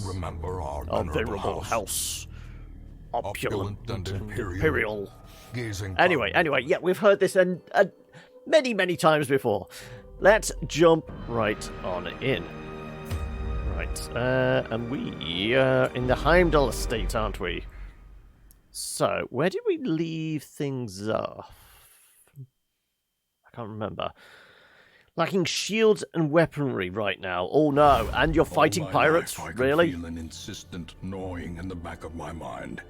Remember our venerable house. Opulent and imperial. Gazing Anyway, yeah, we've heard this many, many times before. Let's jump right on in. Right, and we are in the Heimdall estate, aren't we? So, where did we leave things off? I can't remember. Lacking shields and weaponry right now. Oh no, and you're fighting pirates? I really? Feel an insistent gnawing in the back of my mind.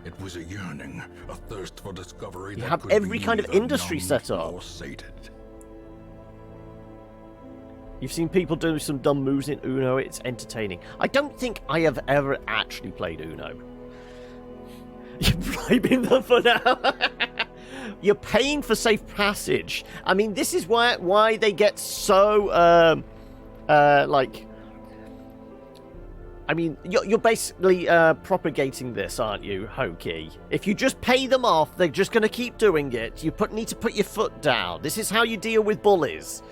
It was a yearning, a thirst for discovery. You that have could every be kind of neither industry numbed set up. nor sated. You've seen people do some dumb moves in Uno. It's entertaining. I don't think I have ever actually played Uno. You're bribing them for now. You're paying for safe passage. I mean, this is why they get so like. I mean, you're basically propagating this, aren't you, Hokey? If you just pay them off, they're just going to keep doing it. You need to put your foot down. This is how you deal with bullies.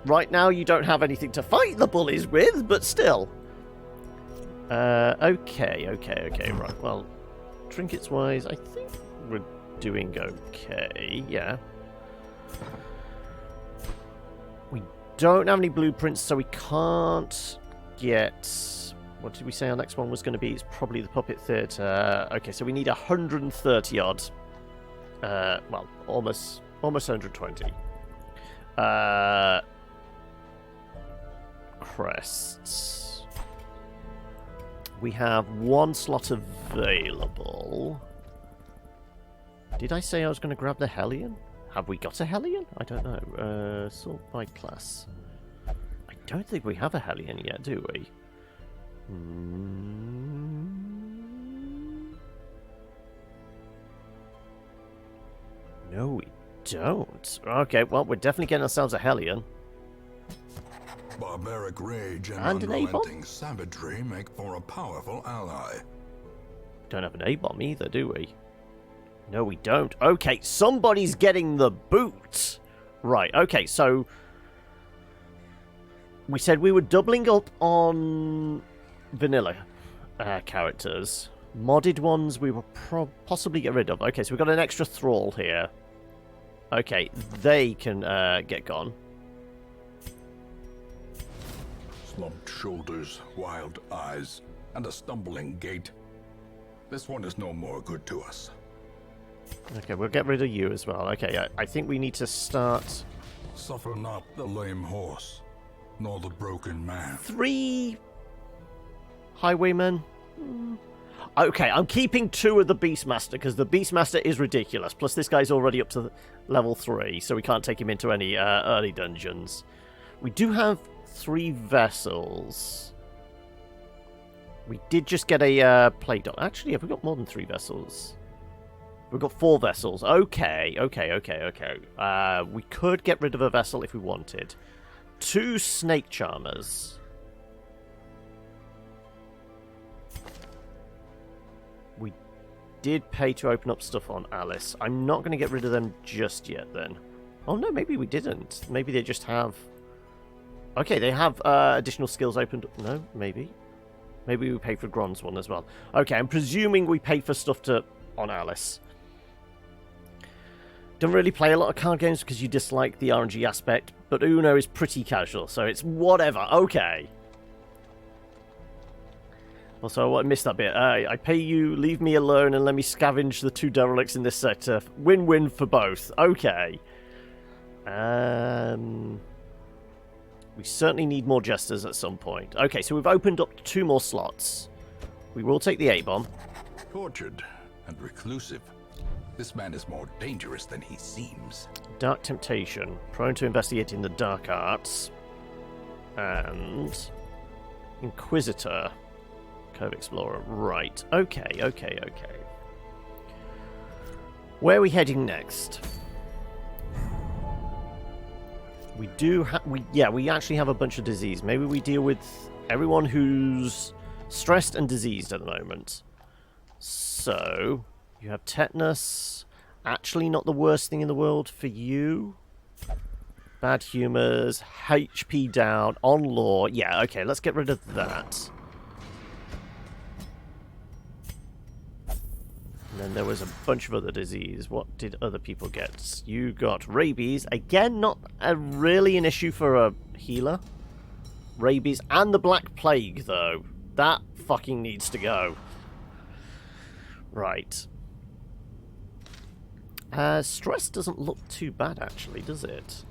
Right now, you don't have anything to fight the bullies with, but still. Okay, right. Well, trinkets-wise, I think we're doing okay, yeah. We don't have any blueprints, so we can't get... What did we say our next one was going to be? It's probably the Puppet Theatre. Okay, so we need 130 odd. Well, almost 120. Crests. We have one slot available. Did I say I was going to grab the Hellion? Have we got a Hellion? I don't know. Sort by class. I don't think we have a Hellion yet, do we? No, we don't. Okay, well, we're definitely getting ourselves a Hellion. Barbaric rage and an unrelenting savagery make for a powerful ally. Don't have an A-bomb either, do we? No, we don't. Okay, somebody's getting the boot. Right, okay, so... We said we were doubling up on vanilla characters. Modded ones we will possibly get rid of. Okay, so we've got an extra thrall here. Okay, they can get gone. Slumped shoulders, wild eyes, and a stumbling gait. This one is no more good to us. Okay, we'll get rid of you as well. Okay, I think we need to start... Suffer not the lame horse, nor the broken man. 3 highwaymen. Okay, I'm keeping 2 of the Beastmaster, because the Beastmaster is ridiculous. Plus, this guy's already up to level 3, so we can't take him into any early dungeons. We do have 3 vessels. We did just get a plate dock. Actually, have we got more than 3 vessels? We've got 4 vessels. Okay. We could get rid of a vessel if we wanted. 2 snake charmers. We did pay to open up stuff on Alice. I'm not going to get rid of them just yet, then. Oh, no, maybe we didn't. Maybe they just have... Okay, they have additional skills opened. No, maybe. Maybe we pay for Gron's one as well. Okay, I'm presuming we paid for stuff on Alice. Don't really play a lot of card games because you dislike the RNG aspect, but Uno is pretty casual, so it's whatever. Okay. Also, I missed that bit. I pay you, leave me alone, and let me scavenge the 2 derelicts in this sector. Win-win for both. Okay. We certainly need more jesters at some point. Okay, so we've opened up 2 more slots. We will take the A-bomb. Tortured and reclusive. This man is more dangerous than he seems. Dark Temptation. Prone to investigating the dark arts. And... Inquisitor. Cove Explorer. Right. Okay. Where are we heading next? We do we actually have a bunch of disease. Maybe we deal with everyone who's stressed and diseased at the moment. So, you have tetanus. Actually not the worst thing in the world for you. Bad humors, HP down, on law. Yeah, okay, let's get rid of that. And then there was a bunch of other disease. What did other people get? You got rabies. Again, not really an issue for a healer. Rabies and the Black Plague, though. That fucking needs to go. Right. Stress doesn't look too bad, actually, does it?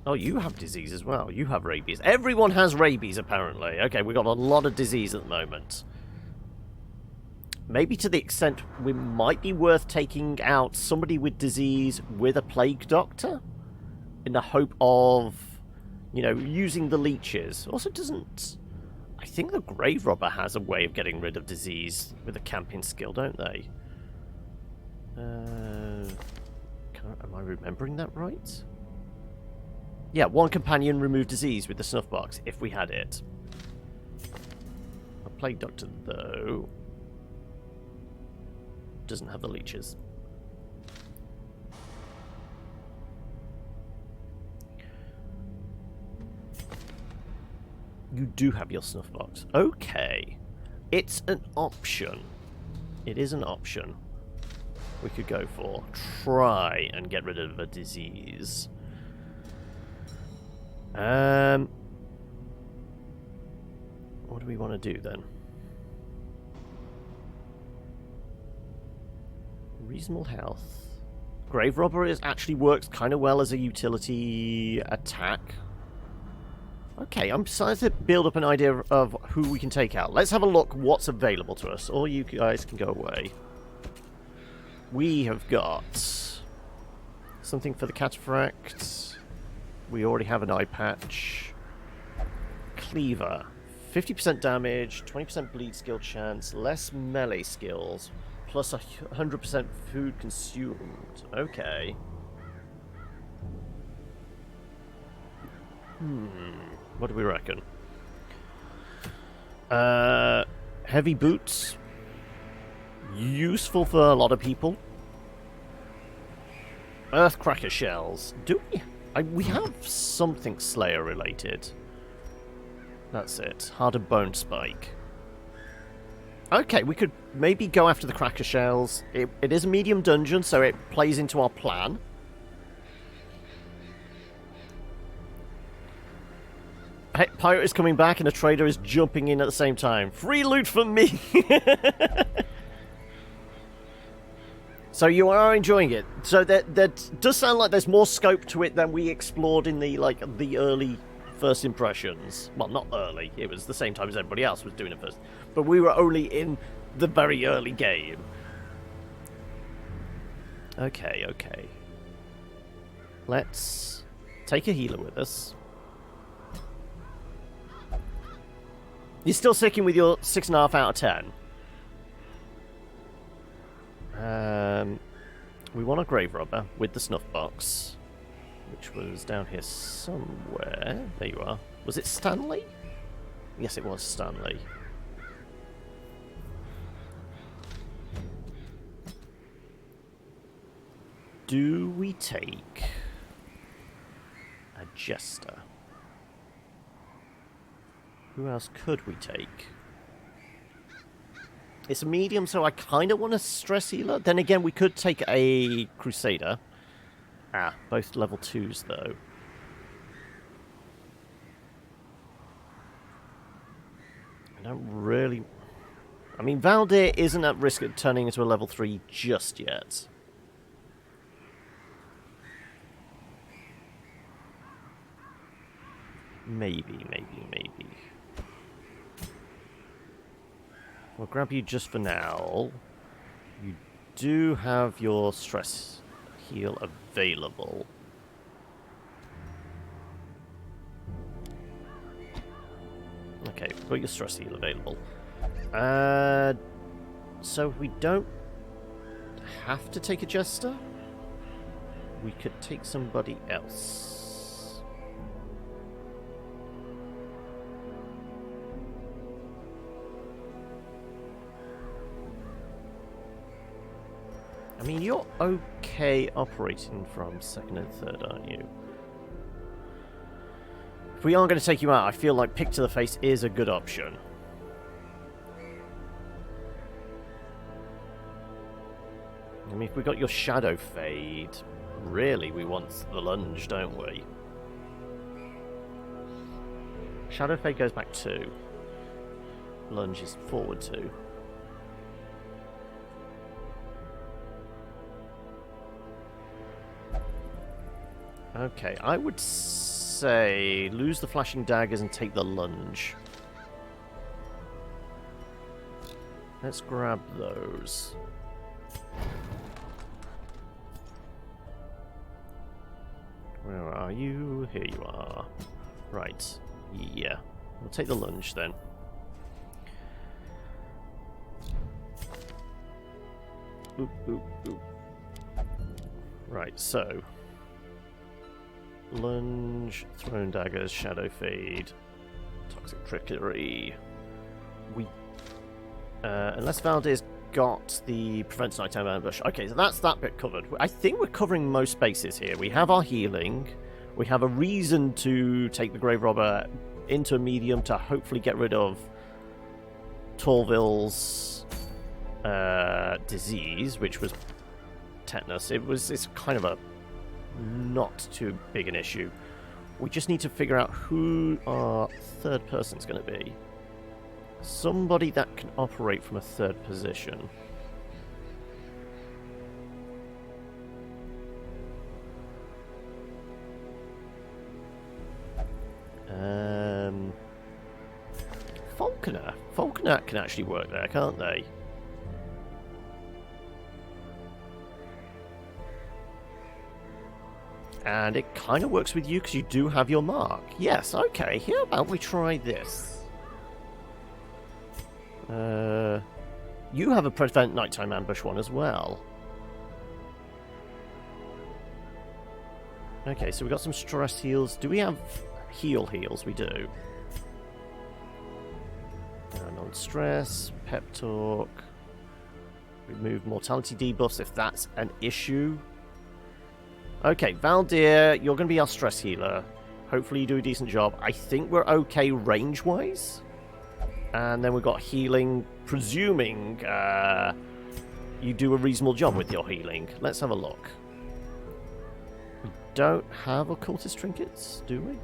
Oh, you have disease as well. You have rabies. Everyone has rabies, apparently. Okay, we've got a lot of disease at the moment. Maybe to the extent we might be worth taking out somebody with disease with a plague doctor in the hope of, you know, using the leeches. Also doesn't... I think the Grave Robber has a way of getting rid of disease with a camping skill, don't they? Am I remembering that right? Yeah, one companion remove disease with the snuff box, if we had it. A plague doctor, though... doesn't have the leeches. You do have your snuff box. Okay. It's an option. It is an option we could go for. Try and get rid of a disease. What do we want to do then? Reasonable health. Grave Robber actually works kind of well as a utility attack. Okay, I'm starting to build up an idea of who we can take out. Let's have a look what's available to us. All you guys can go away. We have got something for the cataphract. We already have an eye patch. Cleaver. 50% damage, 20% bleed skill chance, less melee skills, plus 100% food consumed. Okay. What do we reckon? Heavy boots. Useful for a lot of people. Earthcracker shells. Do we? We have something Slayer related. That's it. Hardened bone spike. Okay, we could maybe go after the cracker shells. It is a medium dungeon, so it plays into our plan. Hey, pirate is coming back and a trader is jumping in at the same time. Free loot for me! So you are enjoying it. So that does sound like there's more scope to it than we explored in the early first impressions. Well, not early. It was the same time as everybody else was doing it first. But we were only in the very early game. Okay. Let's take a healer with us. You're still sticking with your 6.5 out of 10. We want a Grave Robber with the snuff box, which was down here somewhere. There you are. Was it Stanley? Yes, it was Stanley. Do we take a Jester? Who else could we take? It's a medium, so I kind of want a stress healer. Then again, we could take a Crusader. Both level 2s, though. I don't really... I mean, Valdir isn't at risk of turning into a level 3 just yet. Maybe. We'll grab you just for now. You do have your stress heal available. Okay, put your stress heal available. So we don't have to take a Jester. We could take somebody else. I mean, you're okay operating from 2nd and 3rd, aren't you? If we aren't going to take you out, I feel like Pick to the Face is a good option. I mean, if we got your shadow fade, really we want the lunge, don't we? Shadow fade goes back 2. Lunge is forward 2. Okay, I would say lose the flashing daggers and take the lunge. Let's grab those. Where are you? Here you are. Right. Yeah. We'll take the lunge then. Oop, oop, oop. Right, so. Lunge, thrown daggers, shadow fade, toxic trickery. We. Unless Valdir's got the prevents nighttime ambush. Okay, so that's that bit covered. I think we're covering most bases here. We have our healing. We have a reason to take the Grave Robber into a medium to hopefully get rid of Torville's disease, which was tetanus. It's kind of a not too big an issue. We just need to figure out who our third person's going to be. Somebody that can operate from a third position. Falconer. Falconer can actually work there, can't they? And it kind of works with you because you do have your mark. Yes, okay. How about we try this? You have a prevent nighttime ambush one as well. Okay, so we got some stress heals. Do we have heals? We do. Non-stress, pep talk. Remove mortality debuffs if that's an issue. Okay, Valdir, you're going to be our stress healer. Hopefully you do a decent job. I think we're okay range-wise. And then we've got healing, presuming you do a reasonable job with your healing. Let's have a look. We don't have occultist trinkets, do we?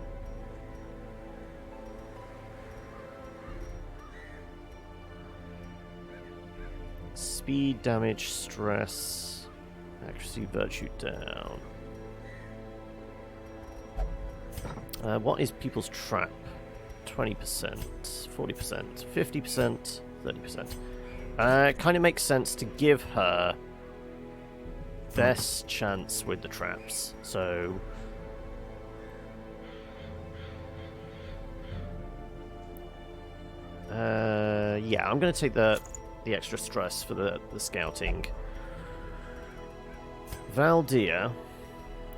Speed, damage, stress, accuracy, virtue down. What is people's trap? 20%, 40%, 50%, 30%. It kind of makes sense to give her best chance with the traps. So yeah, I'm going to take the extra stress for the scouting. Valdir,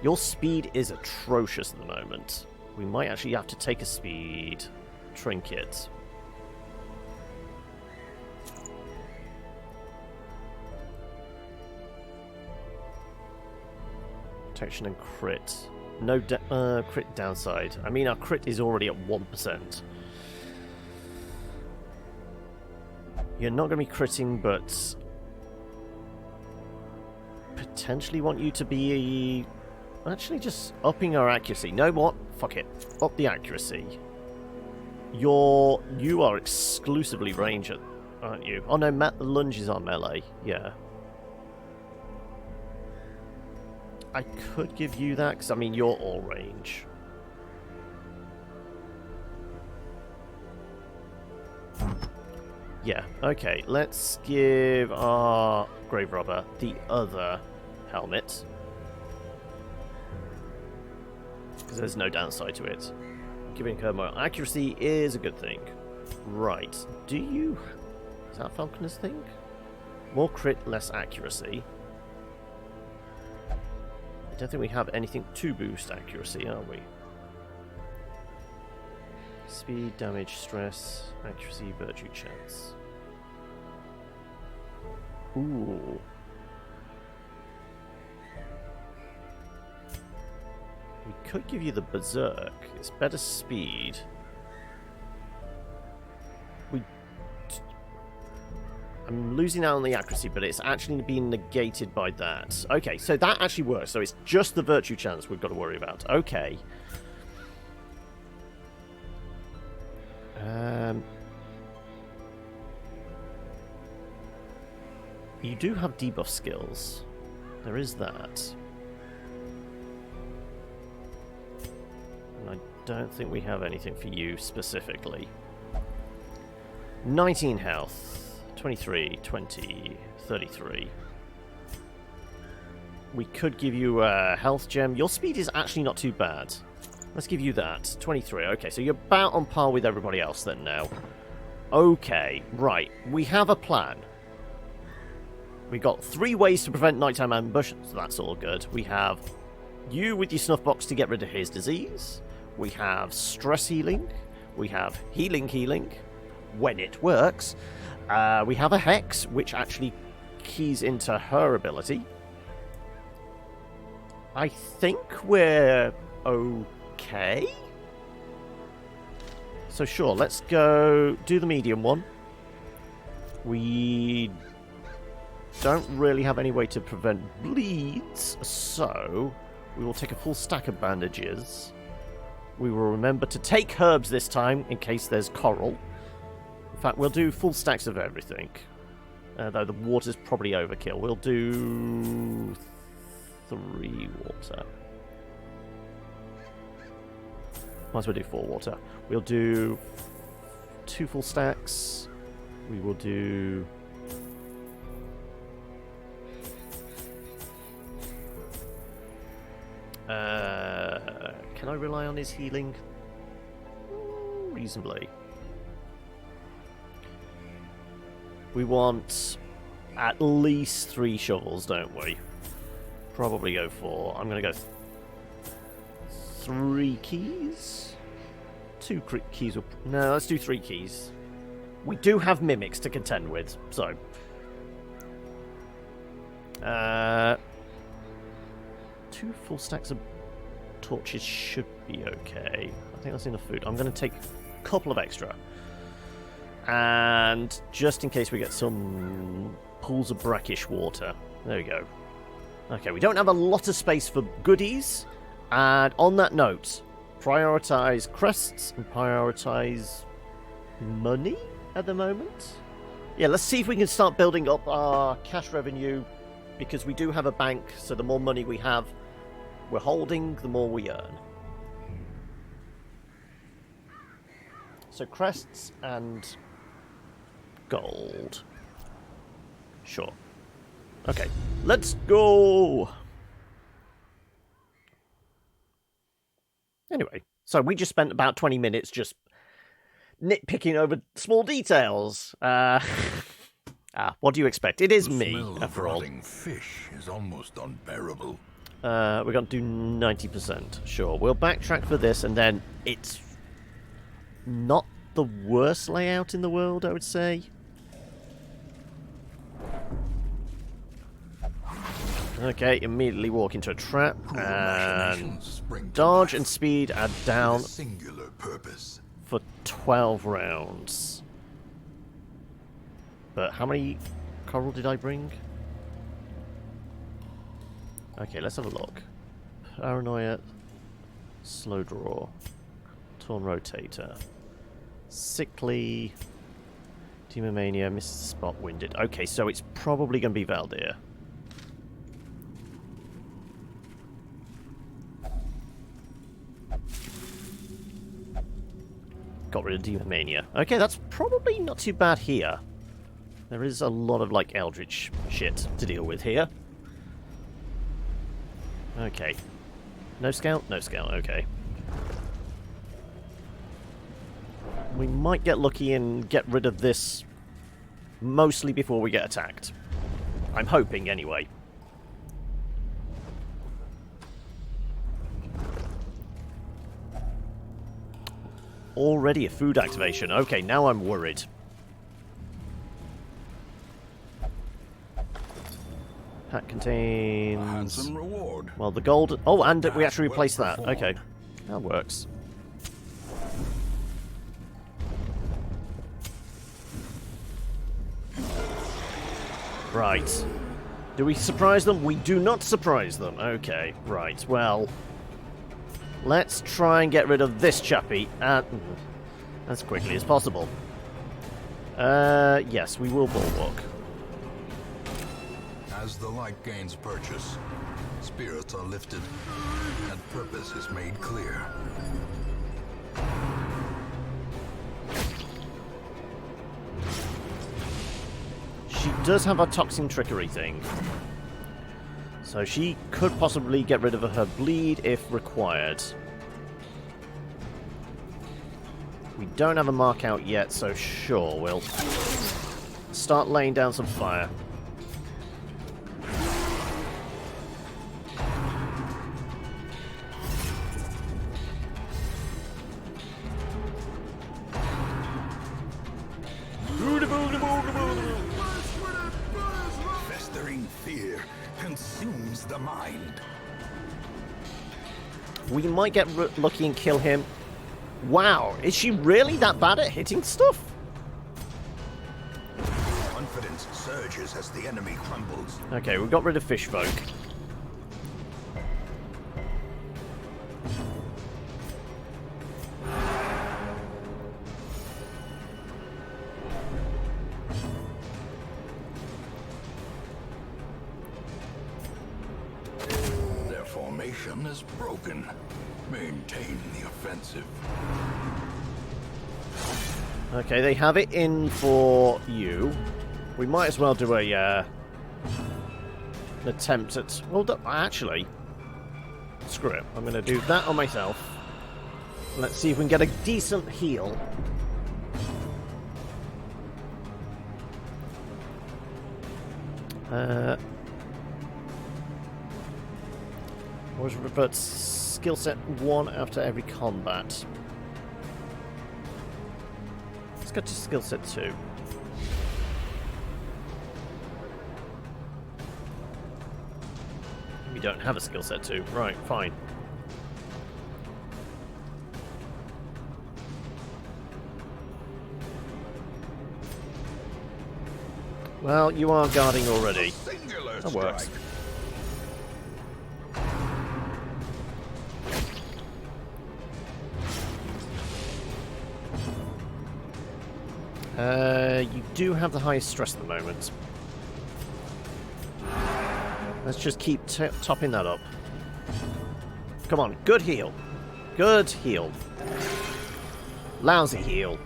your speed is atrocious at the moment. We might actually have to take a speed trinket. Protection and crit. No crit downside. I mean, our crit is already at 1%. You're not going to be critting, but potentially want you to be actually just upping our accuracy. No, what? Fuck it. Up the accuracy. You are exclusively ranger, aren't you? Oh no, lunges are melee. Yeah. I could give you that because I mean you're all range. Yeah. Okay. Let's give our Grave Robber the other helmet. Because there's no downside to it. Giving her more accuracy is a good thing. Right. Do you... Is that Falconer's thing? More crit, less accuracy. I don't think we have anything to boost accuracy, are we? Speed, damage, stress, accuracy, virtue chance. Ooh. We could give you the Berserk. It's better speed. I'm losing out on the accuracy, but it's actually being negated by that. Okay, so that actually works. So it's just the virtue chance we've got to worry about. Okay. You do have debuff skills. There is that. And I don't think we have anything for you specifically. 19 health. 23, 20, 33. We could give you a health gem. Your speed is actually not too bad. Let's give you that. 23. Okay, so you're about on par with everybody else then now. Okay, right. We have a plan. We got 3 ways to prevent nighttime ambush, so that's all good. We have you with your snuff box to get rid of his disease. We have stress healing. We have healing, when it works. We have a hex, which actually keys into her ability. I think we're okay. So sure, let's go do the medium one. We don't really have any way to prevent bleeds, so we will take a full stack of bandages. We will remember to take herbs this time in case there's coral. In fact, we'll do full stacks of everything. Though the water's probably overkill. We'll do 3 water. Might as well do 4 water. We'll do 2 full stacks. We will do... can I rely on his healing? Reasonably. We want at least 3 shovels, don't we? Probably go 4. I'm going to go 3 keys? 2 keys. No, let's do 3 keys. We do have mimics to contend with, so... 2 full stacks of torches should be okay. I think that's enough food. I'm going to take a couple of extra. And just in case we get some pools of brackish water. There we go. Okay, we don't have a lot of space for goodies. And on that note, prioritize crests and prioritize money at the moment. Yeah, let's see if we can start building up our cash revenue, because we do have a bank, so the more money we have, we're holding, the more we earn. So crests and gold. Sure. Okay, let's go! Anyway, so we just spent about 20 minutes just nitpicking over small details. What do you expect? It is me, after all. The smell of rotting fish is almost unbearable. We're going to do 90%. Sure, we'll backtrack for this, and then it's not the worst layout in the world, I would say. Okay, immediately walk into a trap, and dodge and speed are down for 12 rounds. But how many coral did I bring? Okay, let's have a look. Paranoia, slow draw, torn rotator, sickly, demomania, misses spot, winded. Okay, so it's probably going to be Valdir. Got rid of demomania. Okay, that's probably not too bad here. There is a lot of, like, eldritch shit to deal with here. Okay. No scout? No scout, okay. We might get lucky and get rid of this mostly before we get attacked. I'm hoping, anyway. Already a food activation. Okay, now I'm worried. Pack contains... A handsome reward. Well, the gold... Oh, and we actually replaced that. Okay. That works. Right. Do we surprise them? We do not surprise them. Okay, right. Well, let's try and get rid of this chappie as quickly as possible. Yes, we will bulwark. As the light gains purchase, spirits are lifted, and purpose is made clear. She does have a toxin trickery thing. So she could possibly get rid of her bleed if required. We don't have a mark out yet, so sure, we'll start laying down some fire. Festering fear consumes the mind. We might get lucky and kill him. Wow, is she really that bad at hitting stuff? Confidence surges as the enemy crumbles. Okay, we got rid of fish folk. Their formation is broken. Maintain the offensive. Okay, they have it in for you. We might as well do a an attempt at... Well, actually, screw it. I'm going to do that on myself. Let's see if we can get a decent heal. Was revert skill set 1 after every combat. Let's go to skill set 2. We don't have a skill set 2. Right, fine. Well, you are guarding already. That works. You do have the highest stress at the moment. Let's just keep topping that up. Come on, good heal. Good heal. Lousy heal.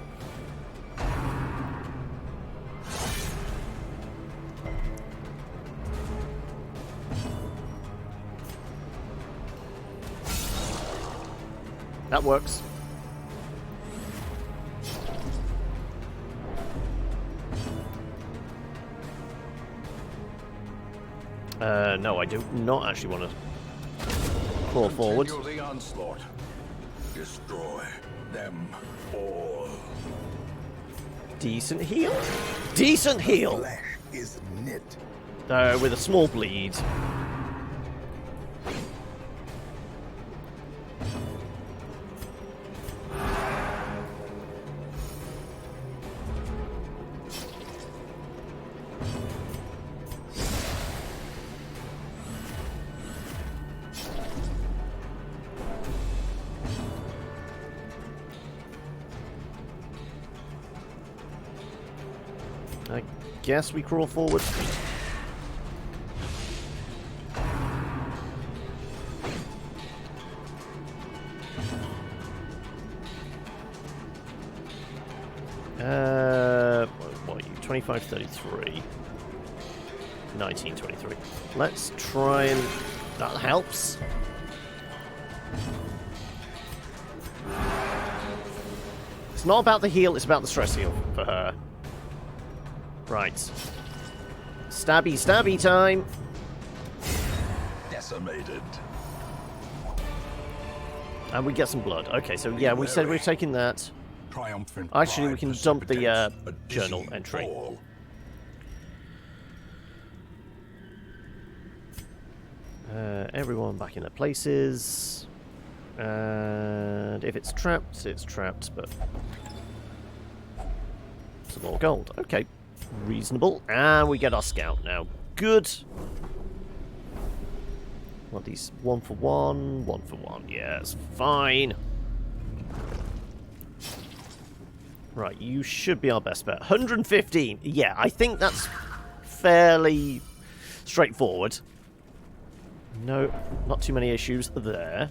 That works. No, I do not actually want to crawl forward. Continue the onslaught. Destroy them all. Decent heal. Decent heal. Flesh is knit. With a small bleed. I guess we crawl forward. What are you? 2533. 1923. Let's try and... That helps. It's not about the heal, it's about the stress heal for her. Right. Stabby, stabby time! Decimated. And we get some blood. Okay, so yeah, we said we were taking that. Triumphant Actually, we can dump the precipitates a journal dizzy entry. fall. Everyone back in their places. And if it's trapped, but... some more gold. Okay. Reasonable. And we get our scout now. Good. What these? 1 for 1, 1 for 1. Yes, fine. Right, you should be our best bet. 115. Yeah, I think that's fairly straightforward. No, not too many issues there.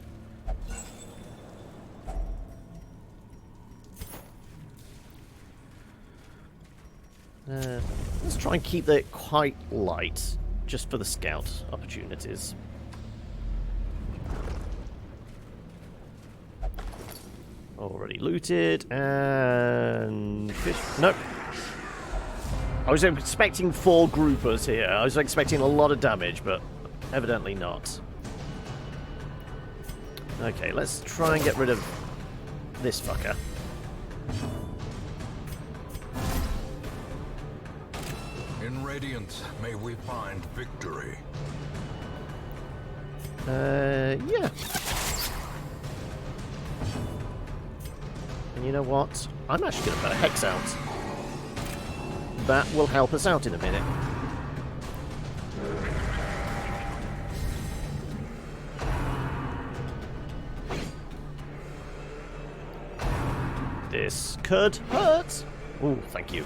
Let's try and keep it quite light, just for the scout opportunities. Already looted, and fish. Nope. I was expecting 4 groupers here. I was expecting a lot of damage, but evidently not. Okay, let's try and get rid of this fucker. In Radiant, may we find victory. Yeah. And you know what? I'm actually going to put a hex out. That will help us out in a minute. This could hurt. Ooh, thank you.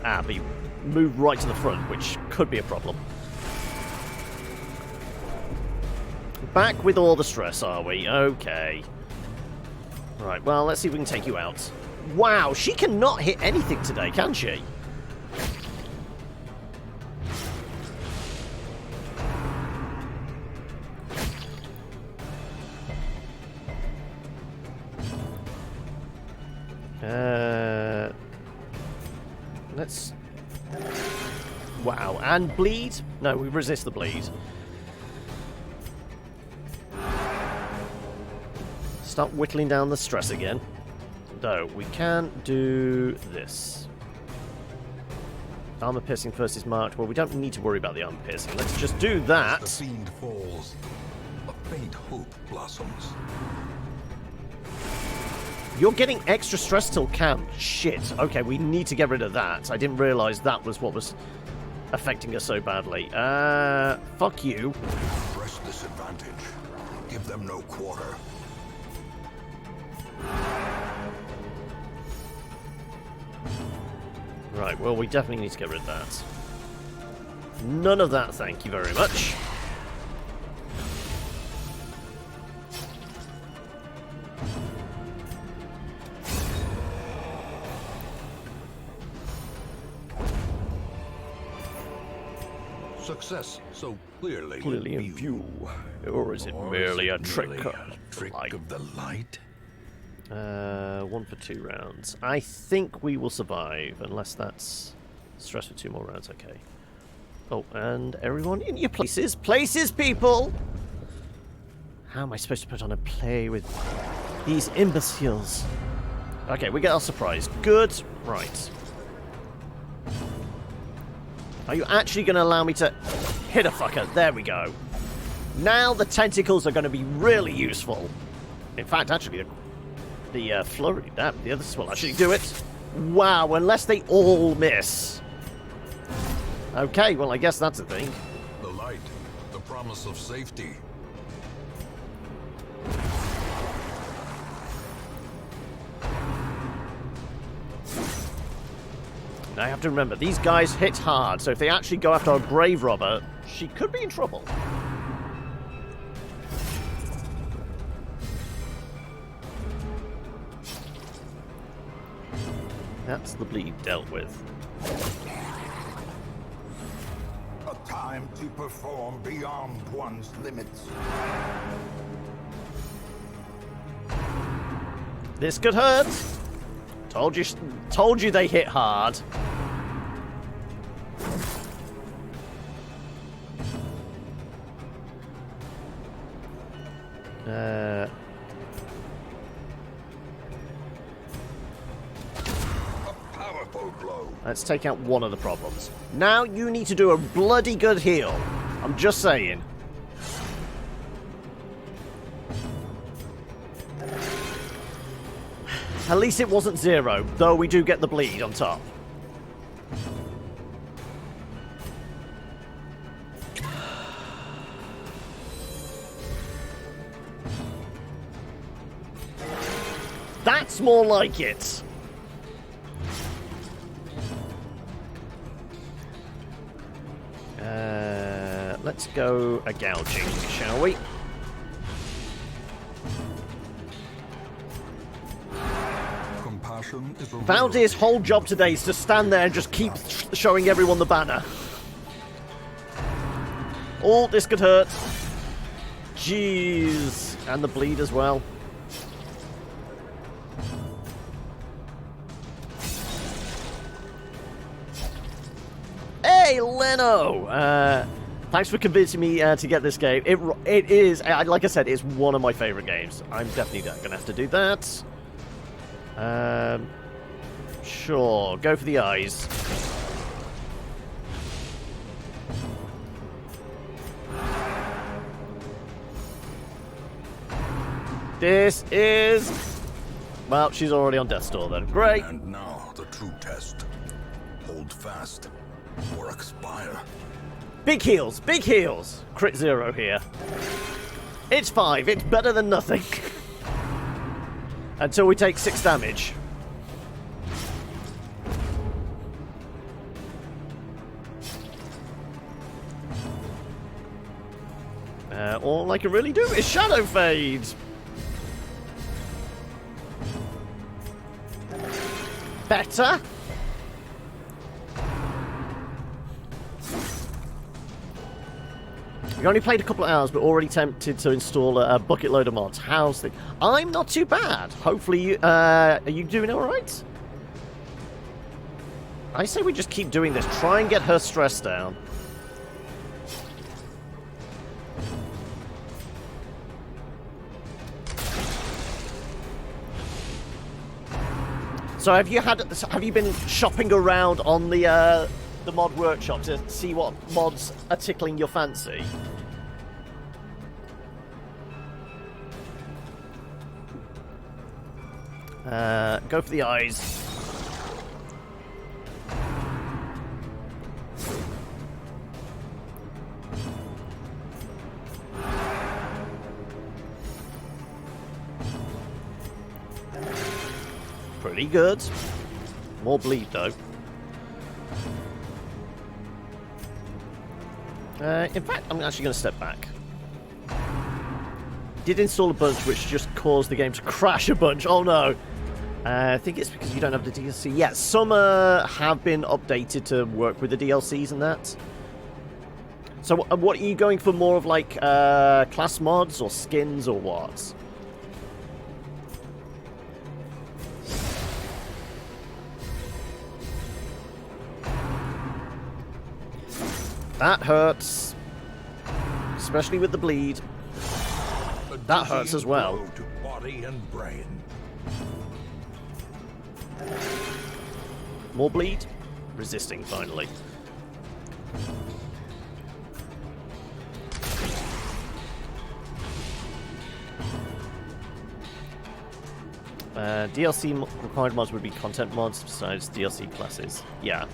Ah, but you moved right to the front, which could be a problem. Back with all the stress, are we? Okay. Right, well, let's see if we can take you out. Wow, she cannot hit anything today, can she? Let's... Wow, and bleed? No, we resist the bleed. Start whittling down the stress again. Though, we can do this. Armor piercing first is marked. Well, we don't need to worry about the armor piercing. Let's just do that. As the fiend falls, a faint hope blossoms. You're getting extra stress till camp. Shit. Okay, we need to get rid of that. I didn't realise that was what was affecting us so badly. Fuck you. Press disadvantage. Give them no quarter. Right, well, we definitely need to get rid of that. None of that, thank you very much. Success so clearly In view. Or is it merely a trick? Trick of the light? 1 for 2 rounds. I think we will survive, unless that's stress for 2 more rounds. Okay. Oh, and everyone in your places. Places, people! How am I supposed to put on a play with these imbeciles? Okay, we get our surprise. Good. Right. Are you actually going to allow me to hit a fucker? There we go. Now the tentacles are going to be really useful. In fact, actually, the flurry, the others will actually do it. Wow, unless they all miss. Okay, well, I guess that's a thing. The light, the promise of safety. Now you have to remember, these guys hit hard, so if they actually go after our grave robber, she could be in trouble. That's the bleed dealt with. A time to perform beyond one's limits. This could hurt. Told you they hit hard. Let's take out one of the problems. Now you need to do a bloody good heal. I'm just saying. At least it wasn't 0, though we do get the bleed on top. That's more like it. Let's go a gouging, shall we? Compassion is a Valdir's whole job today is to stand there and just keep showing everyone the banner. Oh, this could hurt. Jeez. And the bleed as well. Hey, Leno! Thanks for convincing me to get this game. It is, like I said, it's one of my favourite games. I'm definitely going to have to do that. Sure, go for the eyes. This is... Well, she's already on death's door then. Great. And now the true test. Hold fast or expire. Big heals, big heals. Crit 0 here. It's 5. It's better than nothing. Until we take 6 damage. All I can really do is Shadow Fade. Better. We only played a couple of hours, but already tempted to install a bucket load of mods. How's the... I'm not too bad. Hopefully, you, are you doing all right? I say we just keep doing this. Try and get her stress down. So have you been shopping around on the mod workshop to see what mods are tickling your fancy? Go for the eyes. Pretty good. More bleed though. In fact, I'm actually going to step back. Did install a bunch, which just caused the game to crash a bunch. Oh no! I think it's because you don't have the DLC. Yeah, some have been updated to work with the DLCs and that. So, what are you going for? More of like class mods or skins or what? That hurts. Especially with the bleed. That hurts as well. To body and brain. More bleed. Resisting, finally. DLC required mods would be content mods besides DLC classes. Yeah.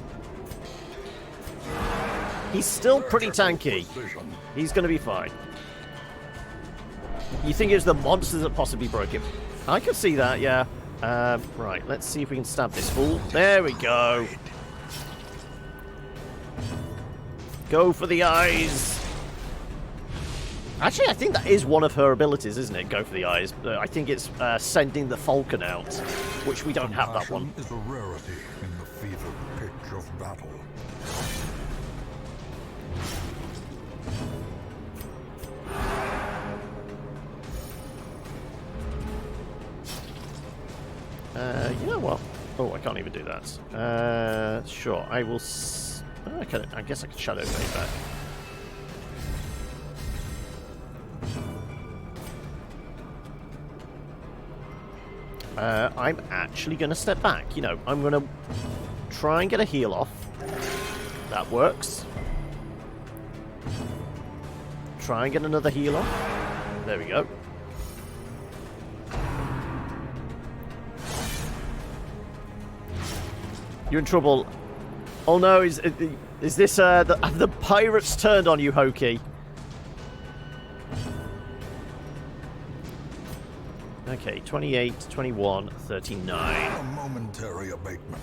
He's still pretty tanky. He's going to be fine. You think it was the monsters that possibly broke him? I could see that, yeah. Right, let's see if we can stab this fool. There we go. Go for the eyes. Actually, I think that is one of her abilities, isn't it? Go for the eyes. I think it's sending the falcon out, which we don't have that one. Is a rarity in the fevered pitch of battle. You know what? Oh, I can't even do that. Sure, I will... I guess I can Shadow Fade back. I'm actually going to step back. You know, I'm going to try and get a heal off. That works. Try and get another heal off. There we go. You're in trouble. Oh no, is this, have the pirates turned on you, Hokey? Okay, 28, 21, 39. A momentary abatement.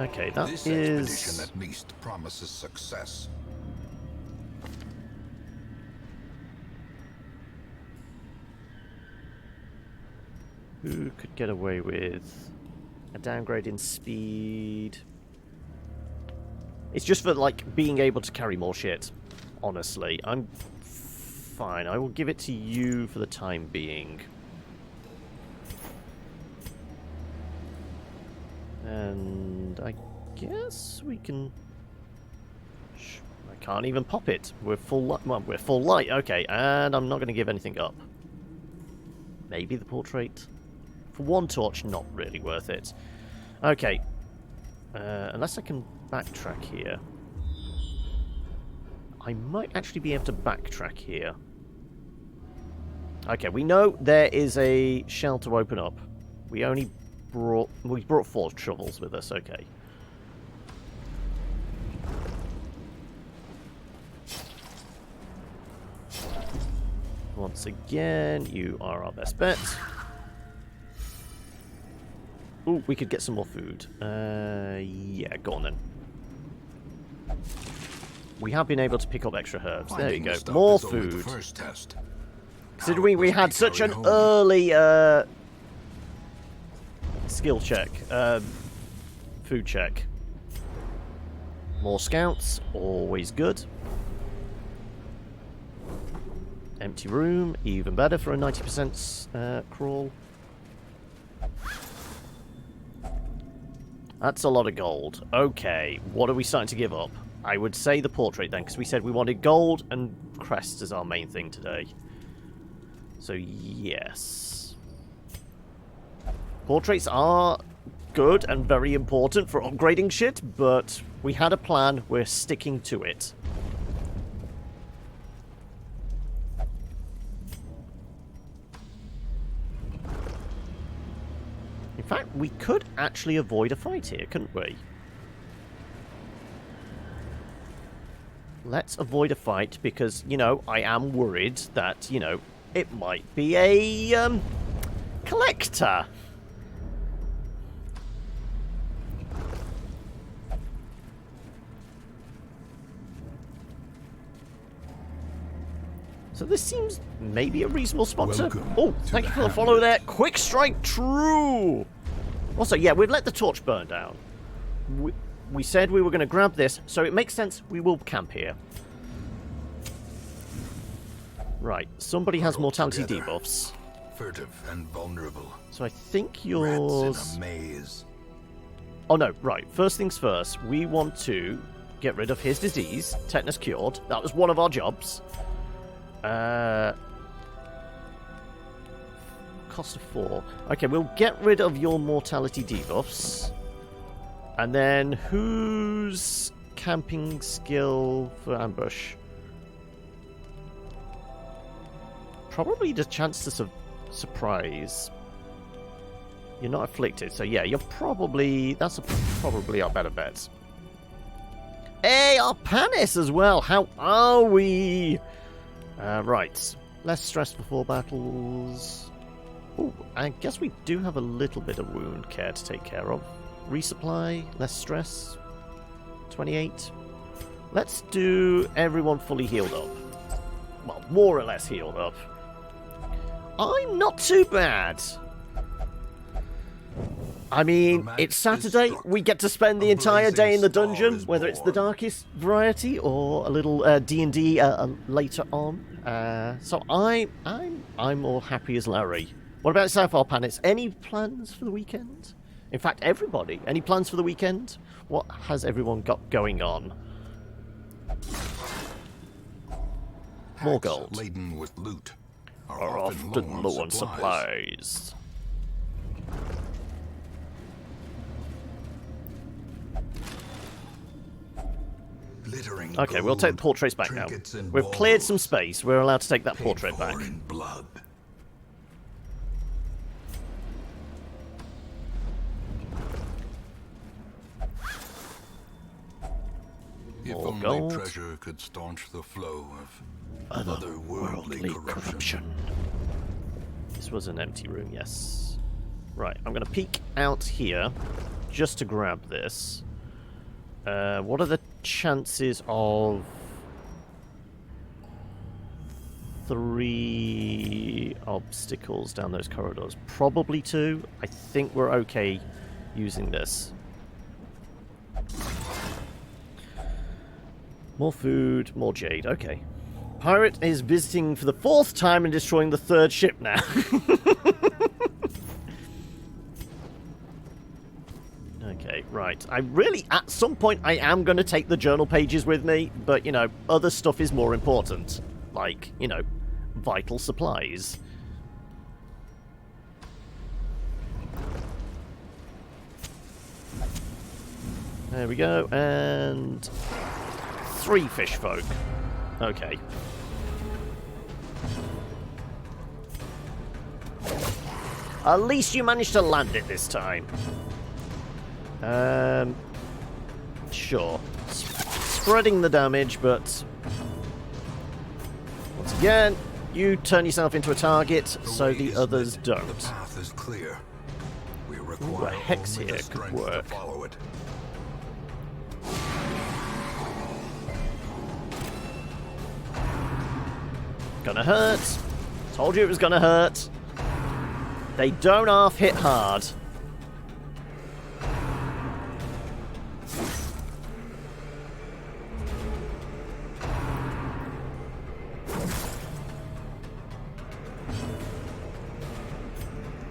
Okay, that This is... expedition at least promises success. Who could get away with a downgrade in speed? It's just for, like, being able to carry more shit. Honestly, I'm fine. I will give it to you for the time being. And I guess we can... I can't even pop it. We're full light. Well, we're full light. Okay, and I'm not going to give anything up. Maybe the portrait. For one torch, not really worth it. Okay. Unless I can backtrack here. I might actually be able to backtrack here. Okay, we know there is a shell to open up. We brought 4 shovels with us, okay. Once again, you are our best bet. Ooh, we could get some more food. Yeah, go on then. We have been able to pick up extra herbs. There you go. More food. Considering we had such an early skill check, food check. More scouts, always good. Empty room, even better for a 90% crawl. That's a lot of gold. Okay, what are we starting to give up? I would say the portrait then, because we said we wanted gold and crests as our main thing today. So, yes. Portraits are good and very important for upgrading shit, but we had a plan, we're sticking to it. In fact, we could actually avoid a fight here, couldn't we? Let's avoid a fight because, you know, I am worried that, you know, it might be a, collector. So this seems maybe a reasonable sponsor. Oh, thank you for the follow there. Quick strike true. Also, yeah, we've let the torch burn down. We said we were going to grab this, so it makes sense we will camp here. Right, somebody has mortality debuffs. Furtive and vulnerable. So I think yours... Rats in a maze. Oh no, right. First things first, we want to get rid of his disease. Tetanus cured. That was one of our jobs. Cost of 4. Okay, we'll get rid of your mortality debuffs. And then whose camping skill for ambush? Probably the chance to surprise. You're not afflicted, so yeah, you're probably... That's probably our better bet. Hey, our Panis as well! How are we? Right. Less stress before battles. Oh, I guess we do have a little bit of wound care to take care of. Resupply, less stress. 28. Let's do everyone fully healed up. Well, more or less healed up. I'm not too bad. I mean, it's Saturday. We get to spend the entire day in the dungeon, whether it's the darkest variety or a little D&D later on. So I'm all happy as Larry. What about yourself, Arpanis? Any plans for the weekend? In fact, everybody. Any plans for the weekend? What has everyone got going on? More gold. Laden with loot are often low on supplies. Okay, we'll take the portraits back now. We've cleared some space. We're allowed to take that portrait back. Blood. only gold. treasure could staunch the flow of Otherworldly corruption. This was an empty room, yes. Right, I'm going to peek out here just to grab this. What are the chances of 3 obstacles down those corridors? Probably 2. I think we're okay using this. More food, more jade. Okay. Pirate is visiting for the 4th time and destroying the 3rd ship now. Okay, right. I really, at some point, I am going to take the journal pages with me, but, you know, other stuff is more important. Like, you know, vital supplies. There we go, and 3 fish folk. Okay. At least you managed to land it this time. Sure. Spreading the damage, but once again, you turn yourself into a target, so the others don't. The path is clear. We Ooh, require a hex only here the could strength work. to follow it. Gonna hurt. Told you it was gonna hurt. They don't half hit hard.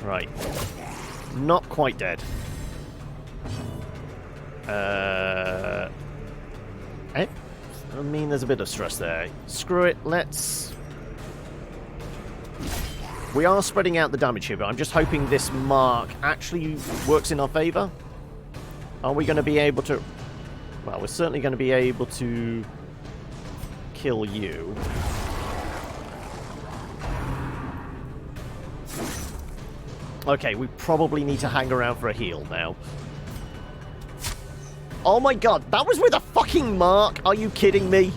Right. Not quite dead. I mean, there's a bit of stress there. Screw it, let's... We are spreading out the damage here, but I'm just hoping this mark actually works in our favour. Are we going to be able to... Well, we're certainly going to be able to kill you. Okay, we probably need to hang around for a heal now. Oh my god, that was with a fucking mark! Are you kidding me?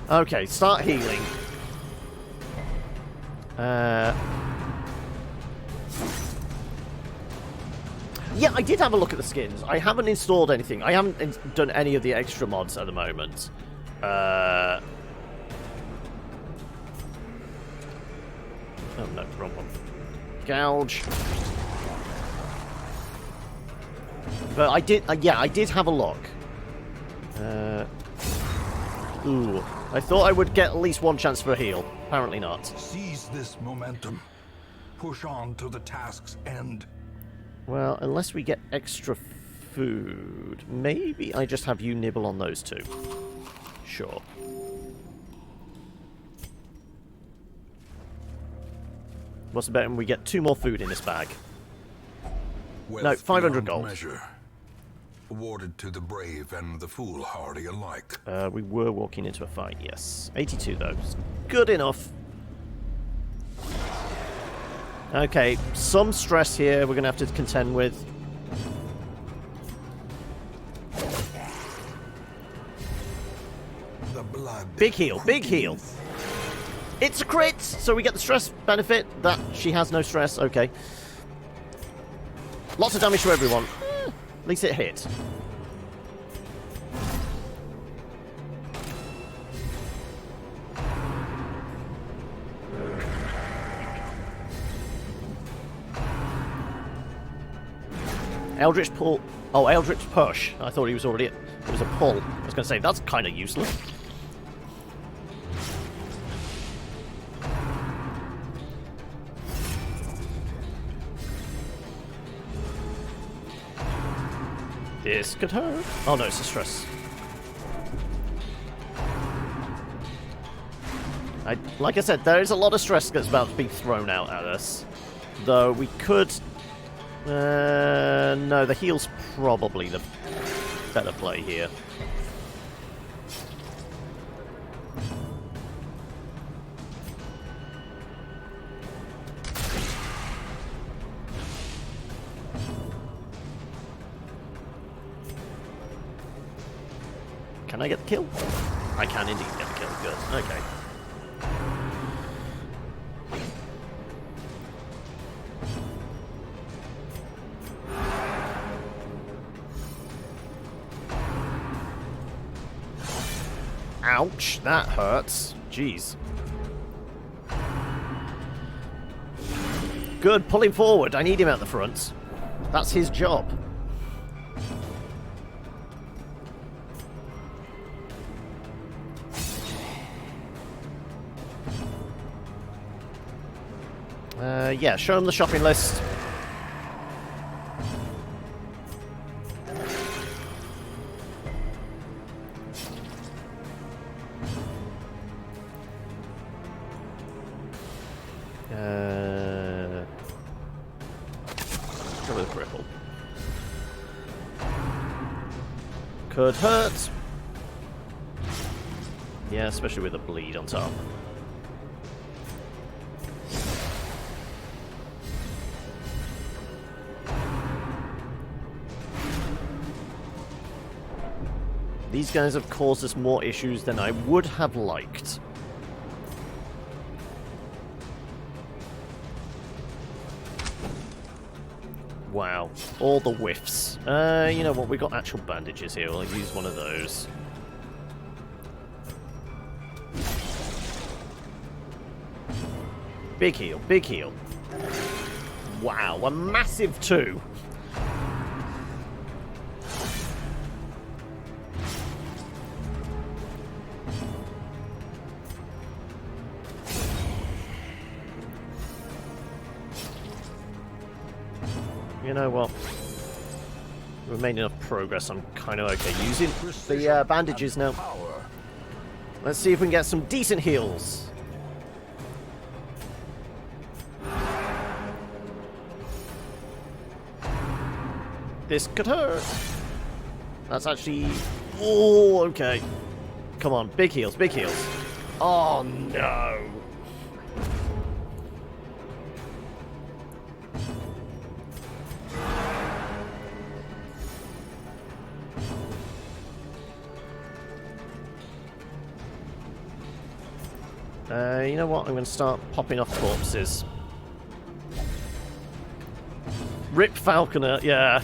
Okay, start healing. Yeah, I did have a look at the skins. I haven't installed anything. I haven't done any of the extra mods at the moment. Oh no, wrong one. Gouge. But I did, yeah, I did have a look. Ooh, I thought I would get at least one chance for a heal. Apparently not. Seize this momentum. Push on to the task's end. Well, unless we get extra food, maybe I just have you nibble on those 2. Sure. What's the bet when we get 2 more food in this bag? No, 500 gold. Measure. Awarded to the brave and the foolhardy alike. We were walking into a fight, yes. 82 though. Good enough. Okay, some stress here we're going to have to contend with. The blood. Big heal, big heal. It's a crit, so we get the stress benefit. That she has no stress, okay. Lots of damage to everyone. At least it hit. Eldritch pull. Oh, Eldritch push. I thought he was already... It was a pull. I was going to say, that's kind of useless. This could hurt. Oh no, it's a stress. Like I said, there is a lot of stress that's about to be thrown out at us. Though we could... no, the heal's probably the better play here. Can I get the kill? I can indeed get the kill. Good. Okay. Ouch, that hurts. Jeez. Good, pull him forward. I need him at the front. That's his job. Yeah, show him the shopping list. Go with cripple. Could hurt. Yeah, especially with a bleed on top. These guys have caused us more issues than I would have liked. Wow, all the whiffs. You know what, we've got actual bandages here. I'll use one of those. Big heal, big heal. Wow, a massive 2. You know what? We've made enough progress, I'm kind of okay using the bandages now. Let's see if we can get some decent heals. This could hurt. That's actually... Oh, okay. Come on, big heals, big heals. Oh, no. You know what? I'm going to start popping off corpses. Rip Falconer, yeah.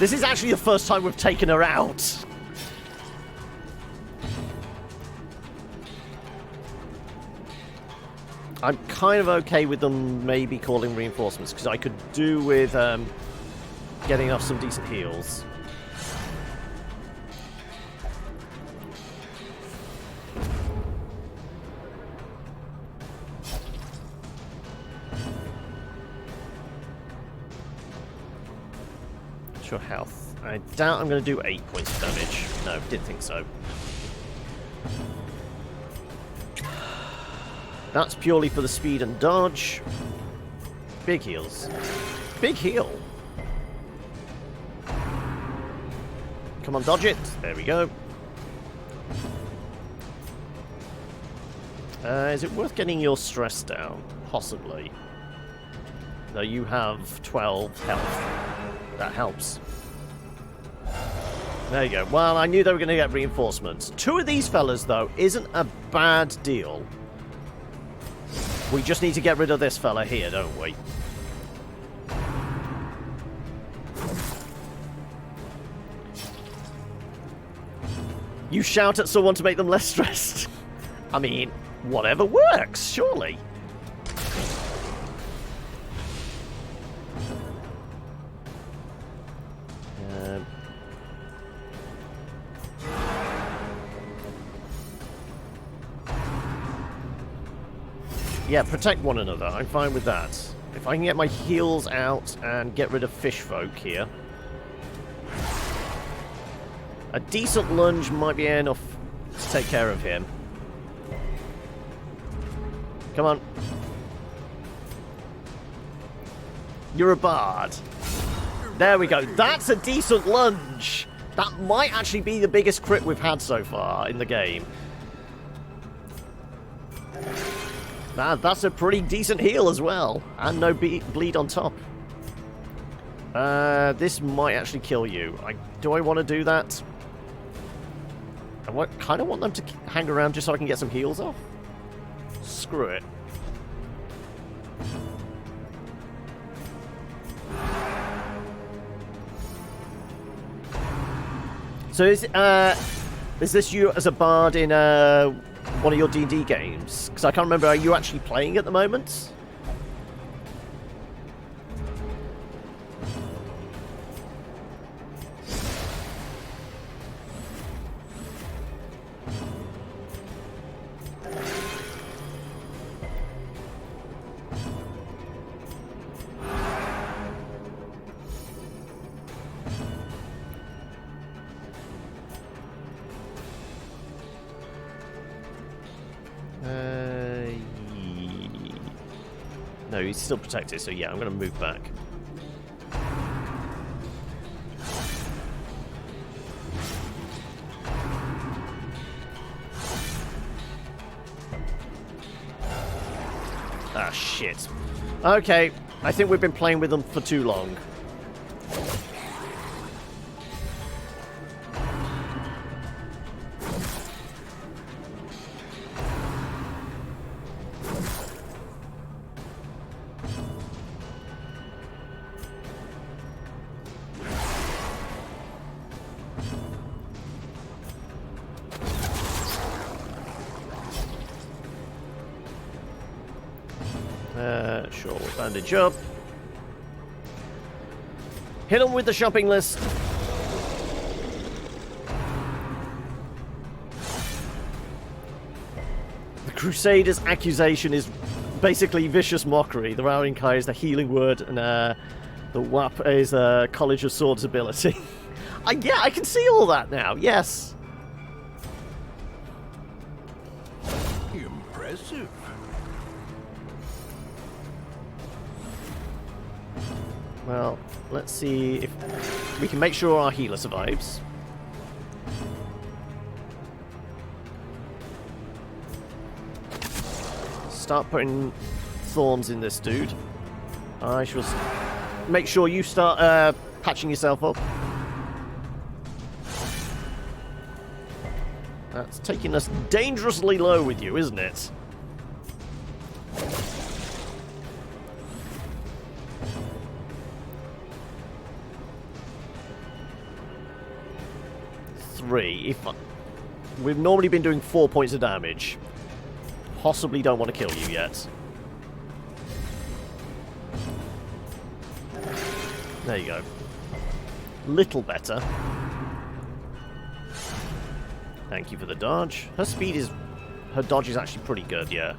This is actually the first time we've taken her out. I'm kind of okay with them maybe calling reinforcements, because I could do with getting off some decent heals. Health. I doubt I'm going to do 8 points of damage. No, didn't think so. That's purely for the speed and dodge. Big heals. Big heal. Come on, dodge it. There we go. Is it worth getting your stress down? Possibly. Though you have 12 health. That helps. There you go. Well, I knew they were going to get reinforcements. 2 of these fellas, though, isn't a bad deal. We just need to get rid of this fella here, don't we? You shout at someone to make them less stressed. I mean, whatever works, surely. Yeah, protect one another. I'm fine with that. If I can get my heals out and get rid of fish folk here. A decent lunge might be enough to take care of him. Come on. You're a bard. There we go. That's a decent lunge. That might actually be the biggest crit we've had so far in the game. That's a pretty decent heal as well. And no bleed on top. This might actually kill you. Do I want to do that? I kind of want them to hang around just so I can get some heals off. Screw it. So is this you as a bard in one of your D&D games? Because I can't remember. Are you actually playing at the moment? No, he's still protected, so yeah, I'm going to move back. Ah, shit. Okay, I think we've been playing with them for too long. Sure, we'll bandage up. Hit them with the shopping list. The Crusaders' accusation is basically vicious mockery. The Rowing Kai is the healing word, and the WAP is College of Swords ability. Yeah, I can see all that now, yes. Impressive. Well, let's see if we can make sure our healer survives. Start putting thorns in this dude. I shall make sure you start patching yourself up. That's taking us dangerously low with you, isn't it? We've normally been doing 4 points of damage. Possibly don't want to kill you yet. There you go. Little better. Thank you for the dodge. Her dodge is actually pretty good, yeah.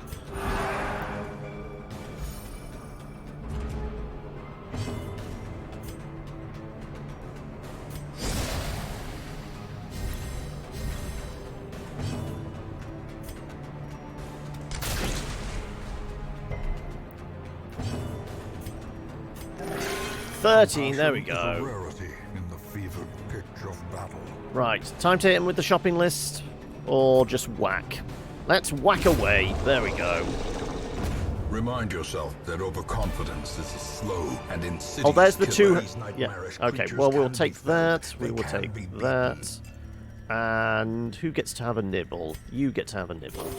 There we go. Right, time to hit him with the shopping list, or just whack. Let's whack away. There we go. Remind yourself that overconfidence is a slow and insidious. Oh, there's the two. Killer. Yeah. Okay. Well, we'll take that. We will take that. And who gets to have a nibble? You get to have a nibble.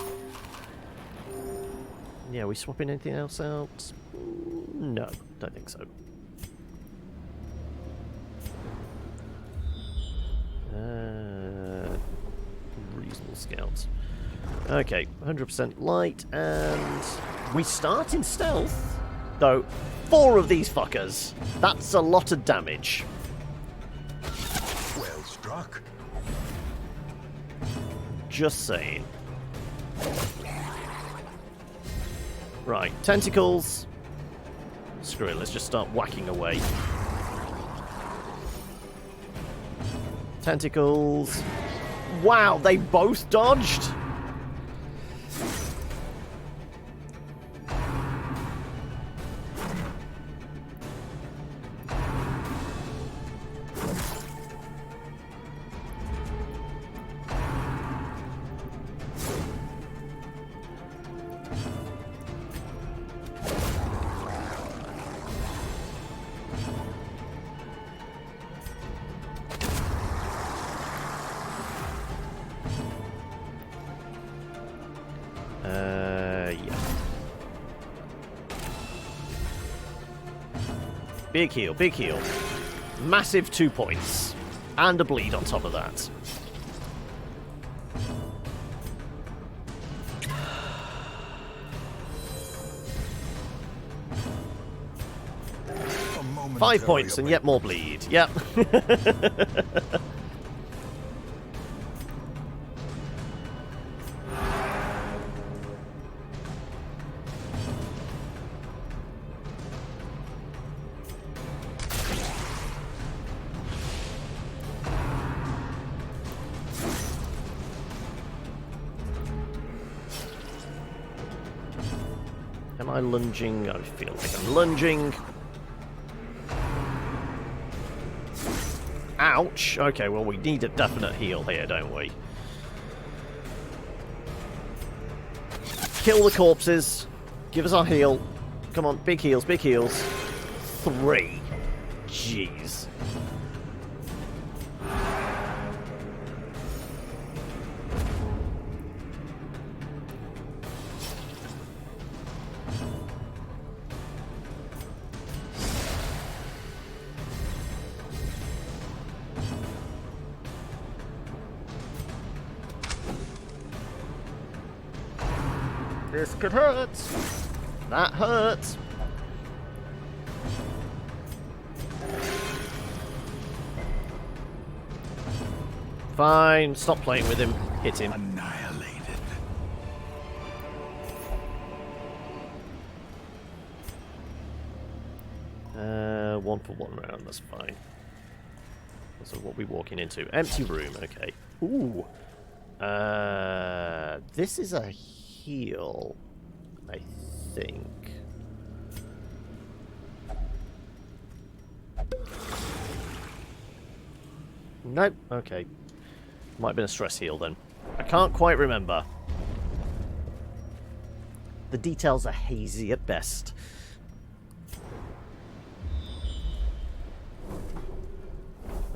Yeah. Are we swapping anything else out? No, don't think so. Reasonable scouts. Okay, 100% light, and we start in stealth. Though, 4 of these fuckers. That's a lot of damage. Well struck. Just saying. Right, tentacles. Screw it, let's just start whacking away. Tentacles. Wow, they both dodged? Big heal, big heal. Massive 2 points. And a bleed on top of that. A 5 points and yet more bleed. Yep. Am I lunging? I feel like I'm lunging. Ouch! Okay, well, we need a definite heal here, don't we? Kill the corpses. Give us our heal. Come on, big heals, big heals. 3. Jeez. This could hurt. That hurts. Fine. Stop playing with him. Hit him. Annihilated. One for one round. That's fine. So what are we walking into? Empty room. Okay. Ooh. This is a heal, I think. Nope. Okay. Might have been a stress heal then. I can't quite remember. The details are hazy at best.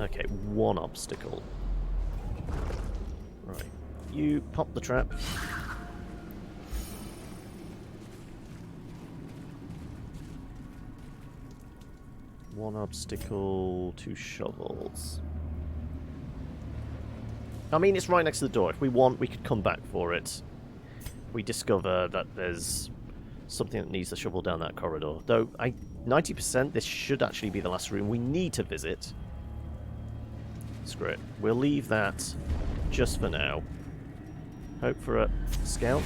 Okay, one obstacle. Right. You pop the trap. One obstacle, 2 shovels. I mean, it's right next to the door. If we want, we could come back for it. We discover that there's something that needs to shovel down that corridor. Though, 90% this should actually be the last room we need to visit. Screw it. We'll leave that just for now. Hope for a scout.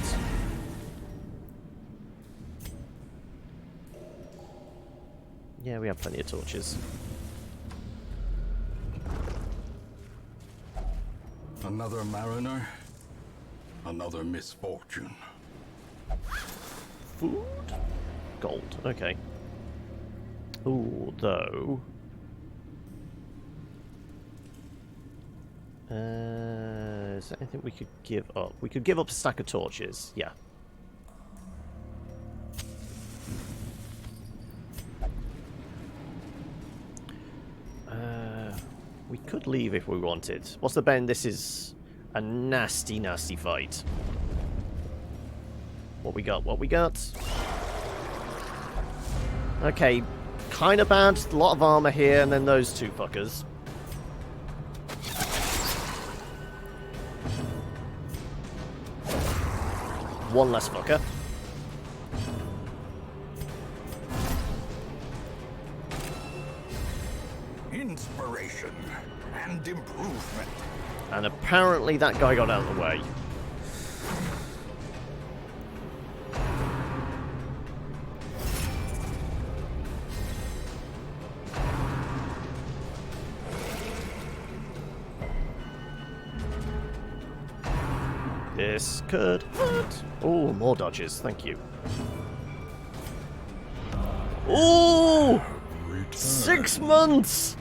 Yeah, we have plenty of torches. Another mariner, another misfortune. Food? Gold, okay. Ooh, though... is there anything we could give up? We could give up a stack of torches, yeah. We could leave if we wanted. What's the bend? This is a nasty, nasty fight. What we got? What we got? Okay, kind of bad. A lot of armor here, and then those 2 fuckers. One less fucker. Inspiration and improvement. And apparently that guy got out of the way. This could hurt. Oh, more dodges. Thank you. Oh! 6 months!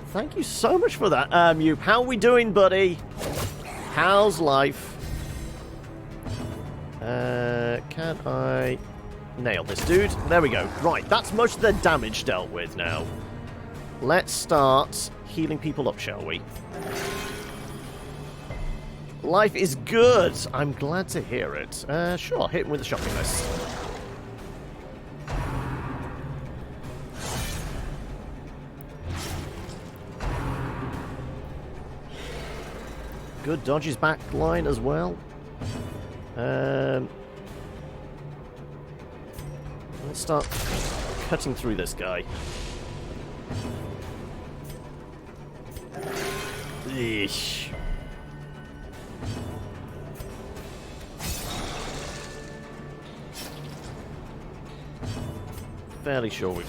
Thank you so much for that, Mupe. How are we doing, buddy? How's life? Can I nail this dude? There we go. Right, that's most of the damage dealt with now. Let's start healing people up, shall we? Life is good. I'm glad to hear it. Sure, hit him with a shopping list. Good dodges back line as well. Let's start cutting through this guy. Eesh. Fairly sure we've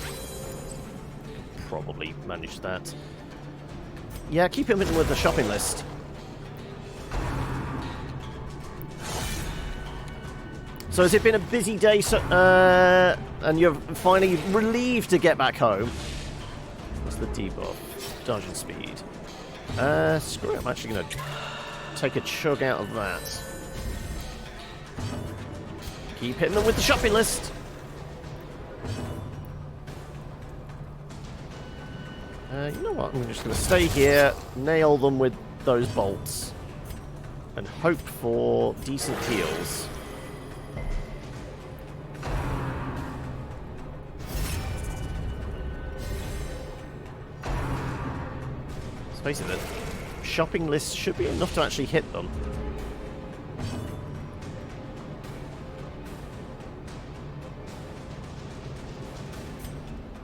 probably managed that. Yeah, keep him in with the shopping list. So has it been a busy day, and you're finally relieved to get back home? What's the debuff? Dodge and speed. Screw it, I'm actually going to take a chug out of that. Keep hitting them with the shopping list. You know what? I'm just going to stay here, nail them with those bolts, and hope for decent heals. Let's face it, the shopping list should be enough to actually hit them.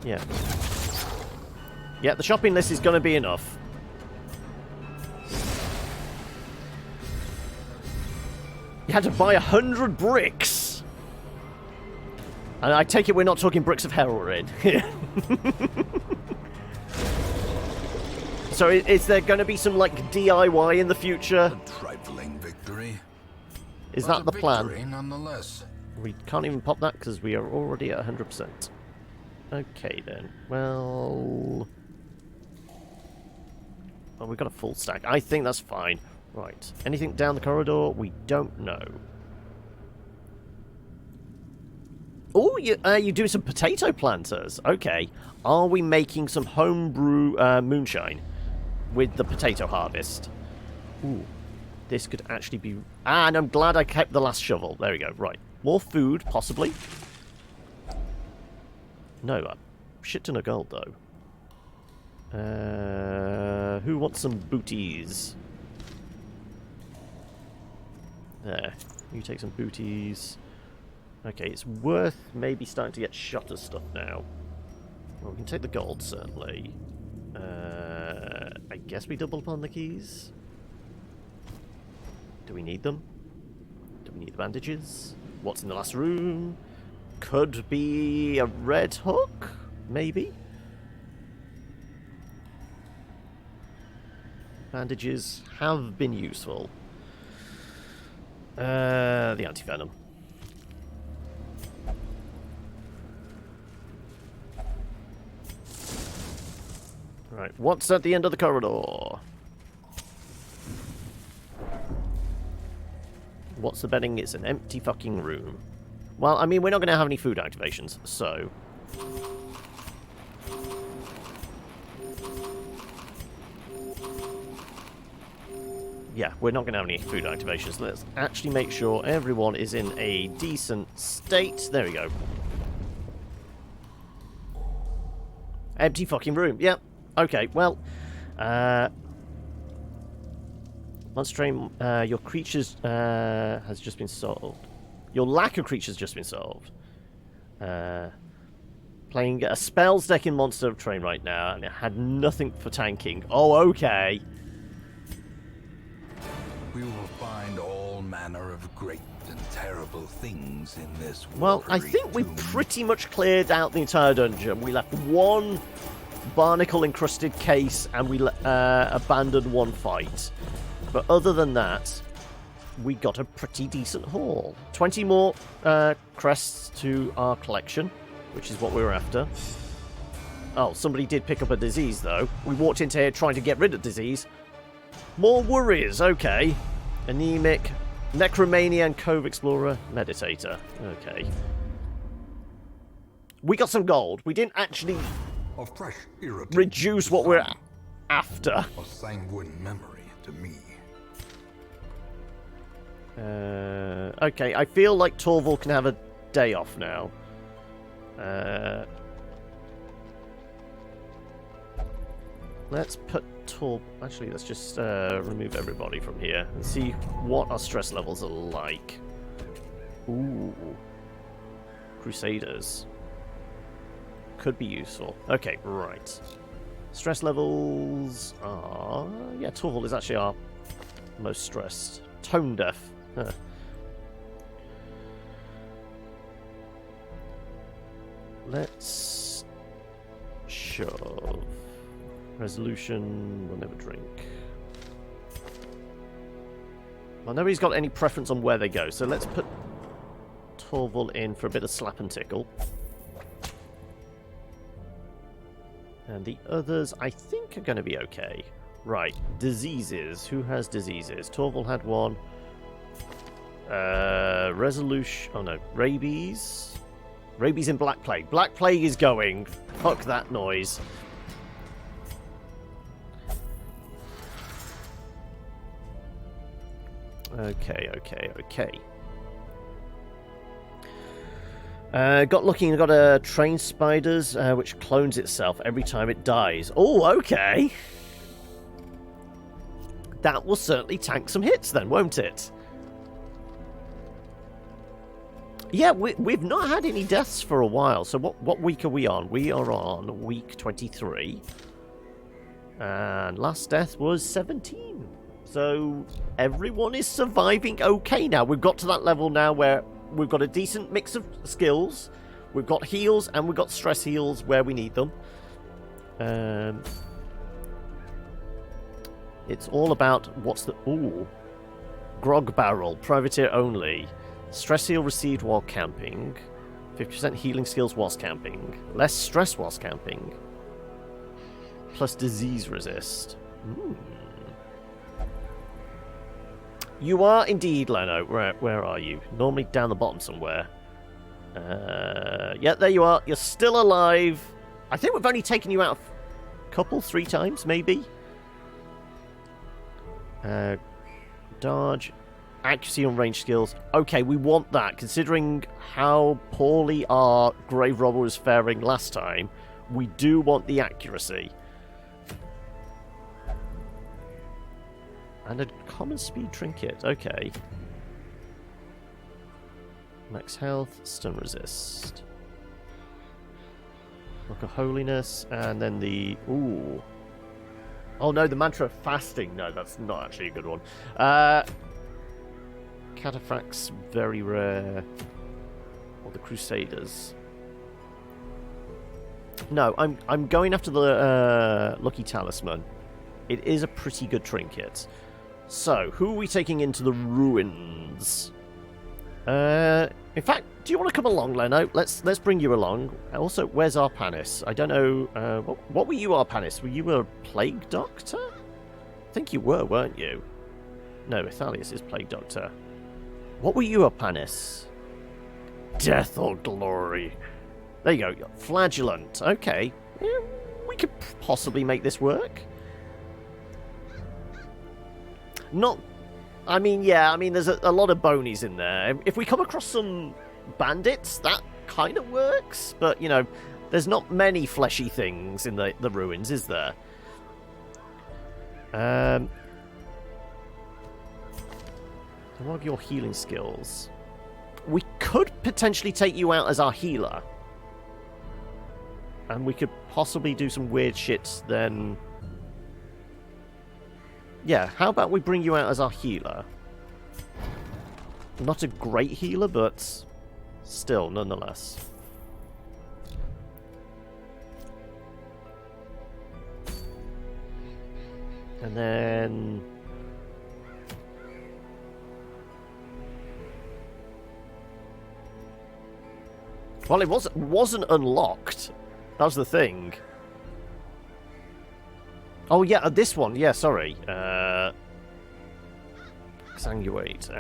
Yeah. Yeah, the shopping list is going to be enough. You had to buy 100 bricks! And I take it we're not talking bricks of heroin here. So is there going to be some, like, DIY in the future? A trifling victory. Is that the plan? Nonetheless. We can't even pop that because we are already at 100%. Okay, then. Well, we've got a full stack. I think that's fine. Right. Anything down the corridor? We don't know. Oh, you do some potato planters. Okay. Are we making some homebrew moonshine with the potato harvest? Ooh. This could actually be... and I'm glad I kept the last shovel. There we go. Right. More food, possibly. No, a shit ton of gold, though. Who wants some booties? There. You take some booties. Okay, it's worth maybe starting to get shutter stuff now. Well, we can take the gold, certainly. I guess we double upon the keys. Do we need them? Do we need the bandages? What's in the last room? Could be a red hook? Maybe? Bandages have been useful. The anti-venom. Right, what's at the end of the corridor? What's the betting? It's an empty fucking room. Well, I mean, we're not going to have any food activations, so... yeah, we're not going to have any food activations. Let's actually make sure everyone is in a decent state. There we go. Empty fucking room. Yep. Okay, well... once train, your creatures has just been solved. Your lack of creatures has just been solved. Playing a spells decking monster of train right now, and it had nothing for tanking. Oh, okay. We will find all manner of great and terrible things in this world. Well, I think we pretty much cleared out the entire dungeon. We left one barnacle-encrusted case, and we abandoned one fight. But other than that, we got a pretty decent haul. 20 more crests to our collection, which is what we were after. Oh, somebody did pick up a disease, though. We walked into here trying to get rid of disease. More worries, okay. Anemic, Necromania and Cove Explorer, Meditator. Okay. We got some gold. We didn't actually a fresh irritant reduce what we're after. A sanguine memory to me. Okay, I feel like Torval can have a day off now. Let's put Actually, let's just remove everybody from here and see what our stress levels are like. Ooh. Crusaders. Could be useful. Okay, right. Stress levels are... Yeah, Torval is actually our most stressed. Tone deaf. Huh. Let's shove. Resolution, we'll never drink. Well, nobody's got any preference on where they go, so let's put Torval in for a bit of slap and tickle. And the others, I think, are going to be okay. Right, diseases. Who has diseases? Torval had one. Resolution... Oh, no. Rabies. Rabies and Black Plague. Black Plague is going. Fuck that noise. Okay. Got lucky and got a train spiders, which clones itself every time it dies. Oh, okay. That will certainly tank some hits then, won't it? Yeah, we've not had any deaths for a while. So what week are we on? We are on week 23. And last death was 17. So everyone is surviving okay now. We've got to that level now where we've got a decent mix of skills. We've got heals and we've got stress heals where we need them. It's all about what's the... Ooh. Grog Barrel. Privateer only. Stress heal received while camping. 50% healing skills whilst camping. Less stress whilst camping. Plus disease resist. You are indeed, Leno. Where are you? Normally down the bottom somewhere. Yeah, there you are. You're still alive. I think we've only taken you out a couple, 3 times, maybe. Dodge. Accuracy on range skills. Okay, we want that. Considering how poorly our Grave Robber was faring last time, we do want the accuracy. And a common speed trinket. Okay. Max health, stun resist. Look of holiness, and then the... Ooh. Oh no, the mantra of fasting. No, that's not actually a good one. Cataphracts, very rare. Or the Crusaders. No, I'm going after the Lucky Talisman. It is a pretty good trinket. So, who are we taking into the ruins? In fact, do you want to come along, Leno? Let's bring you along. Also, where's Arpanis? I don't know. What were you, Arpanis? Were you a plague doctor? I think you were, weren't you? No, Ithalius is plague doctor. What were you, Arpanis? Death or glory? There you go. Flagellant. Okay. Yeah, we could possibly make this work. Not... I mean, yeah, there's a lot of bonies in there. If we come across some bandits, that kind of works. But, you know, there's not many fleshy things in the ruins, is there? What are your healing skills? We could potentially take you out as our healer. And we could possibly do some weird shit then... Yeah, how about we bring you out as our healer? Not a great healer, but still, nonetheless. And then... Well, it wasn't unlocked. That was the thing. Oh, yeah, this one. Yeah, sorry. Exsanguate.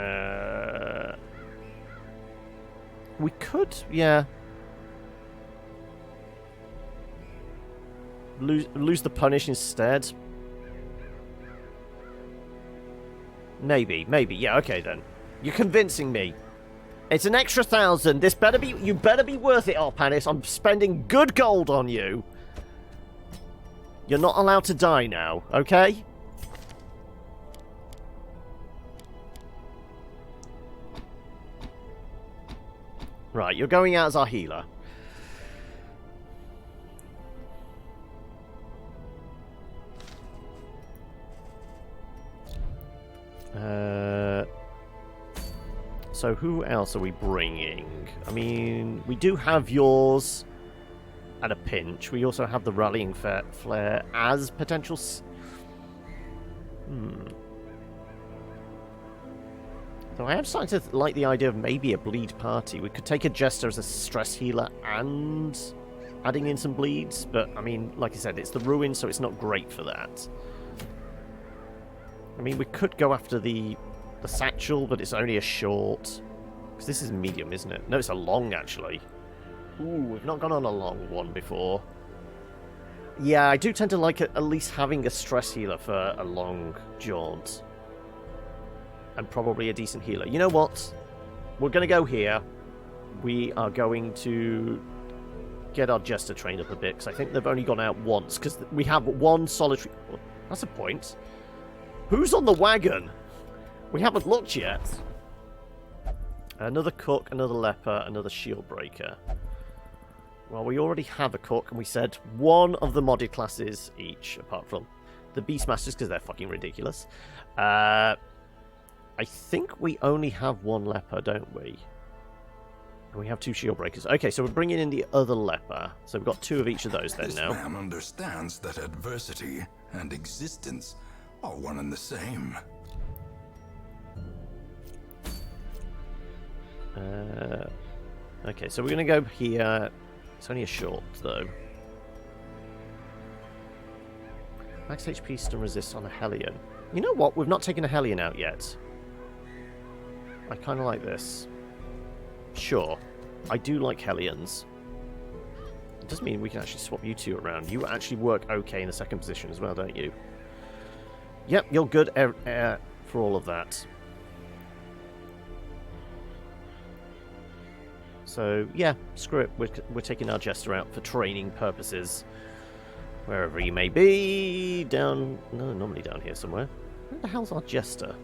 We could, yeah. Lose the punish instead. Maybe. Yeah, okay then. You're convincing me. It's an extra 1,000. This better be... You better be worth it, Arpanis. I'm spending good gold on you. You're not allowed to die now, okay? Right, you're going out as our healer. So who else are we bringing? I mean, we do have yours at a pinch. We also have the rallying flare as potential... So I am starting to like the idea of maybe a bleed party. We could take a jester as a stress healer and adding in some bleeds, but I mean, like I said, it's the ruin, so it's not great for that. I mean, we could go after the satchel, but it's only a short. Because this is medium, isn't it? No, it's a long, actually. Ooh, we've not gone on a long one before. Yeah, I do tend to like at least having a stress healer for a long jaunt. And probably a decent healer. You know what? We're going to go here. We are going to get our jester trained up a bit, because I think they've only gone out once, because we have one solitary... Well, that's a point. Who's on the wagon? We haven't looked yet. Another cook, another leper, another shield breaker. Well, we already have a cook, and we said one of the modded classes each, apart from the Beastmasters, because they're fucking ridiculous. I think we only have one leper, don't we? And we have 2 shield breakers. Okay, so we're bringing in the other leper. So we've got 2 of each of those then now. This man understands that adversity and existence are one and the same. Okay, so we're going to go here. It's only a short, though. Max HP stun resist on a Hellion. You know what? We've not taken a Hellion out yet. I kind of like this. Sure. I do like Hellions. It does mean we can actually swap you 2 around. You actually work okay in the second position as well, don't you? Yep, you're good for all of that. So, yeah, screw it. We're taking our jester out for training purposes. Wherever he may be. Down... No, normally down here somewhere. Where the hell's our jester?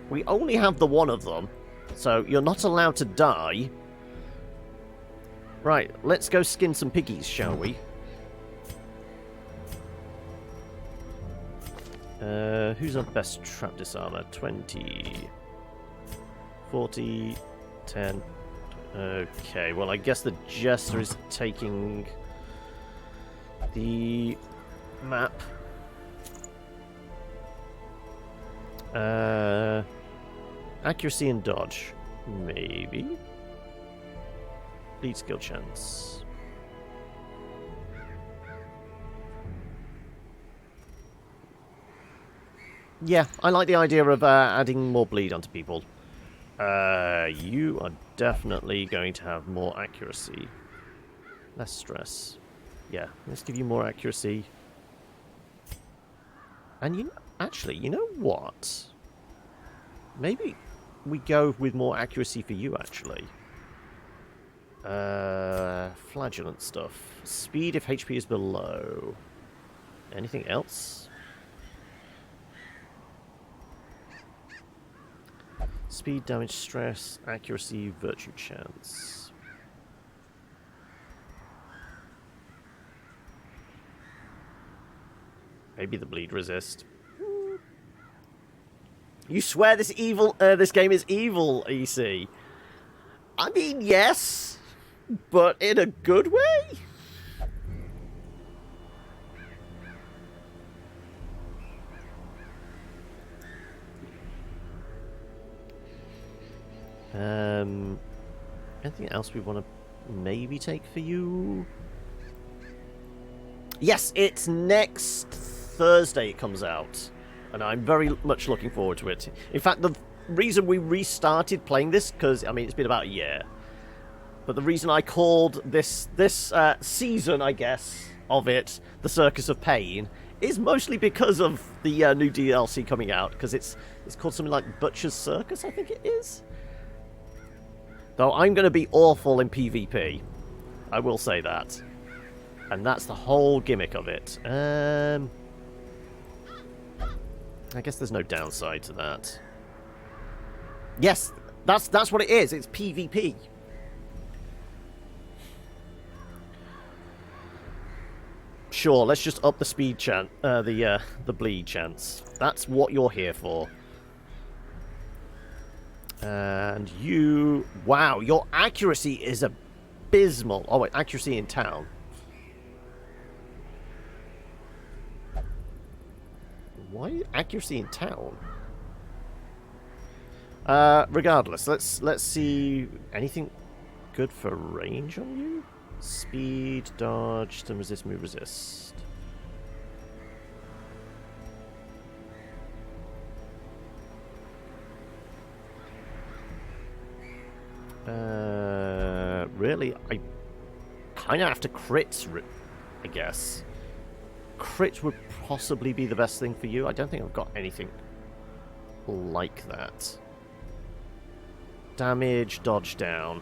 We only have the one of them. So, you're not allowed to die. Right, let's go skin some piggies, shall we? Who's our best trap disarmer? 20... 40... 10... Okay, well, I guess the jester is taking the map. Accuracy and dodge. Maybe. Lead skill chance. Yeah, I like the idea of adding more bleed onto people. You are definitely going to have more accuracy. Less stress. Yeah, let's give you more accuracy. And actually, you know what? Maybe we go with more accuracy for you, actually. Flagellant stuff. Speed if HP is below. Anything else? Speed, damage, stress, accuracy, virtue chance. Maybe the bleed resist. You swear this game is evil, EC? I mean, yes, but in a good way? Anything else we want to maybe take for you? Yes, it's next Thursday it comes out. And I'm very much looking forward to it. In fact, the reason we restarted playing this, because, I mean, it's been about a year. But the reason I called this season, I guess, of it, the Circus of Pain, is mostly because of the new DLC coming out. Because it's called something like Butcher's Circus, I think it is. Though I'm going to be awful in PvP. I will say that. And that's the whole gimmick of it. I guess there's no downside to that. Yes, that's what it is. It's PvP. Sure, let's just up the speed chance, the bleed chance. That's what you're here for. And you... Wow, your accuracy is abysmal. Oh, wait, accuracy in town. Why accuracy in town? Regardless, let's see anything good for range on you. Speed, dodge, stun, resist, move, resist. Really, I kind of have to crit, I guess. Crit would possibly be the best thing for you. I don't think I've got anything like that. Damage, dodge down.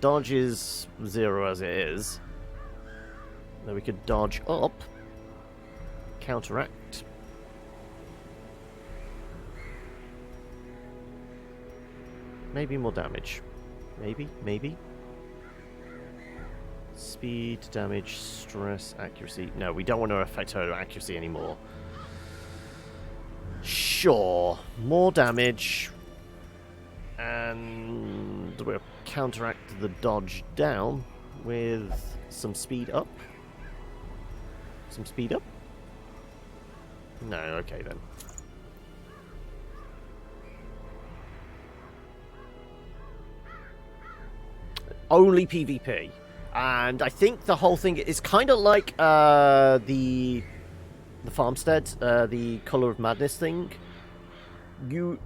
Dodge is 0 as it is. Then we could dodge up. Counteract. Maybe more damage. Maybe. Speed, damage, stress, accuracy. No, we don't want to affect her accuracy anymore. Sure. More damage. And we'll counteract the dodge down with some speed up. Some speed up? No, okay then. Only PvP. And I think the whole thing is kind of like the farmstead, the Color of Madness thing. You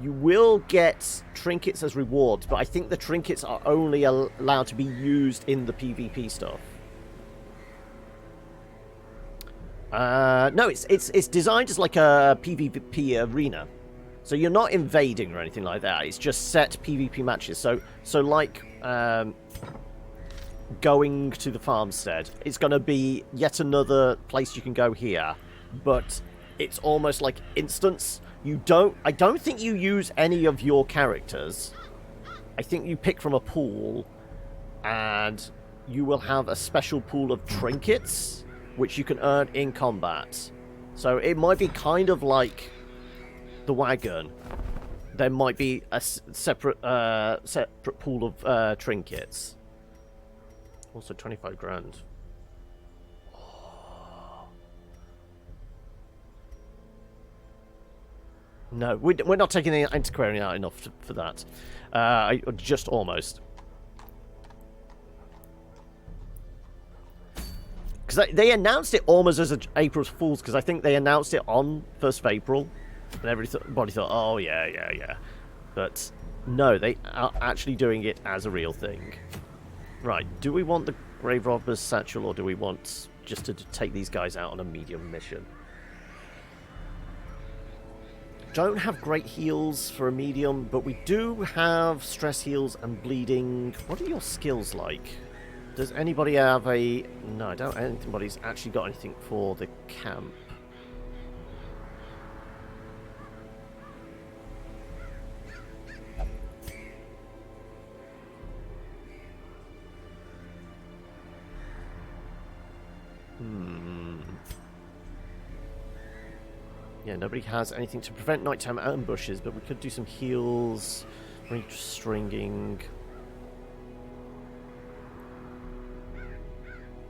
will get trinkets as rewards, but I think the trinkets are only allowed to be used in the PvP stuff. No, it's designed as like a PvP arena. So you're not invading or anything like that. It's just set PvP matches. So like going to the farmstead, it's going to be yet another place you can go here, but it's almost like instance. I don't think you use any of your characters. I think you pick from a pool, and you will have a special pool of trinkets which you can earn in combat. So it might be kind of like the wagon. There might be a separate pool of trinkets. Also 25 grand. No, we're not taking the antiquarian out enough for that. Just almost. Because they announced it almost as an April Fool's, because I think they announced it on 1st of April. And everybody thought, oh, yeah. But no, they are actually doing it as a real thing. Right, do we want the Grave Robber's Satchel, or do we want just to take these guys out on a medium mission? Don't have great heals for a medium, but we do have stress heals and bleeding. What are your skills like? Does anybody have a... No, I don't. Anybody's actually got anything for the camp. Yeah, nobody has anything to prevent nighttime ambushes, but we could do some heals, stringing.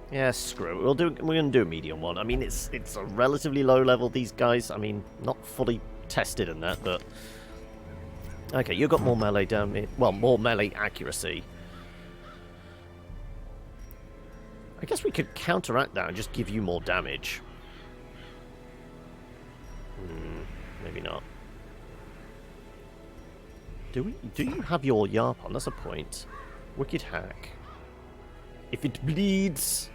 Yeah, screw it. We're gonna do a medium one. I mean, it's a relatively low level. These guys, I mean, not fully tested in that, but okay. You've got more melee damage. Well, more melee accuracy. I guess we could counteract that and just give you more damage. Maybe not. Do you have your Yarp on? That's a point. Wicked Hack. If it bleeds,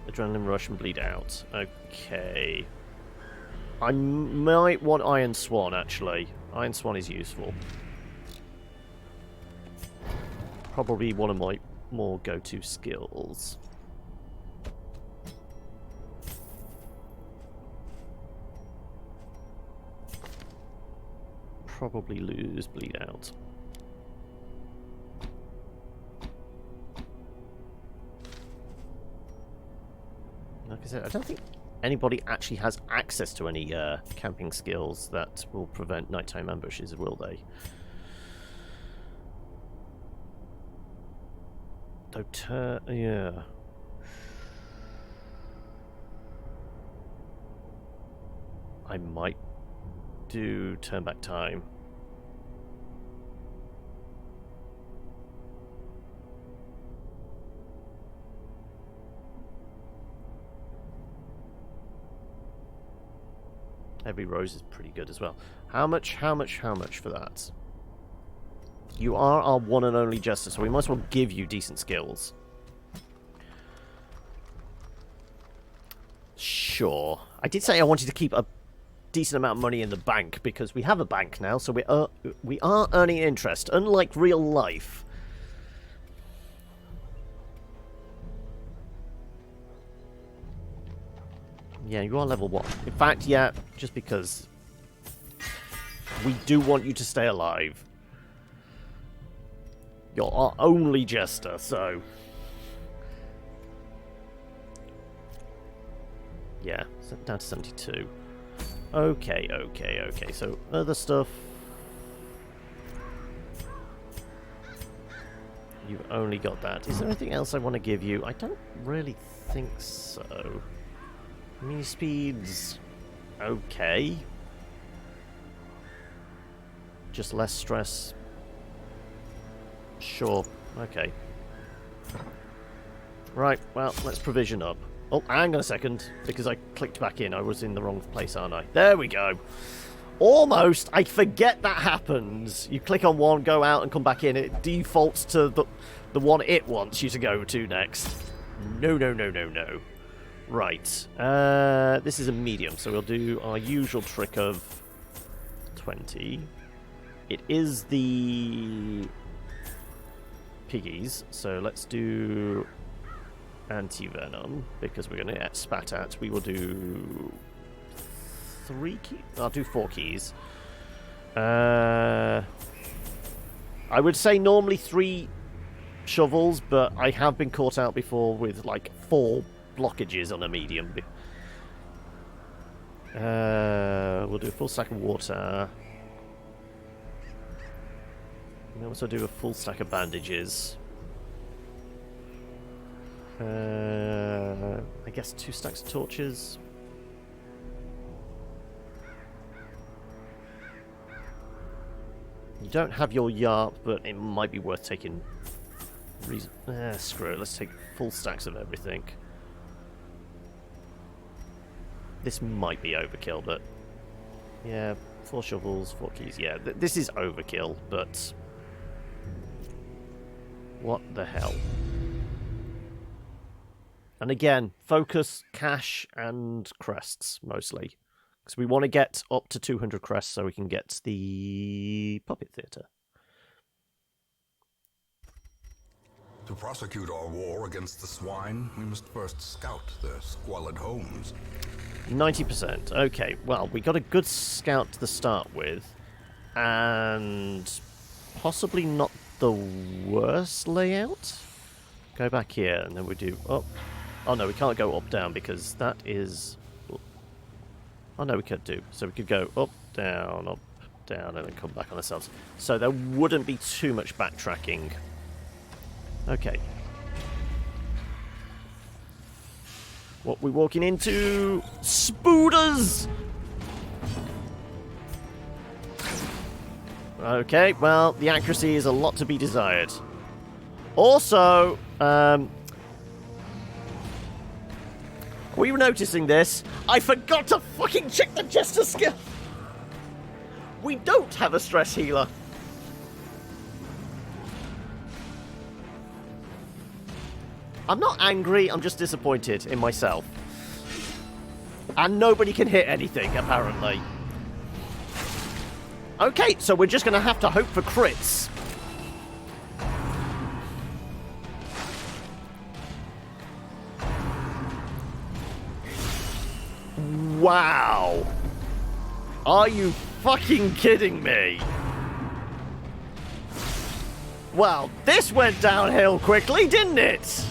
Adrenaline Rush and bleed out. Okay. I might want Iron Swan, actually. Iron Swan is useful. Probably one of my more go-to skills. Probably lose bleed out. Like I said, I don't think anybody actually has access to any camping skills that will prevent nighttime ambushes, will they? Though, yeah. I might do turn back time. Heavy Rose is pretty good as well. How much for that? You are our one and only Jester, so we might as well give you decent skills. Sure. I did say I wanted to keep a decent amount of money in the bank, because we have a bank now, so we are earning interest, unlike real life. Yeah, you are level 1. In fact, yeah, just because we do want you to stay alive. You're our only Jester, so... yeah, down to 72. Okay, so other stuff... you've only got that. Is there anything else I want to give you? I don't really think so. Mini speeds, okay. Just less stress. Sure, okay. Right, well, let's provision up. Oh, hang on a second, because I clicked back in. I was in the wrong place, aren't I? There we go. Almost. I forget that happens. You click on one, go out, and come back in. It defaults to the one it wants you to go to next. No. Right. This is a medium, so we'll do our usual trick of 20. It is the piggies, so let's do anti-venom, because we're going to get spat at. We will do 3 keys. I'll do 4 keys. I would say normally 3 shovels, but I have been caught out before with like 4 blockages on a medium. We'll do a full stack of water. We'll also do a full stack of bandages. I guess 2 stacks of torches. You don't have your yarp, but it might be worth taking. Screw it. Let's take full stacks of everything. This might be overkill, but yeah, 4 shovels, 4 keys. Yeah, this is overkill, but what the hell? And again, focus, cash, and crests, mostly. Because we want to get up to 200 crests so we can get the puppet theatre. To prosecute our war against the swine, we must first scout their squalid homes. 90%. Okay, well, we got a good scout to start with. And possibly not the worst layout. Go back here, and then we do... Oh no, we can't go up, down, because that is... Oh no, we could do. So we could go up, down, and then come back on ourselves. So there wouldn't be too much backtracking. Okay. What we walking into? Spooders! Okay, well, the accuracy is a lot to be desired. Also, were you noticing this? I forgot to fucking check the Jester skill! We don't have a stress healer. I'm not angry, I'm just disappointed in myself. And nobody can hit anything, apparently. Okay, so we're just going to have to hope for crits. Wow. Are you fucking kidding me? Well, this went downhill quickly, didn't it?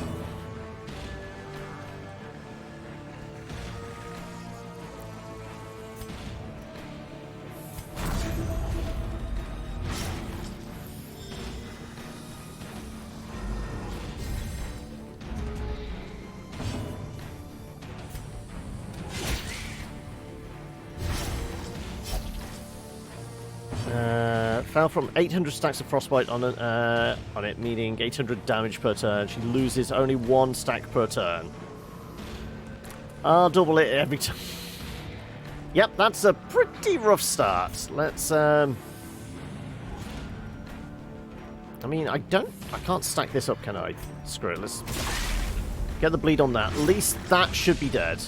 Fell from 800 stacks of frostbite on it, meaning 800 damage per turn. She loses only 1 stack per turn. I'll double it every time. Yep, that's a pretty rough start. Let's I mean, I can't stack this up, can I? Screw it, let's get the bleed on that. At least that should be dead.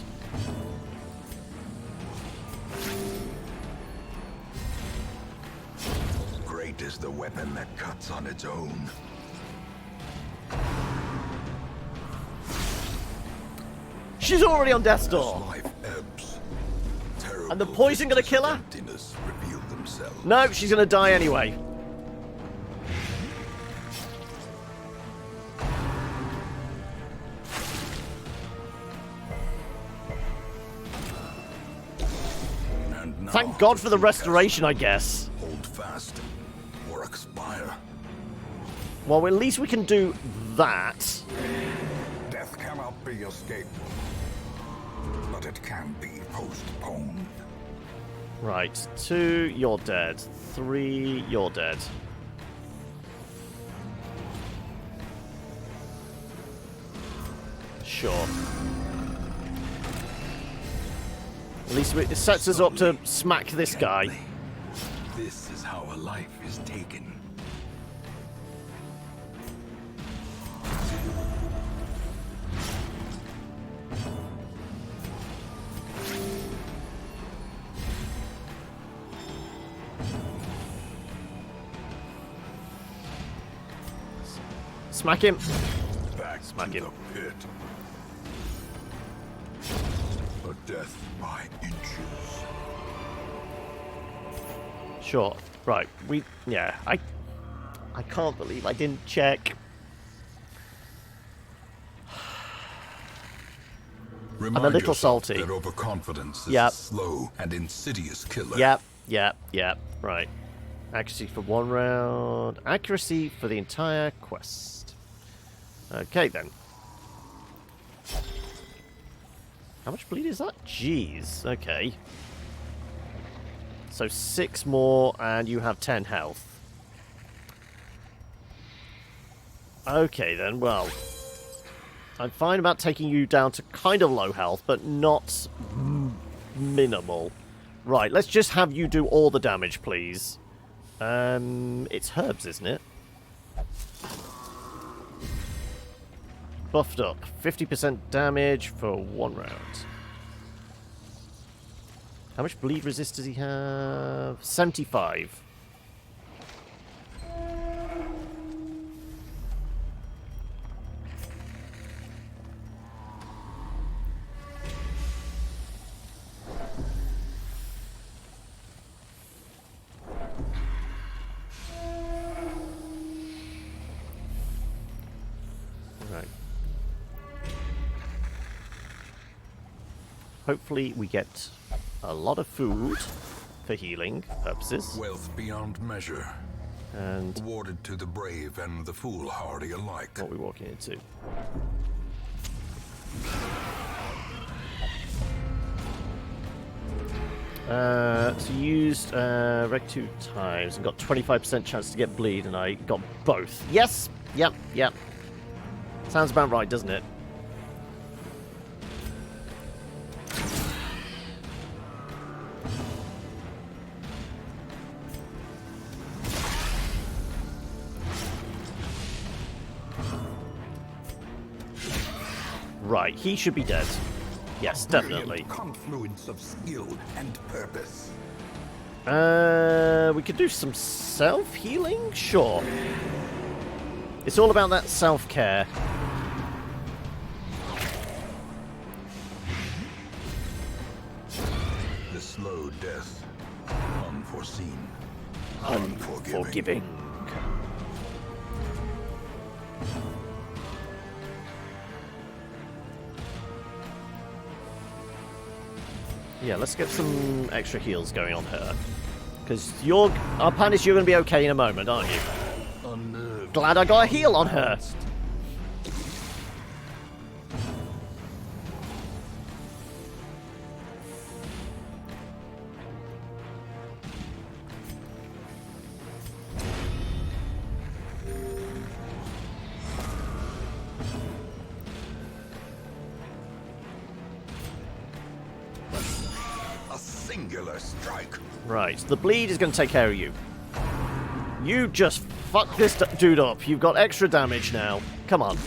Is the weapon that cuts on its own. She's already on death's door. Life ebbs. And the poison gonna kill her? Emptiness reveal themselves. No, she's gonna die anyway. And now, Thank God for the restoration, I guess. hold fast or expire. Well, at least we can do that. Death cannot be escaped, but it can be postponed. Right, 2, you're dead. 3, you're dead. Sure. At least it sets us up to smack this guy. This is how a life is taken. Smack him. Back Smack to him. the pit. A death by inches. Sure. Right. Yeah. I can't believe I didn't check. Remind I'm a little yourself salty. that overconfidence is Yep. a slow and insidious killer. Yep. Right. Accuracy for 1 round. Accuracy for the entire quest. Okay, then. How much bleed is that? Jeez. Okay. So 6 more, and you have 10 health. Okay, then. Well, I'm fine about taking you down to kind of low health, but not minimal. Right, let's just have you do all the damage, please. It's herbs, isn't it? Buffed up. 50% damage for 1 round. How much bleed resist does he have? 75. Right. Hopefully we get a lot of food for healing purposes. Wealth beyond measure. And Awarded to the brave and the foolhardy alike. what we're walking into. So you used reg 2 times and got 25% chance to get bleed, and I got both. Yes! Yep. Sounds about right, doesn't it? Right, he should be dead. Yes, definitely. Confluence of skill and purpose. We could do some self-healing? Sure. It's all about that self-care. slow death. Unforeseen. Unforgiving. Yeah, let's get some extra heals going on her. Because Panis, you're going to be okay in a moment, aren't you? Unnerved. Glad I got a heal on her. Singular strike. Right, the bleed is going to take care of you. You just fuck this dude up. You've got extra damage now. Come on.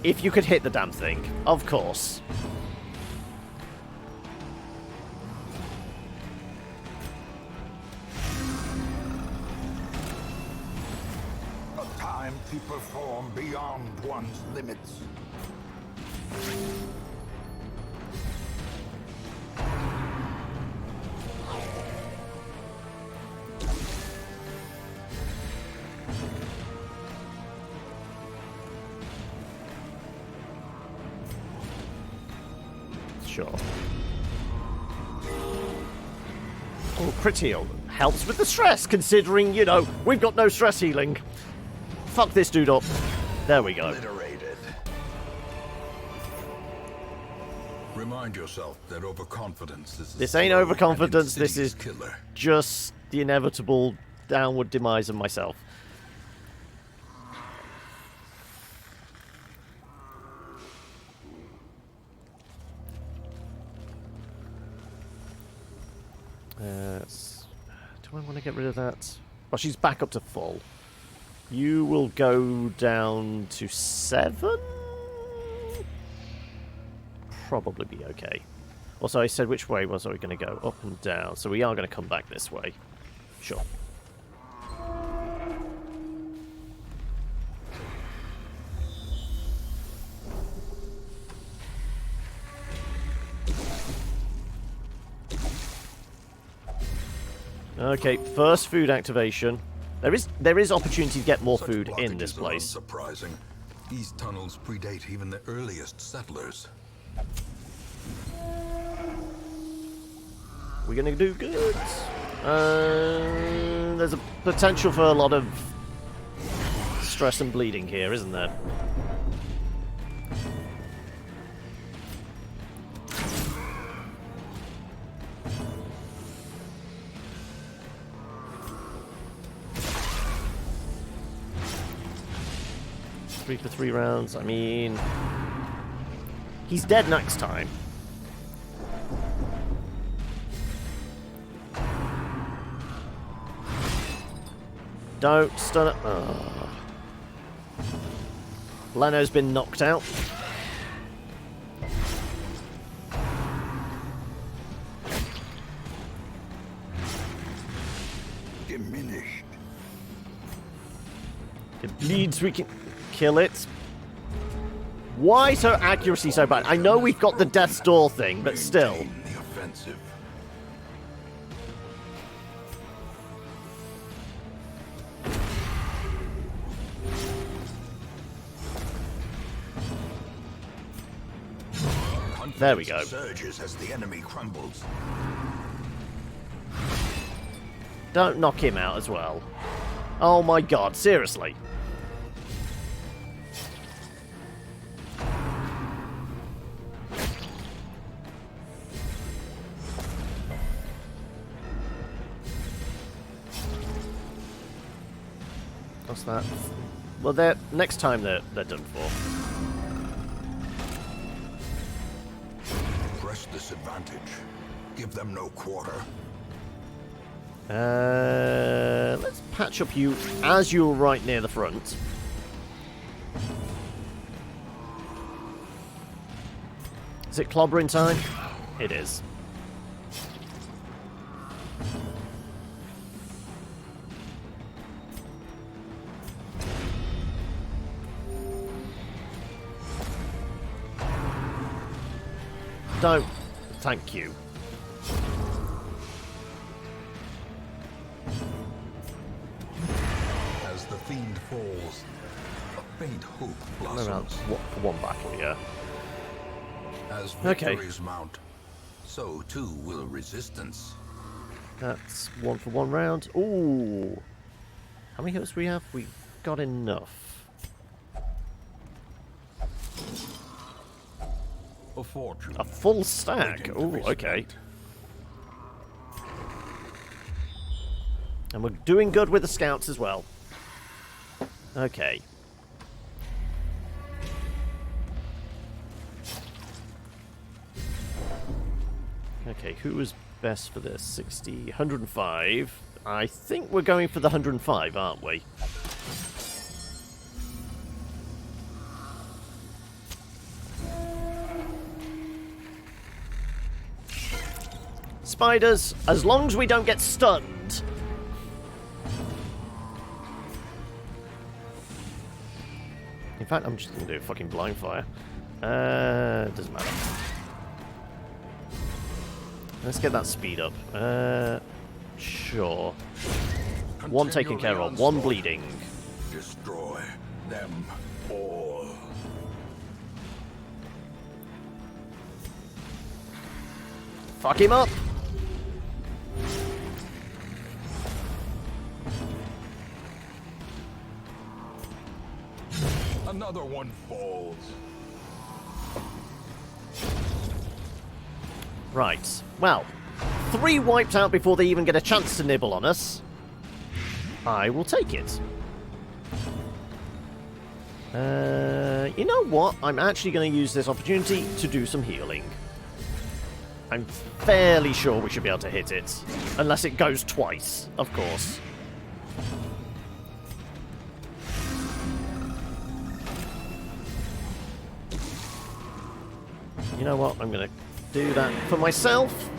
If you could hit the damn thing. Of course. A time to perform beyond one's limits. Sure. Oh, crit heal helps with the stress, considering, you know, we've got no stress healing. Fuck this dude up. There we go. Obliterated. Remind yourself that overconfidence is This ain't slow overconfidence, and this is insidious killer. just the inevitable downward demise of myself. Do I want to get rid of that? Well, she's back up to full. You will go down to 7? Probably be okay. Also, I said which way was I going to go? Up and down. So we are going to come back this way. Sure. Okay, first food activation. There is opportunity to get more Such food in blockages this are place. Surprising. These tunnels predate even the earliest settlers. We're gonna do good. There's a potential for a lot of stress and bleeding here, isn't there? For 3 rounds. I mean, he's dead next time. Don't stun it. Oh. Leno's been knocked out. Diminished. It bleeds, we can kill it. Why so accuracy so bad? I know we've got the death's door thing, but still. Maintain the offensive. There we go. Surges as the enemy crumbles. Don't knock him out as well. Oh my god, seriously. What's that? Well, next time they're done for. Press this advantage. Give them no quarter. Let's patch up you as you're right near the front. Is it clobbering time? It is. Don't. Thank you. As the fiend falls, a faint hope Around blossoms. for one battle, yeah. As Okay. victories mount, so too will resistance. That's 1 for 1 round. Ooh. How many hits do we have? We got enough. A fortune. A full stack. waiting to Ooh, be okay. spent. And we're doing good with the scouts as well. Okay. Okay, who was best for this? 60, 105. I think we're going for the 105, aren't we? Spiders, as long as we don't get stunned. In fact, I'm just going to do a fucking blind fire. Doesn't matter. Let's get that speed up. Sure. One taken care of, one bleeding. Destroy them all. Fuck him up! Another one falls. Right. Well, 3 wiped out before they even get a chance to nibble on us. I will take it. You know what? I'm actually going to use this opportunity to do some healing. I'm fairly sure we should be able to hit it. Unless it goes twice, of course. You know what? I'm going to do that for myself.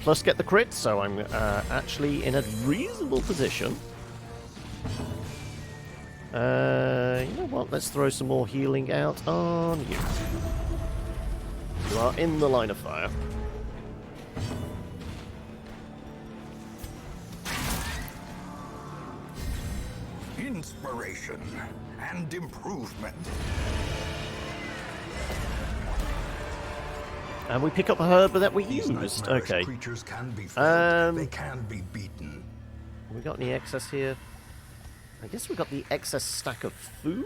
Plus get the crit, so I'm actually in a reasonable position. You know what? Let's throw some more healing out on you. You are in the line of fire. Inspiration and improvement. And we pick up a herb that we These used. nightmarish Okay. creatures can be felled. They Um, can be beaten. we got any excess here? I guess we got the excess stack of food?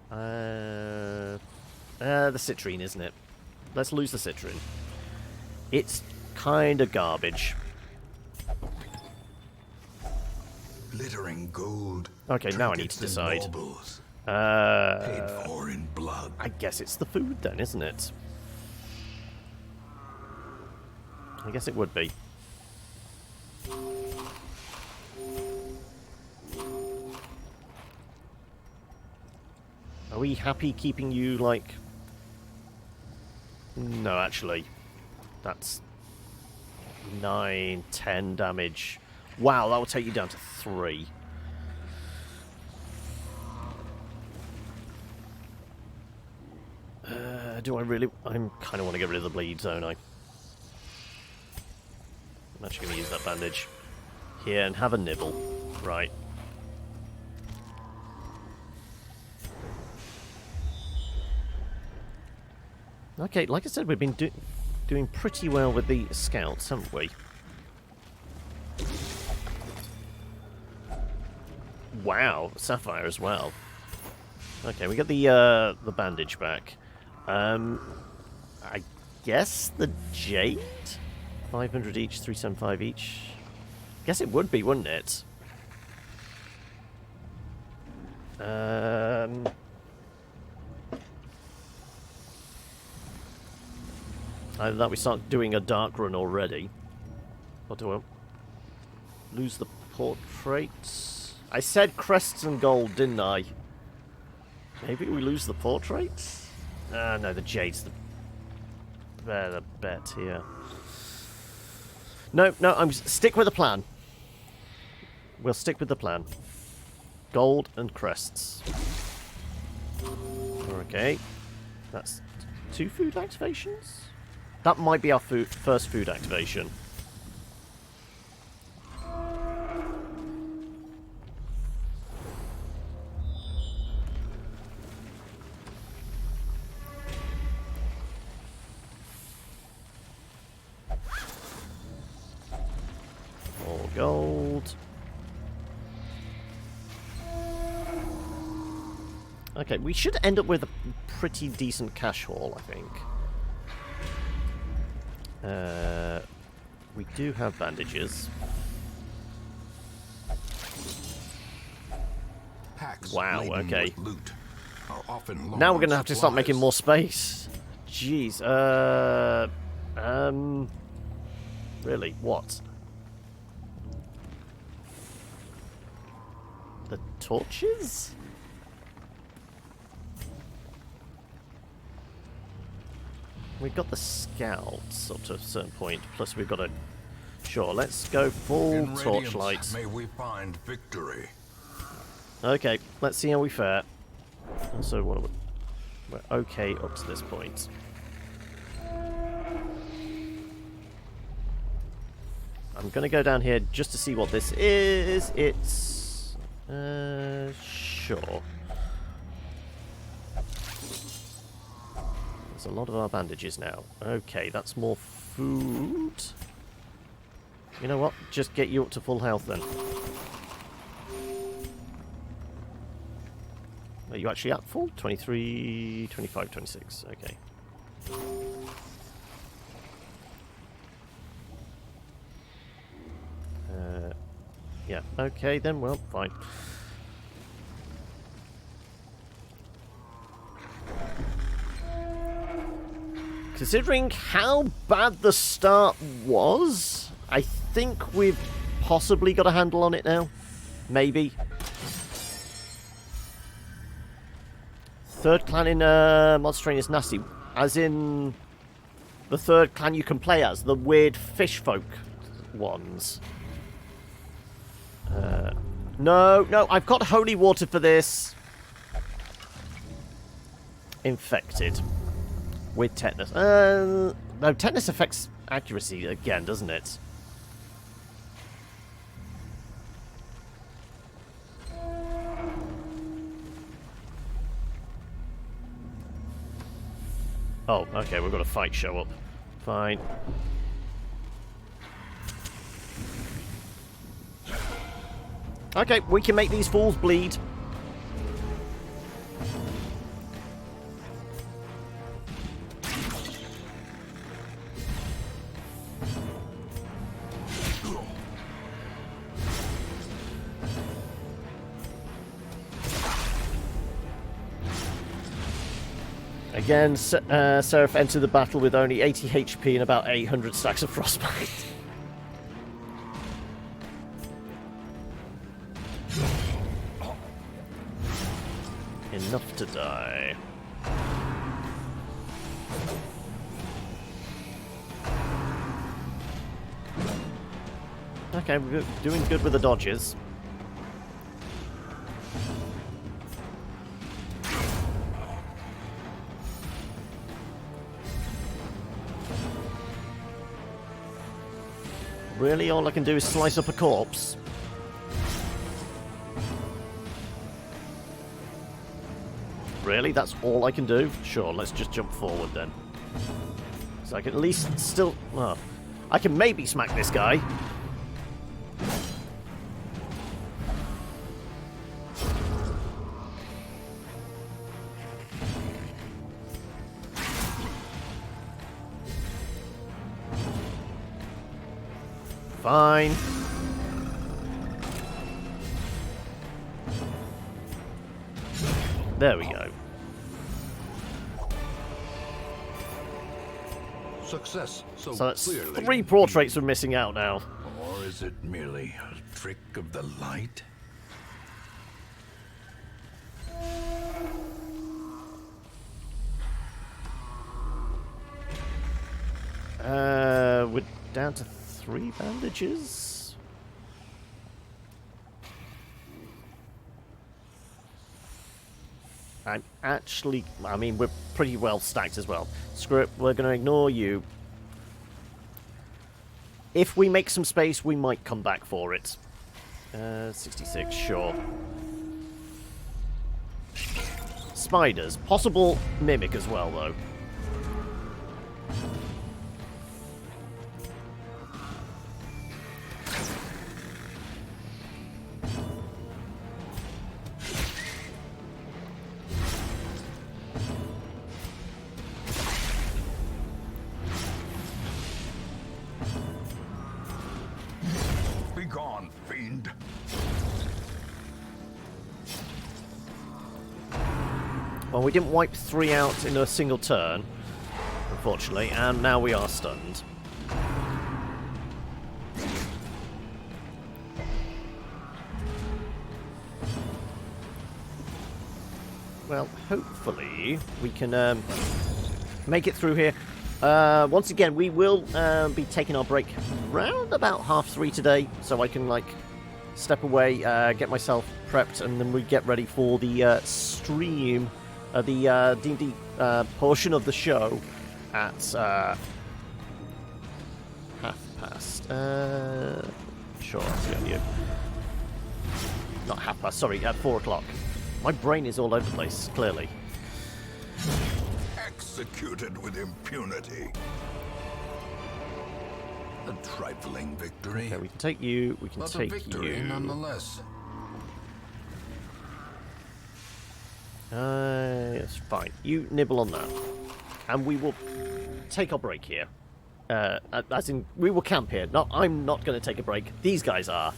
The citrine, isn't it? Let's lose the citrine. It's kind of garbage. Glittering gold. Okay, now I need to trinkets and decide. baubles, paid I for in blood. guess it's the food then, isn't it? I guess it would be. Are we happy keeping you, like... No, actually. That's 9, 10 damage. Wow, that will take you down to 3. Do I really... I kind of want to get rid of the bleed, don't I? I'm actually going to use that bandage. Here, and have a nibble. Right. Okay, like I said, we've been doing pretty well with the scouts, haven't we? Wow, sapphire as well. Okay, we got the bandage back. I guess the jade? 500 each, 375 each. Guess it would be, wouldn't it? Either that we start doing a dark run already. Or do I lose the portraits? I said crests and gold, didn't I? Maybe we lose the portraits? No, the jade's the better bet here. No, I'm stick with the plan. We'll stick with the plan. Gold and crests. Okay. That's 2 food activations? That might be our first food activation. More gold. Okay, we should end up with a pretty decent cash haul, I think. We do have bandages. Packs Wow, laden okay. with loot are often low Now we're on going to have to start making supplies. more space. Jeez, really, what? The torches? We've got the scouts up to a certain point, plus we've got a... Sure, let's go full In torchlight. radiance, may we find victory. Okay, let's see how we fare. Also, what are we... We're okay up to this point. I'm going to go down here just to see what this is. It's... sure. There's a lot of our bandages now. Okay, that's more food. You know what? Just get you up to full health then. Are you actually at full? 23, 25, 26. Okay. Yeah, okay then, well, fine. Considering how bad the start was, I think we've possibly got a handle on it now. Maybe. Third clan in Mod Train is nasty. As in the third clan you can play as, the weird fish folk ones. No, I've got holy water for this. Infected. With tetanus. No, tetanus affects accuracy again, doesn't it? Oh, okay, we've got a fight show up. Fine. Okay, we can make these fools bleed. Again, Seraph entered the battle with only 80 HP and about 800 stacks of frostbite. Enough to die. Okay, we're doing good with the dodges. Really, all I can do is slice up a corpse? Really? That's all I can do? Sure, let's just jump forward then. So I can at least still... Well, I can maybe smack this guy. Fine. There we go. Success so So that's clearly 3 portraits we're missing out now. Or is it merely a trick of the light? We're down to 3 bandages. I'm actually... I mean, we're pretty well stacked as well. Screw it, we're going to ignore you. If we make some space, we might come back for it. 66, sure. Spiders. Possible mimic as well, though. Begone, fiend. Well, we didn't wipe 3 out in a single turn, unfortunately, and now we are stunned. Well, hopefully we can make it through here. Once again, we will be taking our break round about 3:30 today, so I can, like, step away, get myself prepped, and then we get ready for the stream, the D&D portion of the show at 1:30. Sure, I'll see you. Not 1:30, sorry, at 4 o'clock. My brain is all over the place, clearly. Executed with impunity. A trifling victory. Okay, we can take you, we can But take a victory you. nonetheless. It's fine. You nibble on that. And we will take our break here. As in, we will camp here. No, I'm not going to take a break. These guys are.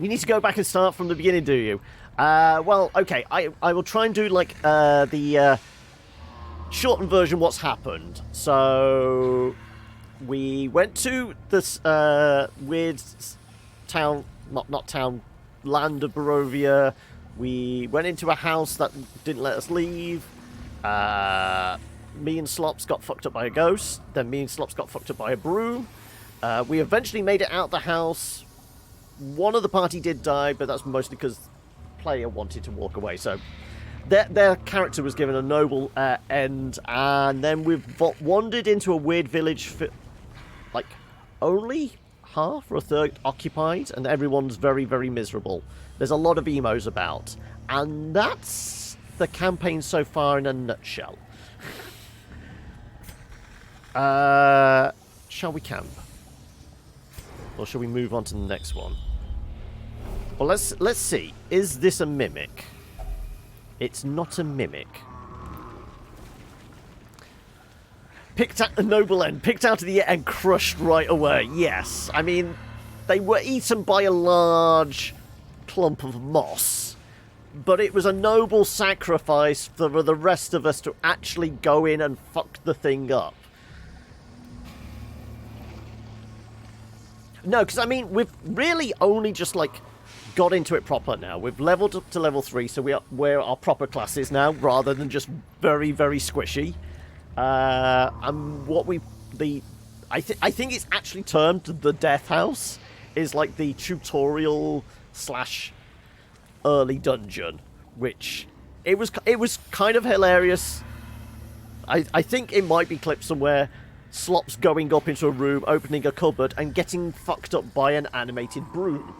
You need to go back and start from the beginning, do you? Well, okay. I will try and do, like, the shortened version what's happened. So, we went to this weird town, not town, land of Barovia. We went into a house that didn't let us leave. Me and Slops got fucked up by a ghost. Then me and Slops got fucked up by a broom. We eventually made it out the house. One of the party did die, but that's mostly because the player wanted to walk away. So their character was given a noble end. And then we've wandered into a weird village, like, only half or a third occupied, and everyone's very, very miserable. There's a lot of emos about. And that's the campaign so far in a nutshell. Shall we camp? Or shall we move on to the next one? Well, let's see. Is this a mimic? It's not a mimic. Picked at the noble end, picked out of the air and crushed right away. Yes, I mean, they were eaten by a large clump of moss, but it was a noble sacrifice for the rest of us to actually go in and fuck the thing up. No, because, I mean, we've really only just, like, got into it proper now. We've leveled up to level 3, so we're our proper classes now, rather than just very, very squishy. And what I think it's actually termed the Death House, is like the tutorial / early dungeon, which it was kind of hilarious. I think it might be clipped somewhere. Slops going up into a room, opening a cupboard, and getting fucked up by an animated broom.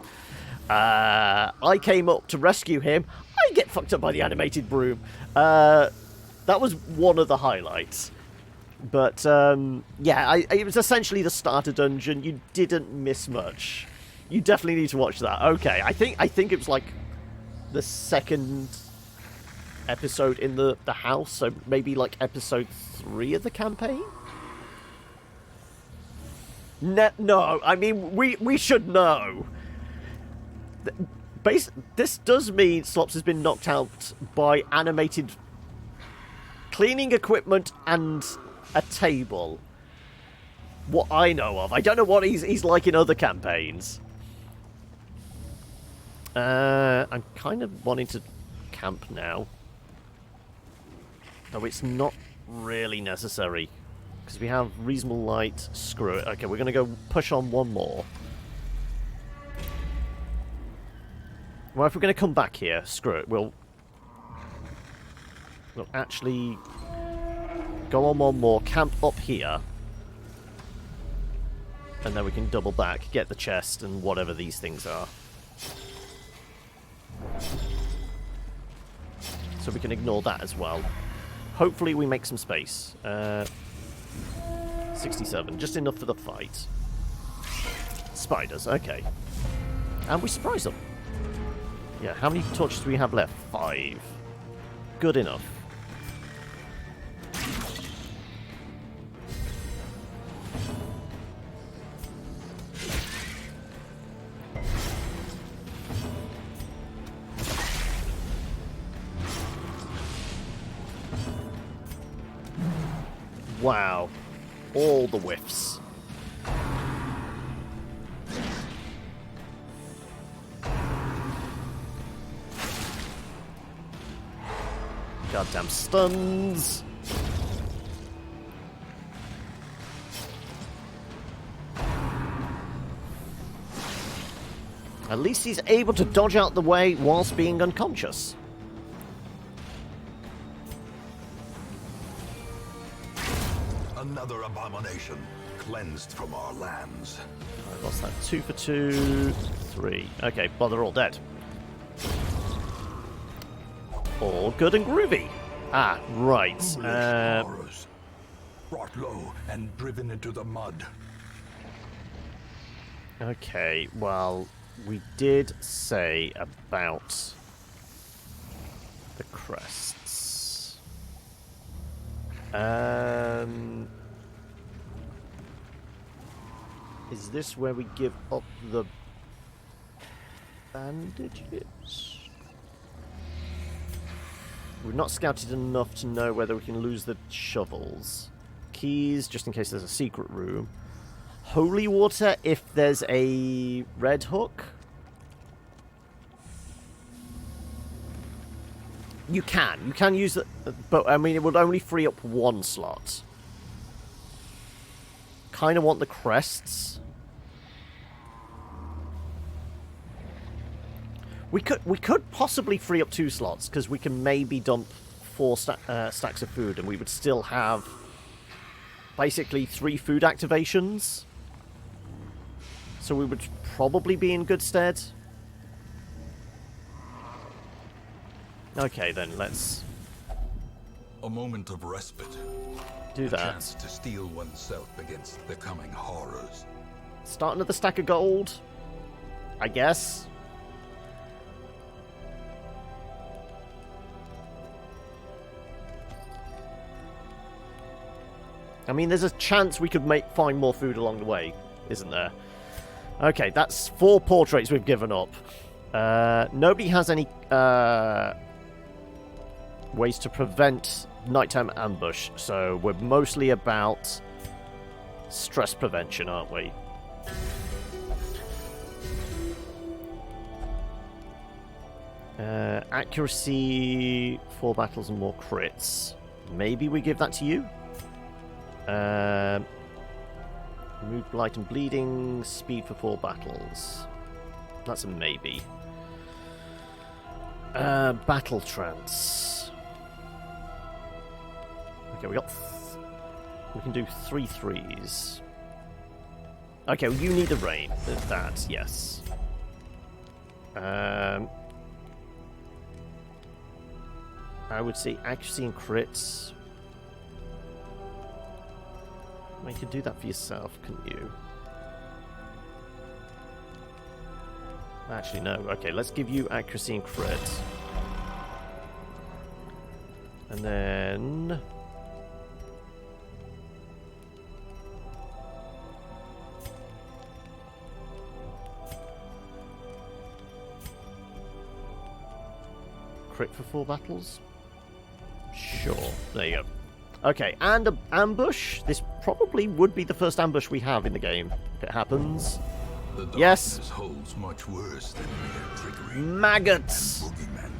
I came up to rescue him. I get fucked up by the animated broom. That was one of the highlights. But, yeah, it was essentially the starter dungeon. You didn't miss much. You definitely need to watch that. Okay, I think it was, like, the second episode in the house, so maybe, like, episode 3 of the campaign? No, I mean, we should know. This does mean Slops has been knocked out by animated cleaning equipment and a table. What I know of. I don't know what he's like in other campaigns. I'm kind of wanting to camp now. Though it's not really necessary. Because we have reasonable light. Screw it. Okay, we're going to go push on one more. Well, if we're going to come back here, screw it. We'll We'll actually go on one more, camp up here. And then we can double back, get the chest and whatever these things are. So we can ignore that as well. Hopefully we make some space. 67, just enough for the fight. Spiders, okay. And we surprise them. Yeah, how many torches do we have left? 5. Good enough. Wow. All the whiffs. Goddamn stuns. At least he's able to dodge out the way whilst being unconscious. Another abomination cleansed from our lands. Right, what's that? 2 for 2, 3. Okay, well, they're all dead. All good and groovy. Ah, right. Horrors, brought low and driven into the mud. Okay, well, we did say about the crests. Is this where we give up the bandages? We've not scouted enough to know whether we can lose the shovels. Keys, just in case there's a secret room. Holy water, if there's a red hook. You can use it, but I mean it would only free up 1 slot. Kind of want the crests. We could possibly free up 2 slots because we can maybe dump 4 stacks of food and we would still have basically 3 food activations. So we would probably be in good stead. Okay, then let's A moment of respite. do A that. chance to steel oneself against the coming horrors. Start another stack of gold, I guess. I mean, there's a chance we could find more food along the way, isn't there? Okay, that's 4 portraits we've given up. Nobody has any ways to prevent nighttime ambush, so we're mostly about stress prevention, aren't we? Accuracy, 4 battles and more crits. Maybe we give that to you? Remove blight and bleeding, speed for 4 battles. That's a maybe. Battle trance. Okay, we can do 3 3s. Okay, well, you need the rain. That, yes. I would say accuracy and crits. You could do that for yourself, couldn't you? Actually, no. Okay, let's give you accuracy and crit. And then... crit for 4 battles? Sure. There you go. Okay, and an ambush. This probably would be the first ambush we have in the game, if it happens. The Yes. darkness holds much worse than mere trickery. Maggots! Boogeymen.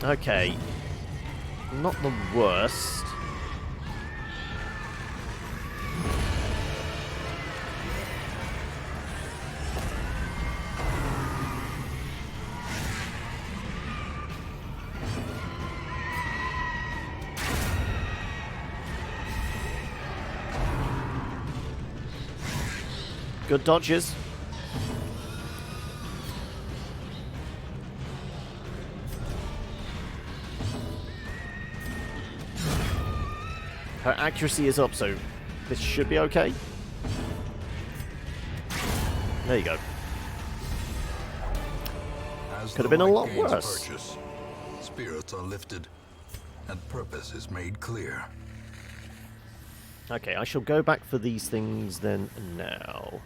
Okay. Not the worst. Good dodges. Her accuracy is up, so this should be okay. There you go. Could have been a lot worse. Purchase, spirits are lifted, and purpose is made clear. Okay, I shall go back for these things then now.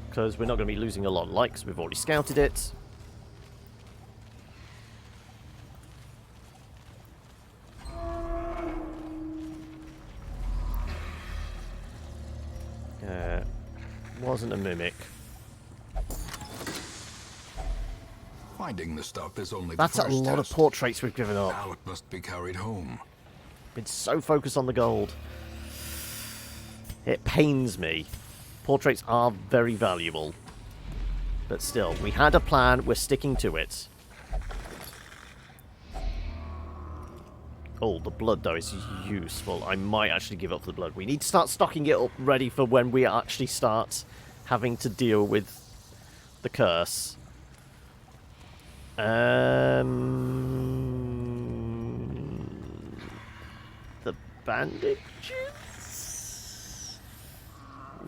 Because we're not going to be losing a lot of light, because we've already scouted it. Wasn't a mimic. Finding the stuff is only That's the a first lot test. of portraits we've given up. Now it must be carried home. Been so focused on the gold. It pains me. Portraits are very valuable. But still, we had a plan, we're sticking to it. Oh, the blood, though, is useful. I might actually give up the blood. We need to start stocking it up ready for when we actually start having to deal with the curse. The bandages?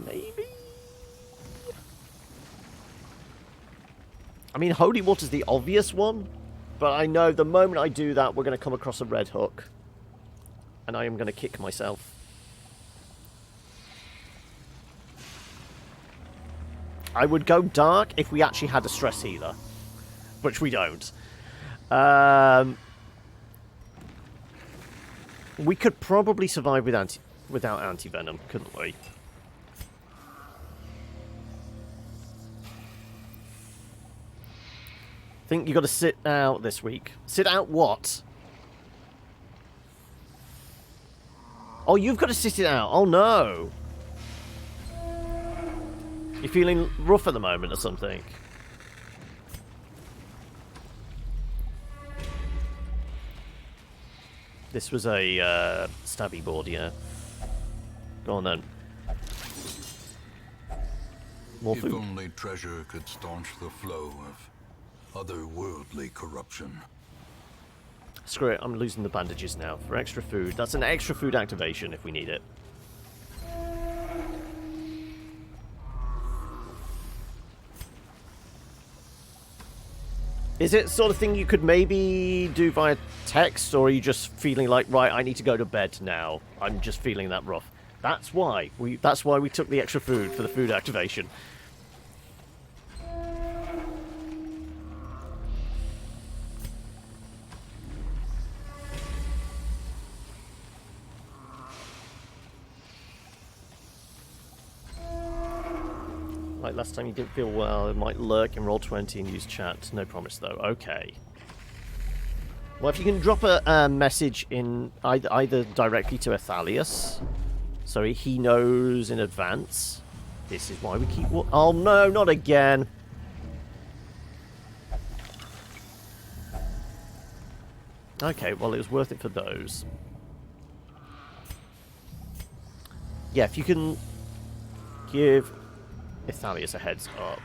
Maybe? I mean, holy water's the obvious one. But I know the moment I do that, we're going to come across a red hook. And I am going to kick myself. I would go dark if we actually had a stress healer. Which we don't. We could probably survive without anti-venom, couldn't we? Think you got to sit out this week. Sit out what? Oh, you've got to sit it out. Oh no. You're feeling rough at the moment or something? This was a stabby board, yeah. Go on then. More If food. only treasure could staunch the flow of otherworldly corruption. Screw it, I'm losing the bandages now. For extra food. That's an extra food activation if we need it. Is it sort of thing you could maybe do via text, or are you just feeling like, right, I need to go to bed now. I'm just feeling that rough. That's why we took the extra food for the food activation. Like last time you didn't feel well, it might lurk in Roll20 and use chat. No promise though. Okay. Well, if you can drop a message in either directly to Athalius, so he knows in advance. This is why we keep... Oh no, not again. Okay, well it was worth it for those. Yeah, if you can give Athalius a heads up.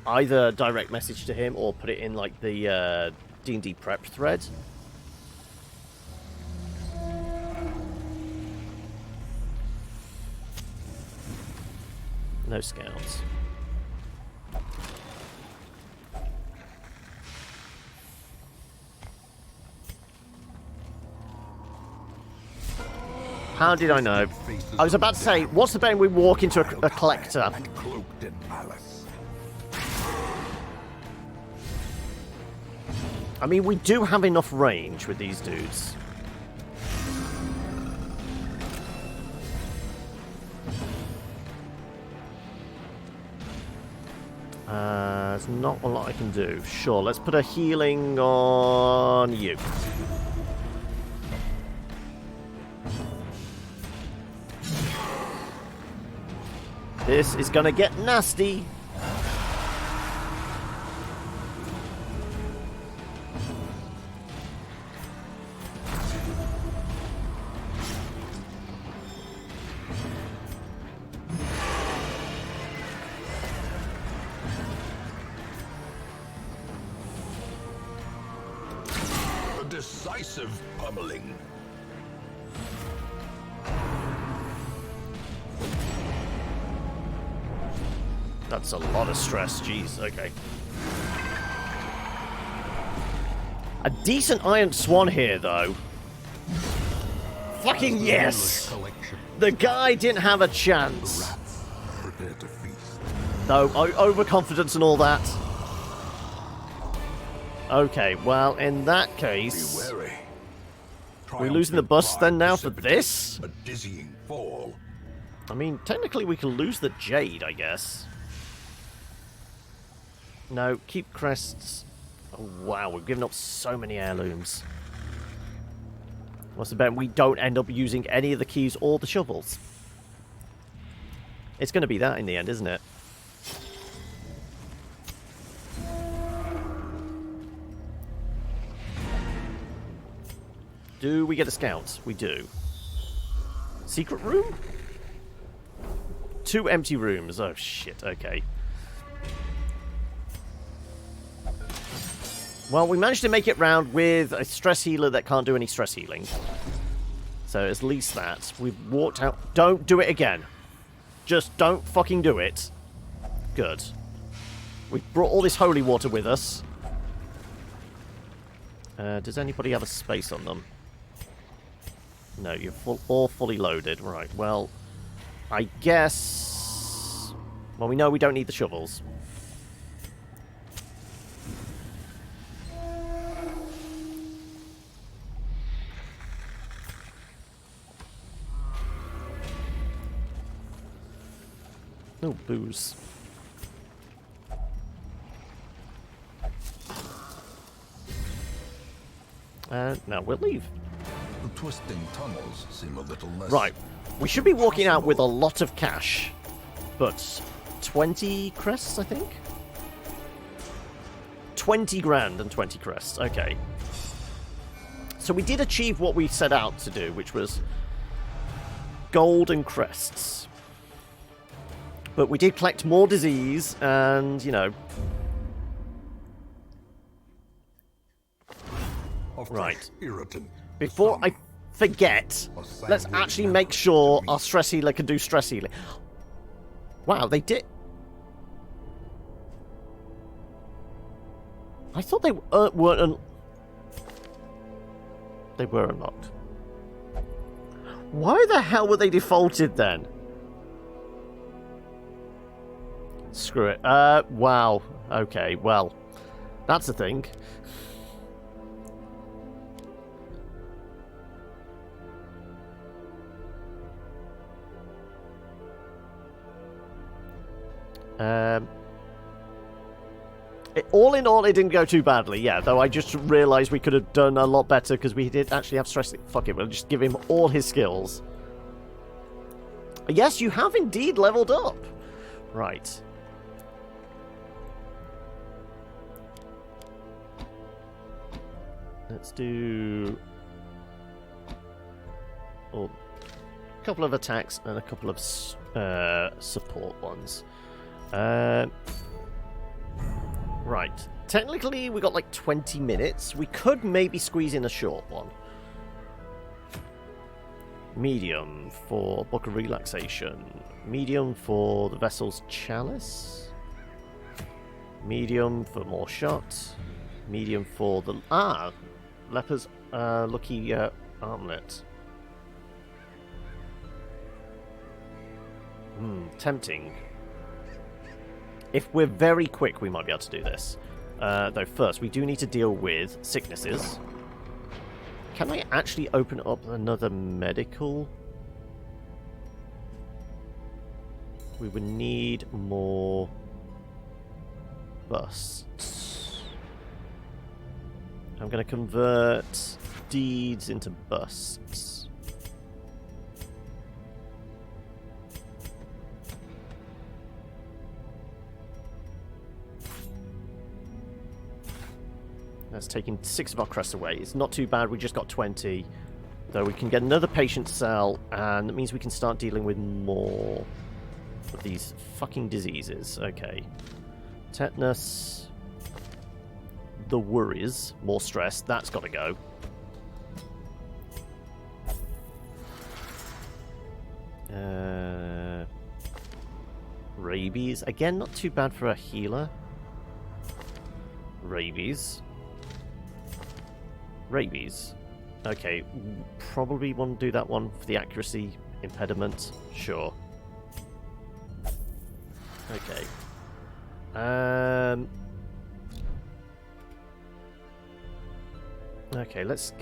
Either direct message to him or put it in like the D&D prep thread. No scouts. How did I know? I was about to say, what's the bane we walk into a collector? And cloaked in malice. I mean, we do have enough range with these dudes. There's not a lot I can do. Sure, let's put a healing on you. This is gonna get nasty. decisive pummeling. That's a lot of stress, jeez, okay. A decent Iron Swan here, though. Fucking yes! The guy didn't have a chance. Prepare to feast. No, overconfidence and all that. Okay, well, in that Be case... wary. We're losing the bus then now for this? A dizzying fall. I mean, technically we can lose the Jade, I guess. No, keep crests. Oh, wow, we've given up so many heirlooms. What's the bet we don't end up using any of the keys or the shovels? It's going to be that in the end, isn't it? Do we get a scout? We do. Secret room? 2 empty rooms. Oh, shit. Okay. Well, we managed to make it round with a stress healer that can't do any stress healing. So at least that. We've walked out. Don't do it again. Just don't fucking do it. Good. We've brought all this holy water with us. Does anybody have a space on them? No, you're all fully loaded. Right, well, I guess... Well, we know we don't need the shovels. No booze. Now we'll leave. The twisting tunnels seem a little less... Right. We should be walking out with a lot of cash. But 20 crests, I think? 20 grand and 20 crests. Okay. So we did achieve what we set out to do, which was gold and crests. But we did collect more disease and, you know... Right. Irritant. Before I forget, let's actually make sure our stress healer can do stress healing. Wow, they did... I thought they weren't... They were unlocked. Why the hell were they defaulted then? Screw it. Wow. Okay, well. That's a thing. All in all, it didn't go too badly, yeah, though I just realised we could have done a lot better because we did actually have stress. Fuck it, we'll just give him all his skills. Yes, you have indeed leveled up. Right. Let's do... a couple of attacks and a couple of support ones. Right. Technically, we got like 20 minutes. We could maybe squeeze in a short one. Medium for Book of Relaxation. Medium for the Vessel's Chalice. Medium for more shots. Medium for the... Leper's Lucky Armlet. Tempting. If we're very quick, we might be able to do this. Though first, we do need to deal with sicknesses. Can I actually open up another medical? We would need more busts. I'm going to convert deeds into busts. That's taking 6 of our crests away. It's not too bad, we just got 20. Though we can get another patient cell, and that means we can start dealing with more of these fucking diseases. Okay. Tetanus. The worries. More stress. That's got to go. Rabies. Again, not too bad for a healer. Rabies. Rabies. Okay, probably want to do that one for the accuracy impediment. Sure. Okay. Okay, let's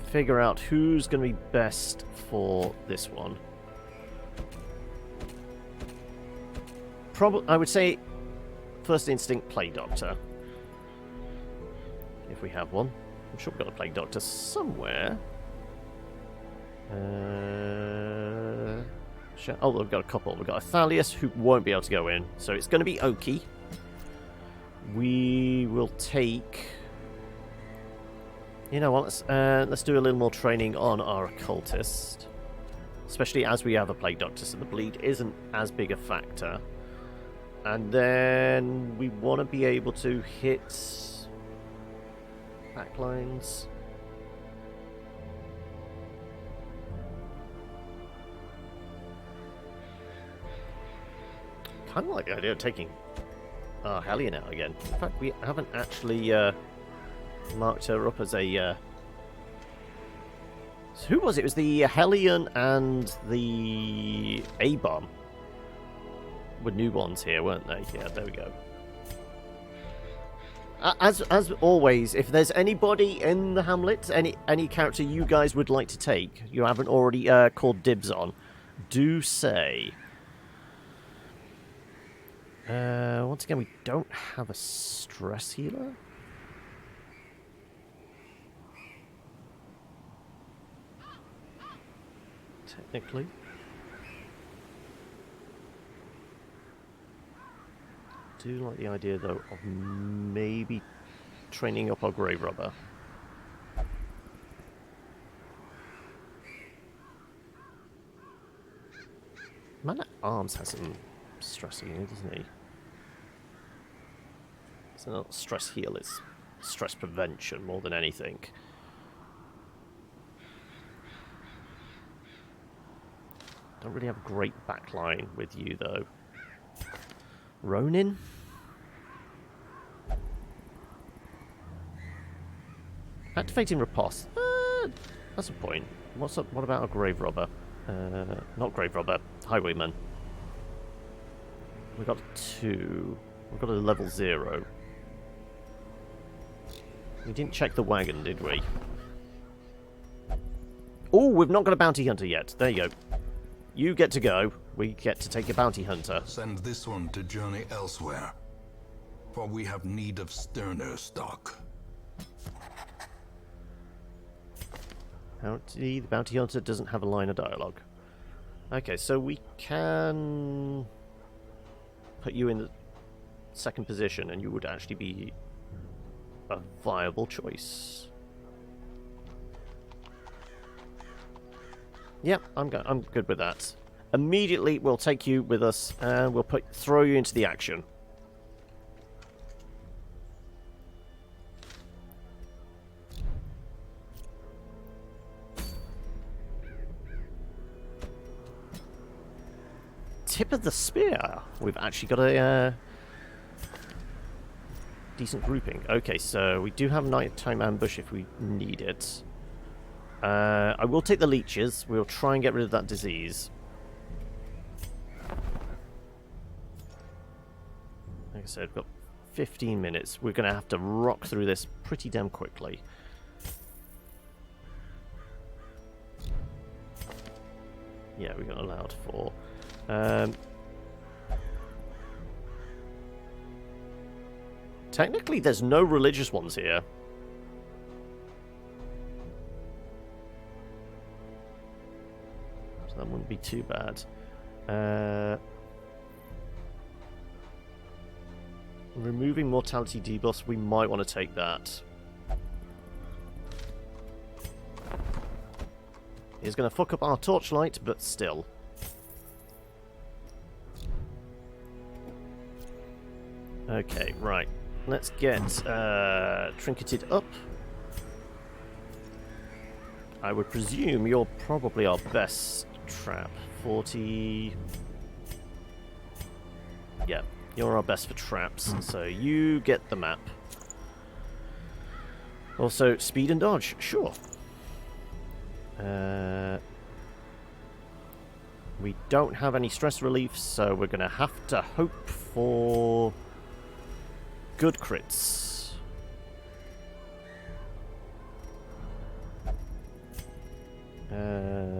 figure out who's going to be best for this one. I would say first instinct, plague doctor. If we have one. I'm sure we've got a plague doctor somewhere. Oh, we've got a couple. We've got a Thalius who won't be able to go in, so it's going to be Oki. We will take... You know what? Let's do a little more training on our occultist, especially as we have a plague doctor, so the bleed isn't as big a factor. And then we want to be able to hit backlines. Kind of like the idea of taking Hellion out again. In fact, we haven't actually marked her up as a... So who was it? It was the Hellion and the A-bomb. Were new ones here, weren't they? Yeah, there we go. As always, if there's anybody in the Hamlet, any character you guys would like to take, you haven't already called dibs on, do say. Once again, we don't have a stress healer. Technically. I do like the idea, though, of maybe training up our grave robber. Man at Arms has some stress healing, doesn't he? It's not stress heal, it's stress prevention more than anything. Don't really have a great backline with you, though. Ronin? Activating riposte. That's a point. What about a grave robber? Not grave robber. Highwayman. We got 2. We've got a level 0. We didn't check the wagon, did we? Oh, we've not got a bounty hunter yet. There you go. You get to go. We get to take a bounty hunter. Send this one to journey elsewhere, for we have need of sterner stock. The bounty hunter doesn't have a line of dialogue. Okay, so we can put you in the second position, and you would actually be a viable choice. Yep, I'm good with that. Immediately, we'll take you with us, and we'll throw you into the action. Tip of the spear. We've actually got a decent grouping. Okay, so we do have nighttime ambush if we need it. I will take the leeches. We'll try and get rid of that disease. Like I said, we've got 15 minutes. We're going to have to rock through this pretty damn quickly. Yeah, we got allowed 4. Technically, there's no religious ones here. So that wouldn't be too bad. Removing mortality debuffs, we might want to take that. He's going to fuck up our torchlight, but still. Okay, right. Let's get trinketed up. I would presume you're probably our best trap? 40. Yeah, you're our best for traps, so you get the map. Also, speed and dodge, sure. We don't have any stress relief, so we're going to have to hope for good crits.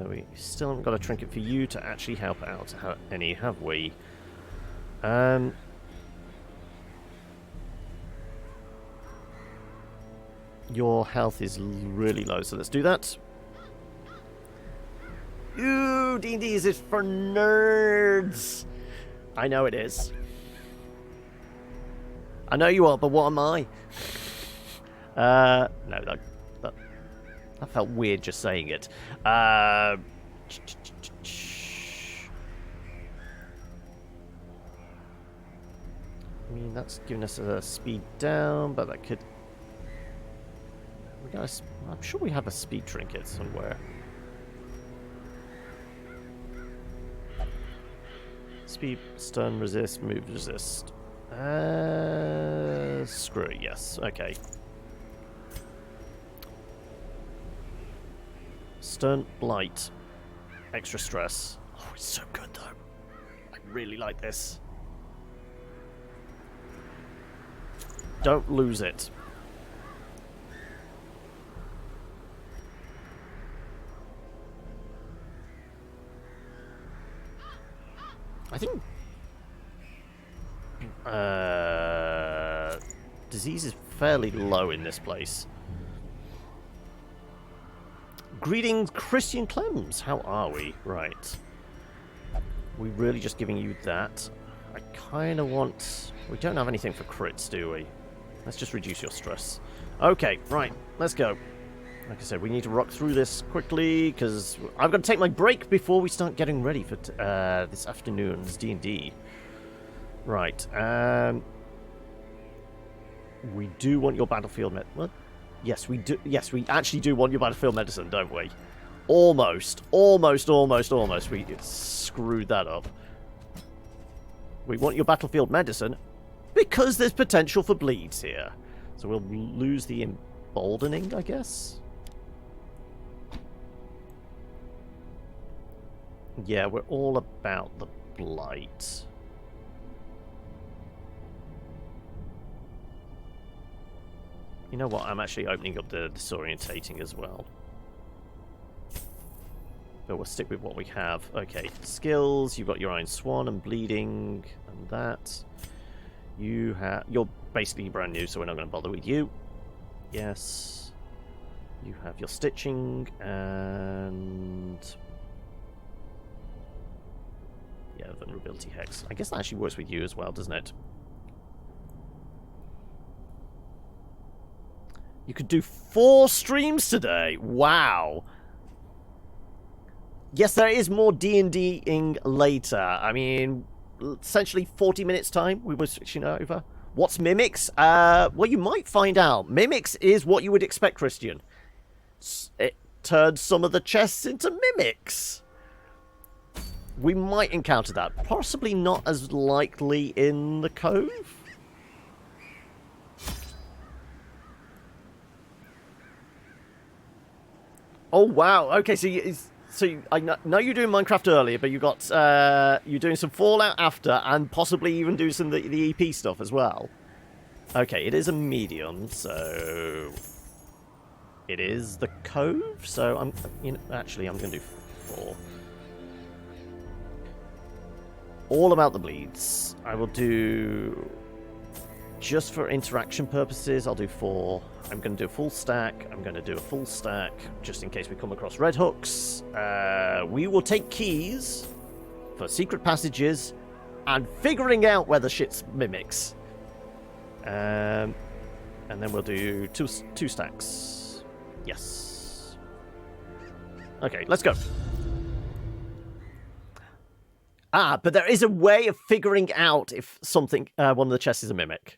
We still haven't got a trinket for you to actually help out any, have we? Your health is really low, so let's do that. Ooh, D&D is for nerds. I know it is. I know you are, but what am I? No, that felt weird just saying it. I mean, that's giving us a speed down, but that could... I'm sure we have a speed trinket somewhere. Speed, stun, resist, move, resist. Screw it, yes. Okay. Stun, blight, extra stress. Oh, it's so good though. I really like this. Don't lose it. I think disease is fairly low in this place. Greetings, Christian Clems. How are we? Right. We're really just giving you that. I kind of want... We don't have anything for crits, do we? Let's just reduce your stress. Okay, right. Let's go. Like I said, we need to rock through this quickly, because I've got to take my break before we start getting ready for this afternoon's D&D. Right. We do want your battlefield What? Yes, we do. Yes, we actually do want your battlefield medicine, don't we? Almost. We screwed that up. We want your battlefield medicine because there's potential for bleeds here. So we'll lose the emboldening, I guess. Yeah, we're all about the blight. You know what? I'm actually opening up the disorientating as well. But we'll stick with what we have. Okay, skills. You've got your Iron Swan and bleeding and that. You're basically brand new, so we're not going to bother with you. Yes. You have your stitching and... yeah, vulnerability hex. I guess that actually works with you as well, doesn't it? You could do 4 streams today. Wow. Yes, there is more D&D-ing later. I mean, essentially 40 minutes time we were switching over. What's mimics? Well, you might find out. Mimics is what you would expect, Christian. It turns some of the chests into mimics. We might encounter that. Possibly not as likely in the Cove. Oh wow! Okay, so I know you're doing Minecraft earlier, but you got you're doing some Fallout after, and possibly even do some the EP stuff as well. Okay, it is a medium, so it is the Cove. So actually I'm going to do 4. All about the bleeds. I will do just for interaction purposes. I'll do 4. I'm going to do a full stack. I'm going to do a full stack just in case we come across red hooks. We will take keys for secret passages and figuring out where the shit's mimics. And then we'll do two stacks. Yes. Okay, let's go. But there is a way of figuring out if something, one of the chests is a mimic.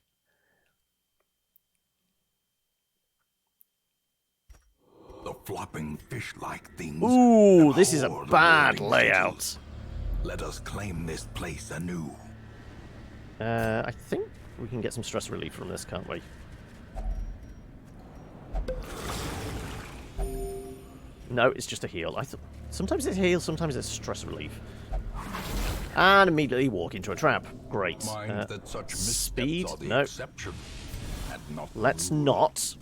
The flopping fish-like things. Ooh, and this is a horde of bad rolling layout. cities. Let us claim this place anew. I think we can get some stress relief from this, can't we? No, it's just a heal. Sometimes it's heal, sometimes it's stress relief. And immediately walk into a trap. Great. Mind that such speed? missteps are the No. exception, and not the Let's rule. not.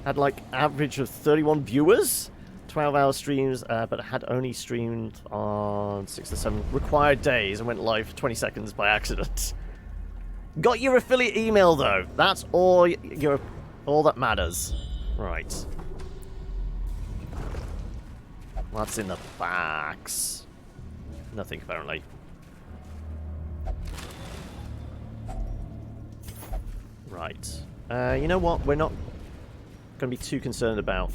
Had like average of 31 viewers, 12-hour streams, but had only streamed on 6 to 7 required days and went live for 20 seconds by accident. Got your affiliate email though. That's all that matters. Right. What's in the box? Nothing apparently. Right. You know what? We're not going to be too concerned about.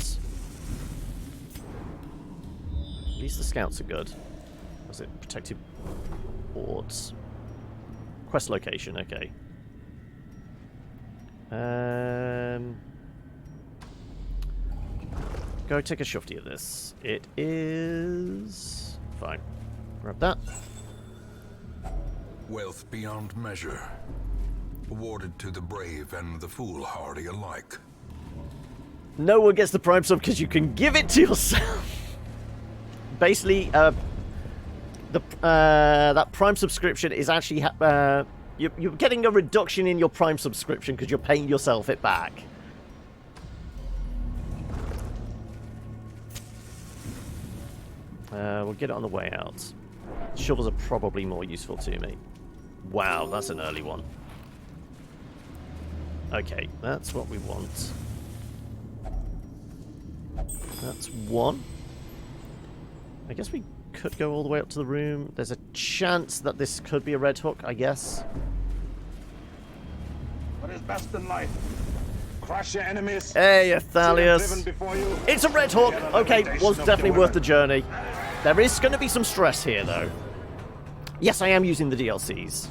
At least the scouts are good. Was it protected boards? Quest location, okay. Go take a shufty at this. It is fine. Grab that. Wealth beyond measure, awarded to the brave and the foolhardy alike. No one gets the Prime sub because you can give it to yourself. Basically, that Prime subscription is actually you're getting a reduction in your Prime subscription because you're paying yourself it back. We'll get it on the way out. Shovels are probably more useful to me. Wow, that's an early one. Okay, that's what we want. That's one. I guess we could go all the way up to the room. There's a chance that this could be a red hook, I guess. What is best in life? Crush your enemies. Hey, See them Athalius. driven before you. It's a red hook. Yeah, the Okay, limitation was of definitely the worth women. the journey. There is going to be some stress here, though. Yes, I am using the DLCs.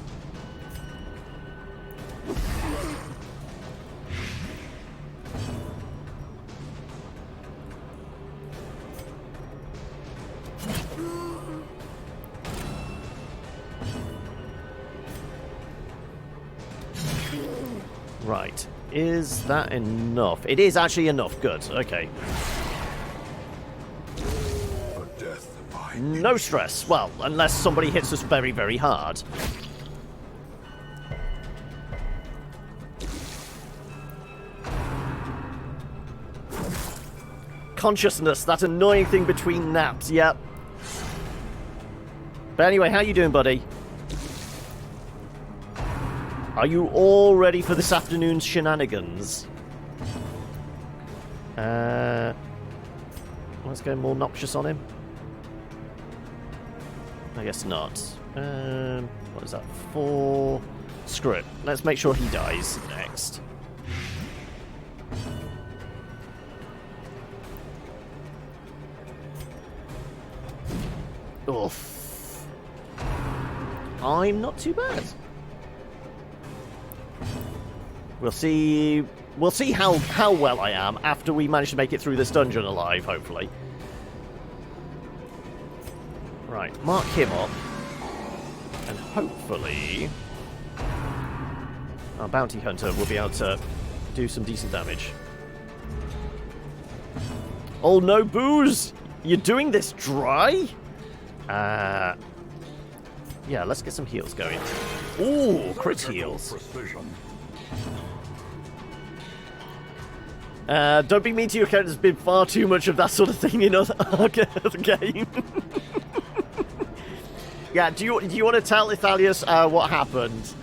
Right. Is that enough? It is actually enough. Good. Okay. For death by No stress. Well, unless somebody hits us very, very hard. Consciousness, that annoying thing between naps, yep. But anyway, how you doing, buddy? Are you all ready for this afternoon's shenanigans? Let's go more noxious on him. I guess not. What is that? 4. Screw it. Let's make sure he dies next. Oof. I'm not too bad. We'll see how well I am after we manage to make it through this dungeon alive, hopefully. Right, mark him up. And hopefully our bounty hunter will be able to do some decent damage. Oh no, Booze! You're doing this dry? Yeah, let's get some heals going. Ooh, crit heals. precision. Don't be mean to your character. There's been far too much of that sort of thing in other game. Yeah, do you want to tell Athalius what happened?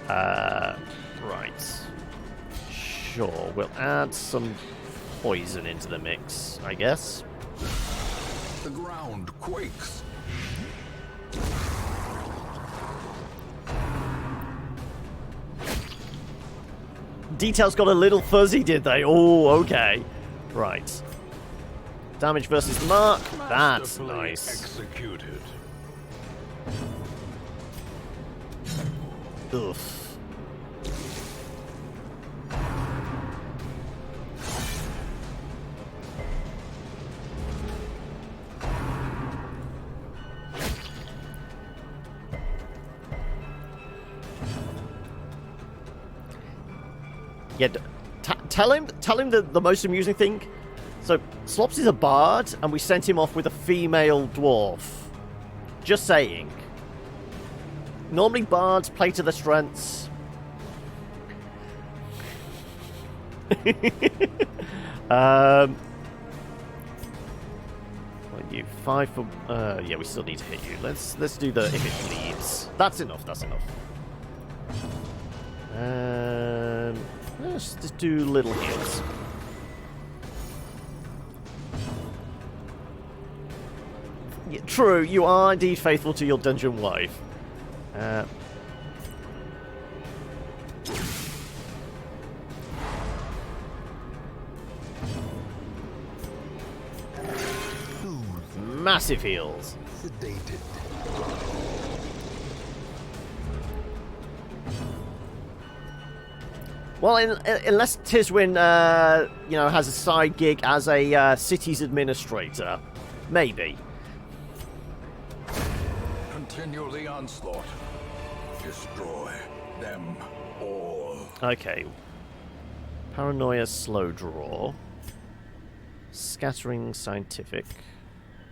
Right. Sure, we'll add some poison into the mix, I guess. The ground quakes. Details got a little fuzzy, did they? Oh, okay. Right. Damage versus the mark. That's Masterfully nice. executed. Oof. Yeah, tell him the most amusing thing. So, Slops is a bard, and we sent him off with a female dwarf. Just saying. Normally bards play to their strengths. What you 5 for? Yeah, we still need to hit you. Let's do the if it bleeds. That's enough. That's enough. Let's just do little heals. Yeah, true, you are indeed faithful to your dungeon wife. Massive heals. Sedated. Well, unless Tiswin, has a side gig as a city's administrator, maybe. Continue the onslaught. Destroy them all. Okay. Paranoia, slow draw. Scattering, scientific.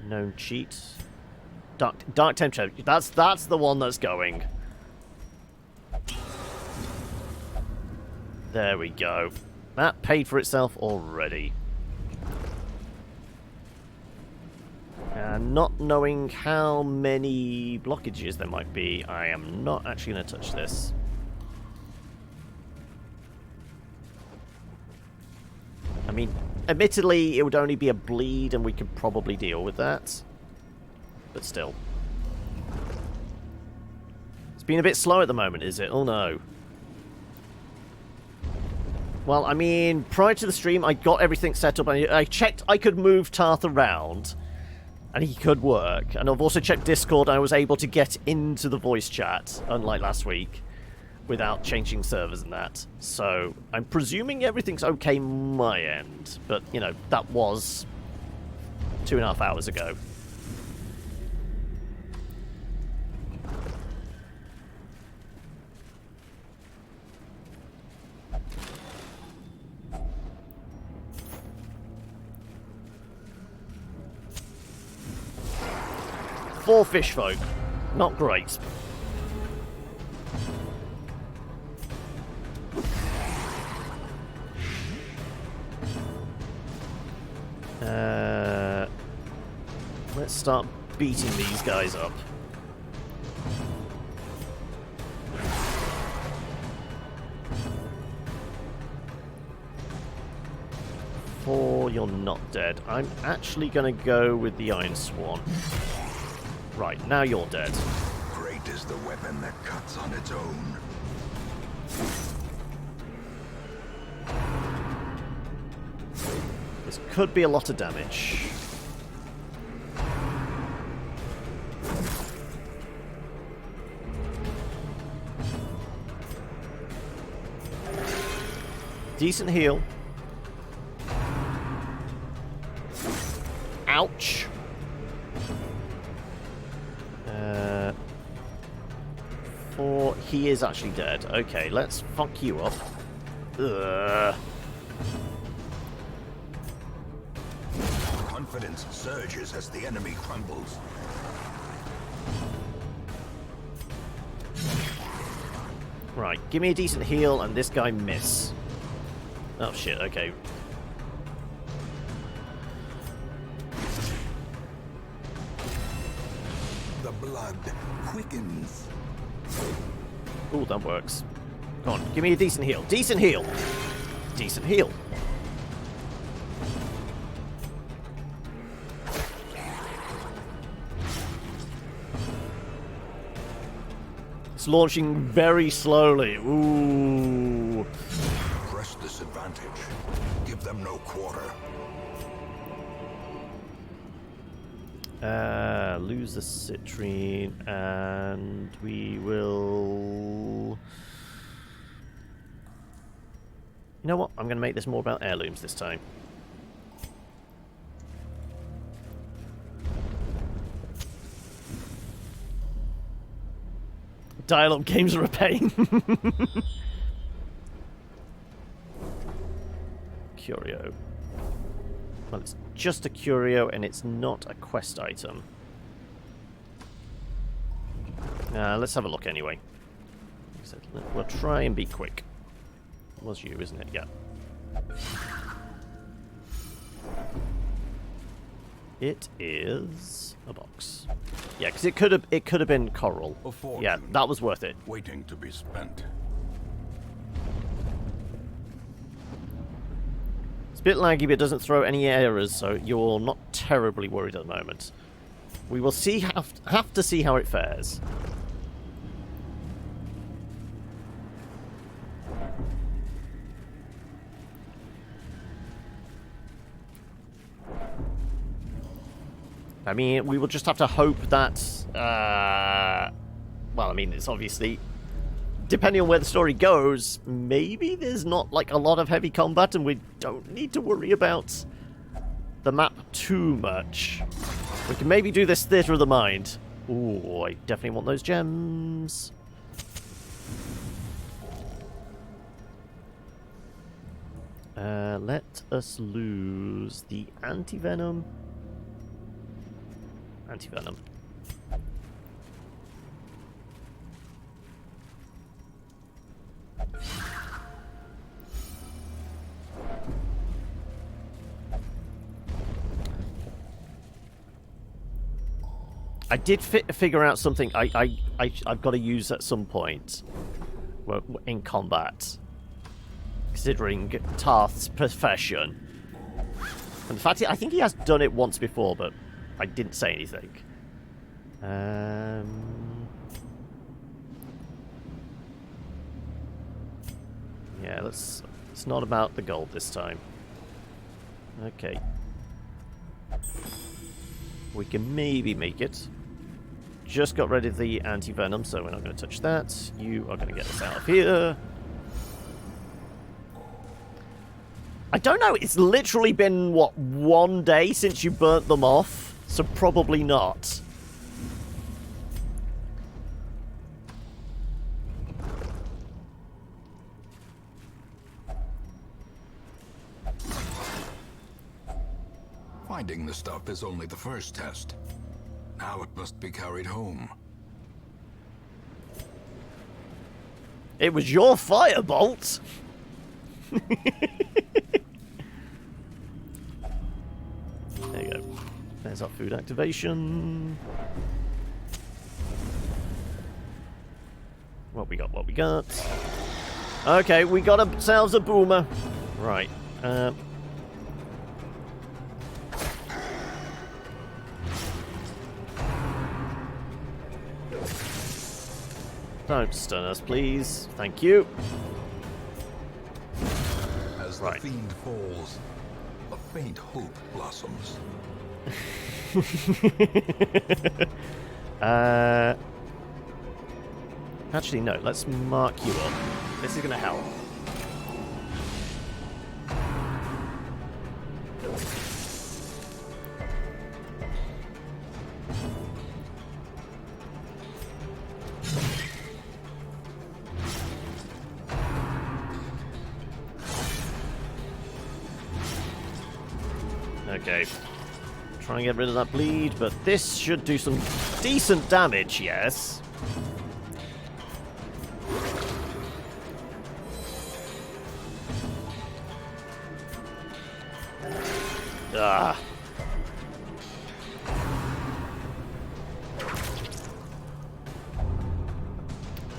Known cheat. Dark temperature. That's the one that's going. There we go. That paid for itself already. And not knowing how many blockages there might be, I am not actually going to touch this. I mean, admittedly, it would only be a bleed and we could probably deal with that. But still. It's been a bit slow at the moment, is it? Oh no. Well, I mean, prior to the stream, I got everything set up. I checked I could move Tarth around, and he could work. And I've also checked Discord, and I was able to get into the voice chat, unlike last week, without changing servers and that. So, I'm presuming everything's okay my end. But, that was 2.5 hours ago. Four fish folk. Not great. Let's start beating these guys up. Four, you're not dead. I'm actually going to go with the Iron Swan. Right, now you're dead. Great is the weapon that cuts on its own. This could be a lot of damage. Decent heal. Ouch. Four. He is actually dead. Okay, let's fuck you up. Ugh. Confidence surges as the enemy crumbles. Right, give me a decent heal and this guy miss. Oh shit, okay. The blood quickens. Ooh, that works. Come on, give me a decent heal. Decent heal! Decent heal. It's launching very slowly. Ooh. Press this advantage. Give them no quarter. Lose the citrine, and we will... You know what? I'm going to make this more about heirlooms this time. Dialogue games are a pain. curio? Well, it's just a curio, and it's not a quest item. Let's have a look anyway. We'll try and be quick. It was you, isn't it? Yeah. It is a box. Yeah, because it could have been coral. Yeah, that was worth it. Waiting to be spent. It's a bit laggy, but it doesn't throw any errors, so you're not terribly worried at the moment. We will see. Have to see how it fares. I mean, we will just have to hope that, well, I mean, it's obviously, depending on where the story goes, maybe there's not, like, a lot of heavy combat, and we don't need to worry about the map too much. We can maybe do this Theatre of the Mind. Ooh, I definitely want those gems. Let us lose the anti-venom. Anti-venom. I did figure out something I've got to use at some point in combat, considering Tarth's profession. And the fact I think he has done it once before, but I didn't say anything. Yeah, it's not about the gold this time. Okay. We can maybe make it. Just got rid of the anti-venom, so we're not going to touch that. You are going to get us out of here. I don't know, it's literally been, what, 1 day since you burnt them off? So probably not. Finding the stuff is only the first test. Now it must be carried home. It was your firebolt! There you go. There's our food activation. What we got, what we got. Okay, we got ourselves a boomer. Right. Don't stun us, please. Thank you. As the fiend falls, a faint hope blossoms. Actually, no. Let's mark you up. This is going to help. Okay. Try and get rid of that bleed, but this should do some decent damage, yes. Ah.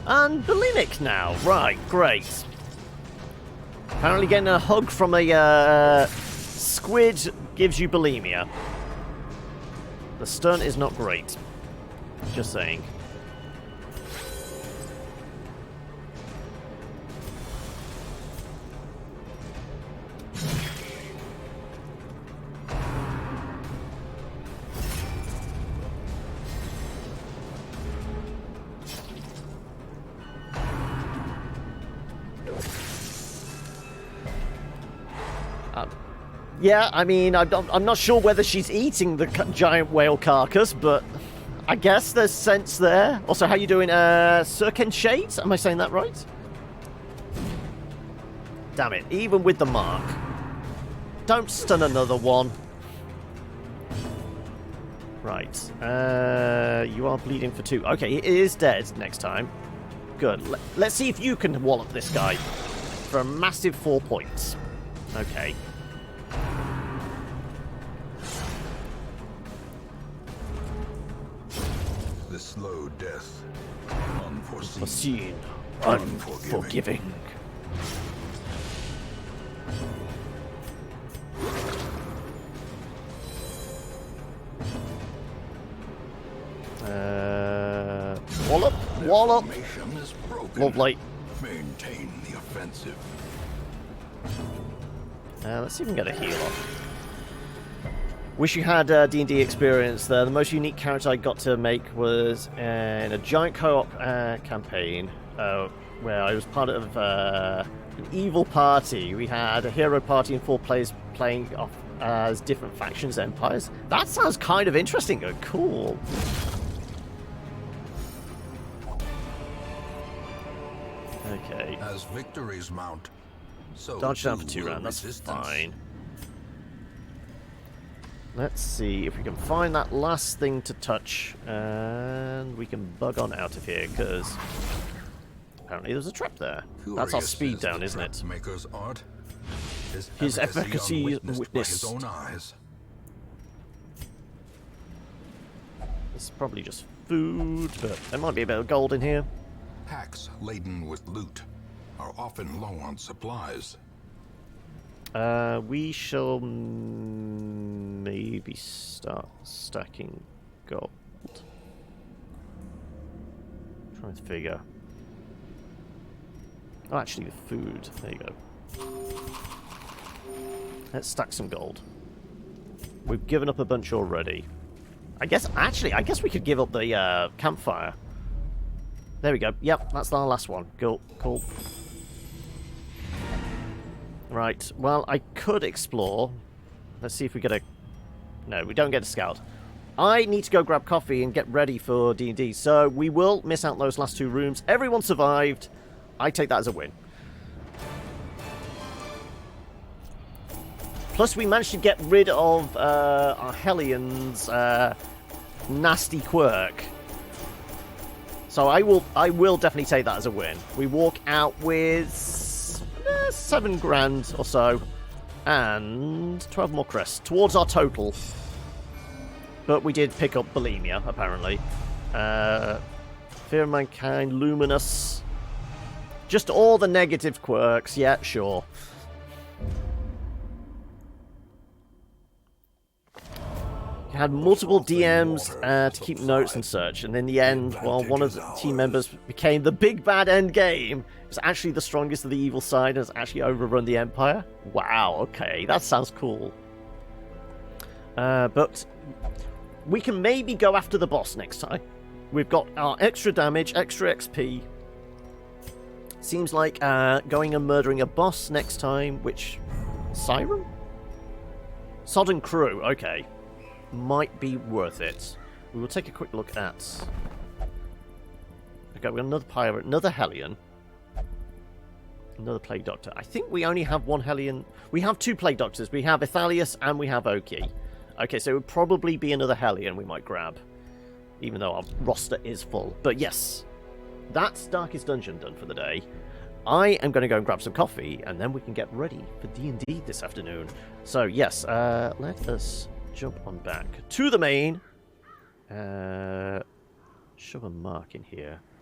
And bulimic now. Right, great. Apparently getting a hug from a squid gives you bulimia. The stun is not great. Just saying. Yeah, I mean, I'm not sure whether she's eating the giant whale carcass, but I guess there's sense there. Also, how you doing, Circus Shades? Am I saying that right? Damn it, even with the mark. Don't stun another one. Right. You are bleeding for 2. Okay, it is dead next time. Good. Let's see if you can wallop this guy for a massive 4 points. Okay. The slow death. Unforeseen. Foreseen. Unforgiving. Wallop. Wallop. Formation is broken. Lovely. Maintain the offensive. Let's see if we can get a heal off. Wish you had D&D experience there. The most unique character I got to make was in a giant co-op campaign where I was part of an evil party. We had a hero party and 4 players playing off as different factions, empires. That sounds kind of interesting and cool. Okay. As victories mount, so Dodge down for too 2 will rounds, that's resistance. fine. Let's see if we can find that last thing to touch, and we can bug on out of here, because apparently there's a trap there. That's our Curious speed is the down, isn't it? trap maker's art. His efficacy unwitnessed by his witnessed. own eyes. It's probably just food, but there might be a bit of gold in here. Packs laden with loot are often low on supplies. We shall maybe start stacking gold. Trying to figure. Oh, actually, the food. There you go. Let's stack some gold. We've given up a bunch already. I guess we could give up the campfire. There we go. Yep, that's our last one. Cool. Cool. Right, well, I could explore. Let's see if we get a... No, we don't get a scout. I need to go grab coffee and get ready for D&D, so we will miss out those last 2 rooms. Everyone survived. I take that as a win. Plus, we managed to get rid of our Hellions' nasty quirk. So I will definitely take that as a win. We walk out with 7 grand or so, and 12 more crests towards our total. But we did pick up bulimia, apparently. Fear of Mankind, Luminous. Just all the negative quirks, yeah, sure. You had multiple DMs to keep notes and such, and in the end, while one of the team members became the big bad end game, it's actually the strongest of the evil side and has actually overrun the Empire. Wow, okay, that sounds cool. But we can maybe go after the boss next time. We've got our extra damage, extra XP. Seems like going and murdering a boss next time, which... Siren? Sodden Crew, okay. Might be worth it. We will take a quick look at... Okay, we've got another pirate, another Hellion. Another Plague Doctor. I think we only have 1 Hellion. We have 2 Plague Doctors. We have Ithalius and we have Oki. Okay, so it would probably be another Hellion we might grab. Even though our roster is full. But yes, that's Darkest Dungeon done for the day. I am going to go and grab some coffee, and then we can get ready for D&D this afternoon. So yes, let us jump on back to the main. Shove a mark in here.